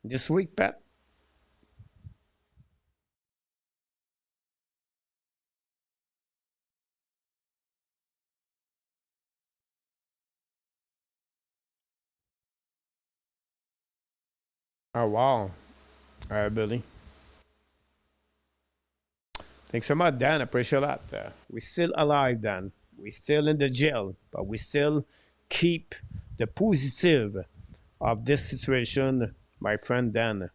this week, Pat? Oh wow, Billy. Thanks so much, Dan. Appreciate that. We're still alive, Dan. We're still in the jail, but we still keep the positive of this situation, my friend Dan.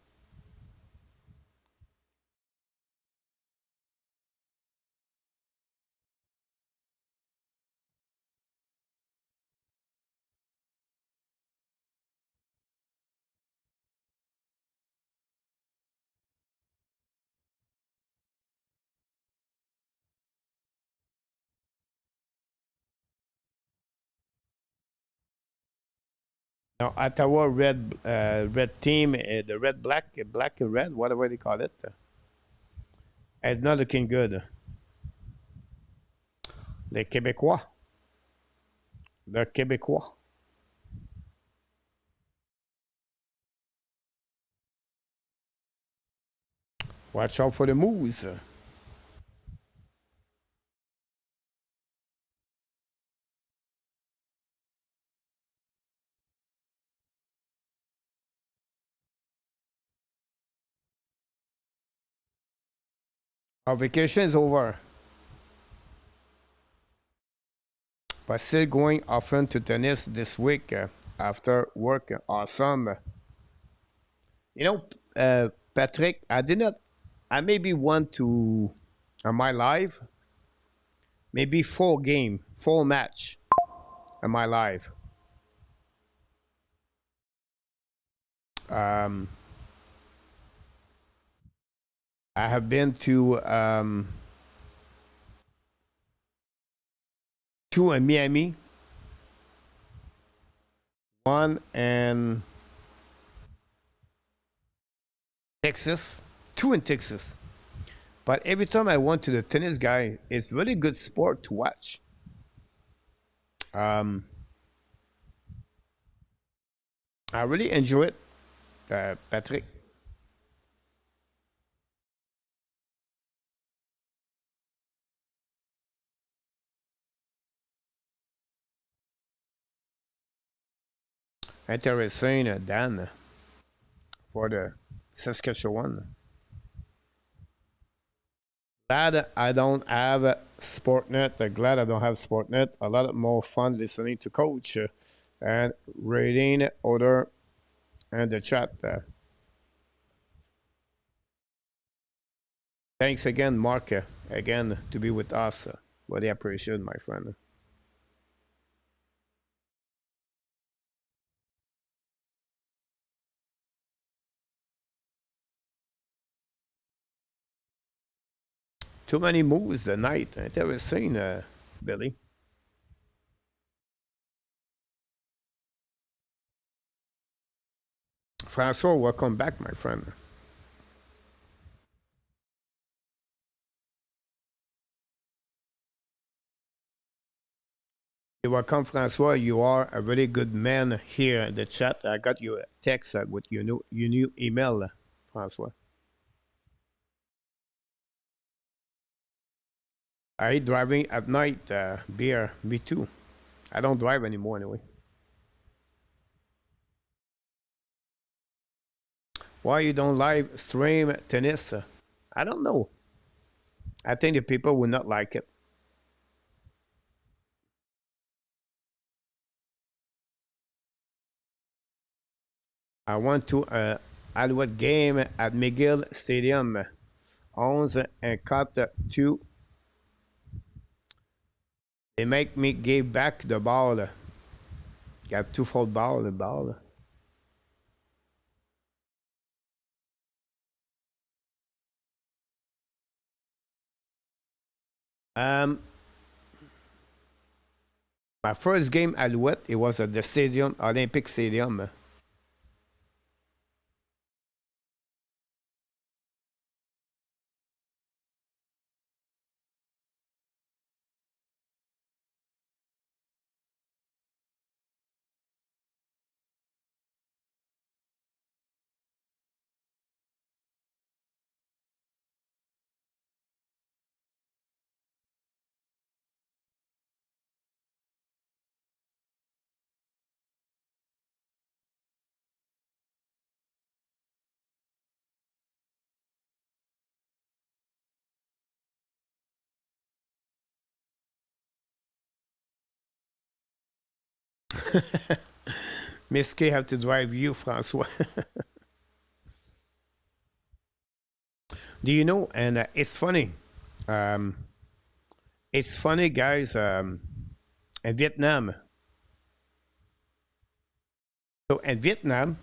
Now, Ottawa red team, the red black, black and red, whatever they call it, it's not looking good. Les Québécois, the Québécois. Watch out for the moves. Our vacation is over, but still going often to tennis this week after work. Awesome. You know, Patrick, I did not. I maybe want to on my live, maybe 4 game, 4 match on my live. Um, I have been to 2 in Miami, 1 in Texas, 2 in Texas. But every time I went to the tennis guy, it's really good sport to watch. Um, I really enjoy it, Patrick. Interesting, Dan, for the Saskatchewan. Glad I don't have Sportnet. Glad I don't have Sportnet. A lot more fun listening to Coach and reading other and the chat. Thanks again, Mark, again to be with us. Really appreciate, my friend. Too many moves tonight. I never seen Billy. Francois, welcome back, my friend. You're welcome, Francois. You are a really good man here in the chat. I got your text with your new email, Francois. I hate driving at night. Beer, me too. I don't drive anymore anyway. Why you don't live stream tennis? I don't know. I think the people will not like it. I went to a Alouette game at McGill Stadium. 11 and cut two. They make me give back the ball. Got two full ball, the ball. Um, my first game at Alouette, it was at the stadium, Olympic Stadium. Miss K have to drive you, Francois. Do you know? And it's funny. Um, it's funny, guys. In Vietnam. So in Vietnam,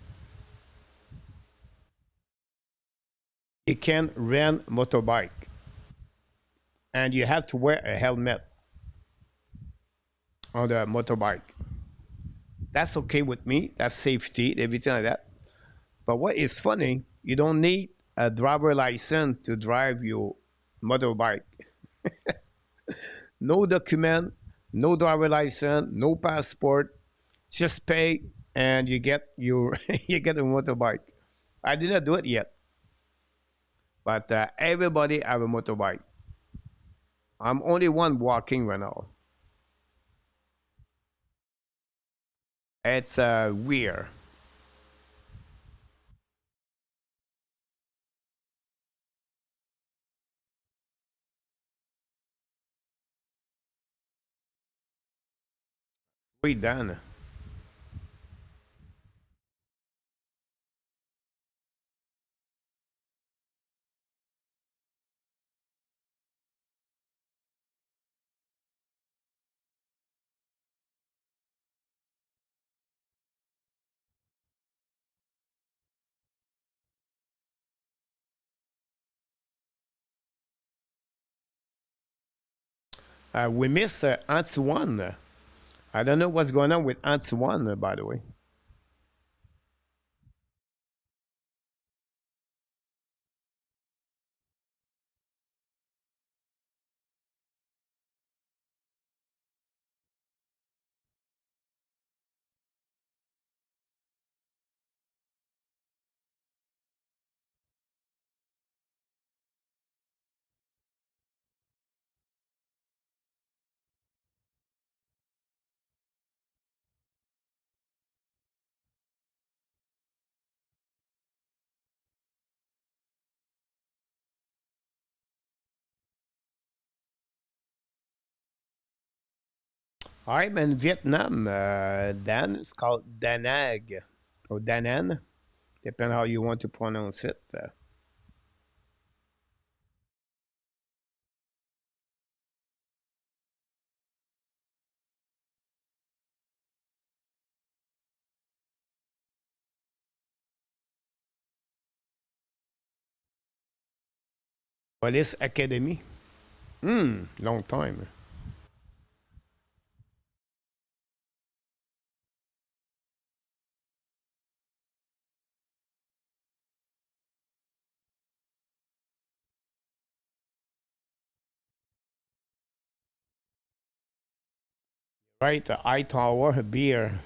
you can rent motorbike, and you have to wear a helmet on the motorbike. That's okay with me. That's safety, everything like that. But what is funny, you don't need a driver license to drive your motorbike. No document, no driver license, no passport. Just pay and you get your you get a motorbike. I did not do it yet, but everybody have a motorbike. I'm only one walking right now. It's weird. We done. We miss Antoine. I don't know what's going on with Antoine, by the way. I'm in Vietnam. Dan, it's called Danag or Danan, depending how you want to pronounce it. Police Academy. Long time. Right, Eye Tower beer.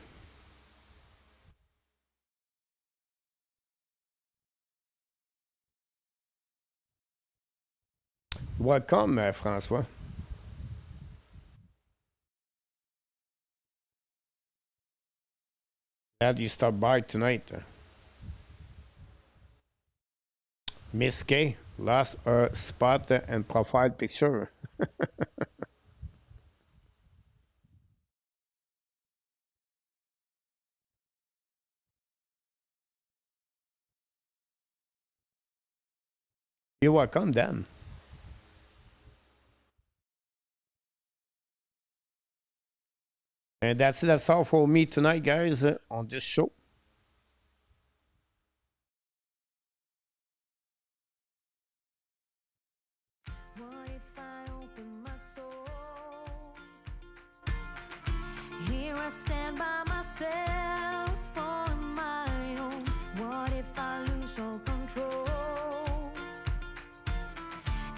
Welcome, François. Glad you stopped by tonight. Miss K lost her spot and profile picture. You're welcome, Dan. And that's all for me tonight, guys, on this show. What if I open my soul? Here I stand by myself on my own. What if I lose all control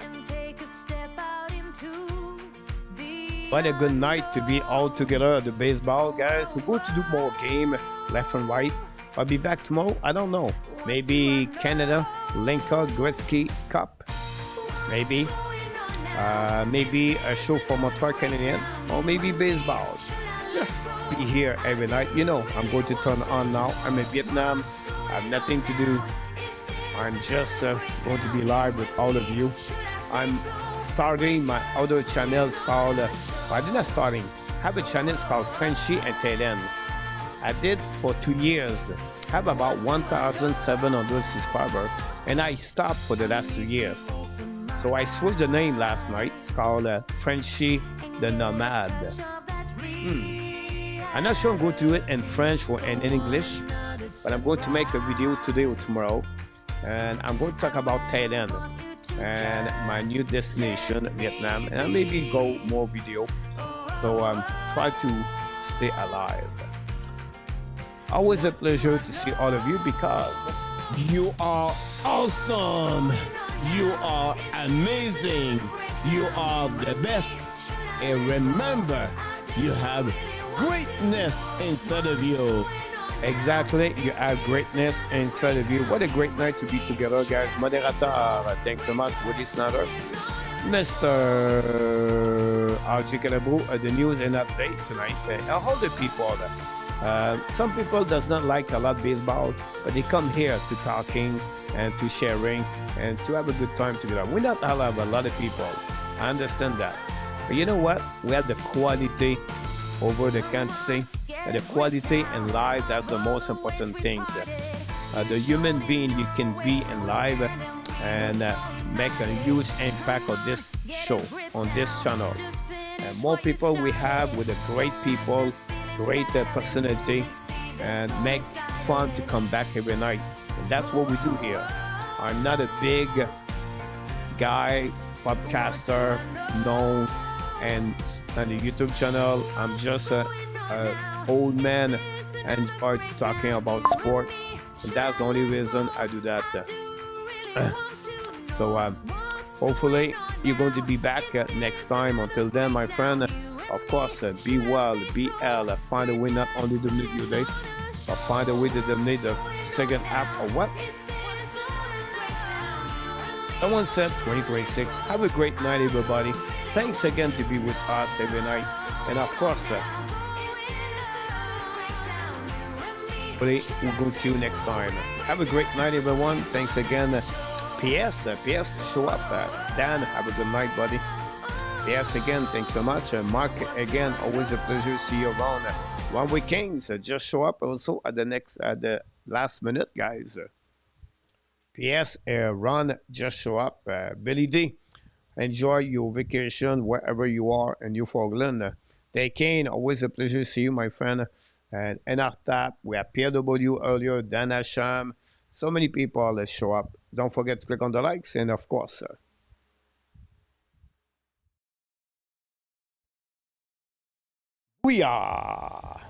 and take a step out into the What a good night to be all together at the baseball, guys. We're going to do more game, left and right. I'll be back tomorrow. I don't know. Maybe Canada, Linka, Gretzky Cup. Maybe. Maybe a show for Montreal Canadian. Or maybe baseball. Just be here every night. You know, I'm going to turn on now. I'm in Vietnam. I have nothing to do. I'm just going to be live with all of you. I'm starting my other channels called, I did not starting. I have a channel called Frenchy and Hayden. I did for 2 years. Have about 1,700 subscribers, and I stopped for the last 2 years. So I switched the name last night. It's called Frenchy the Nomad. I'm not sure I'm going to do it in French or in English, but I'm going to make a video today or tomorrow, and I'm going to talk about Thailand and my new destination, Vietnam, and I'll maybe go more video. So try to stay alive. Always a pleasure to see all of you because you are awesome. You are amazing. You are the best. And remember, you have greatness inside of you. Exactly, you have greatness inside of you. What a great night to be together, guys. Moderator, thanks so much. Woody Snyder. Mr. RJ Calabro, the news and update tonight. All the people. Some people does not like a lot baseball, but they come here to talking and to sharing and to have a good time together. We not have a lot of people. I understand that. But you know what? We have the quality over the quantity. And the quality in life, that's the most important things. The human being you can be in life and make a huge impact on this show, on this channel. And more people we have with the great people, great personality, and make fun to come back every night. And that's what we do here. I'm not a big guy, podcaster, known and on the YouTube channel. I'm just a old man and enjoy talking about sport, and that's the only reason I do that. So hopefully you're going to be back next time. Until then, my friend, of course, be well, be ill, find a way not only to dominate your day, but find a way to dominate the second half or what? Someone said 2026. Have a great night, everybody. Thanks again to be with us every night. And of course, we're going to see you next time. Have a great night, everyone. Thanks again. PS, show up. Dan, have a good night, buddy. Yes, again, thanks so much. Mark, again, always a pleasure to see you around. One Week Kings, just show up also at the last minute, guys. P.S. Ron, just show up. Billy D, enjoy your vacation wherever you are in Newfoundland. Daikin, always a pleasure to see you, my friend. And Enartap, we have Pierre W earlier, Dan Asham. So many people that show up. Don't forget to click on the likes, and of course, we are.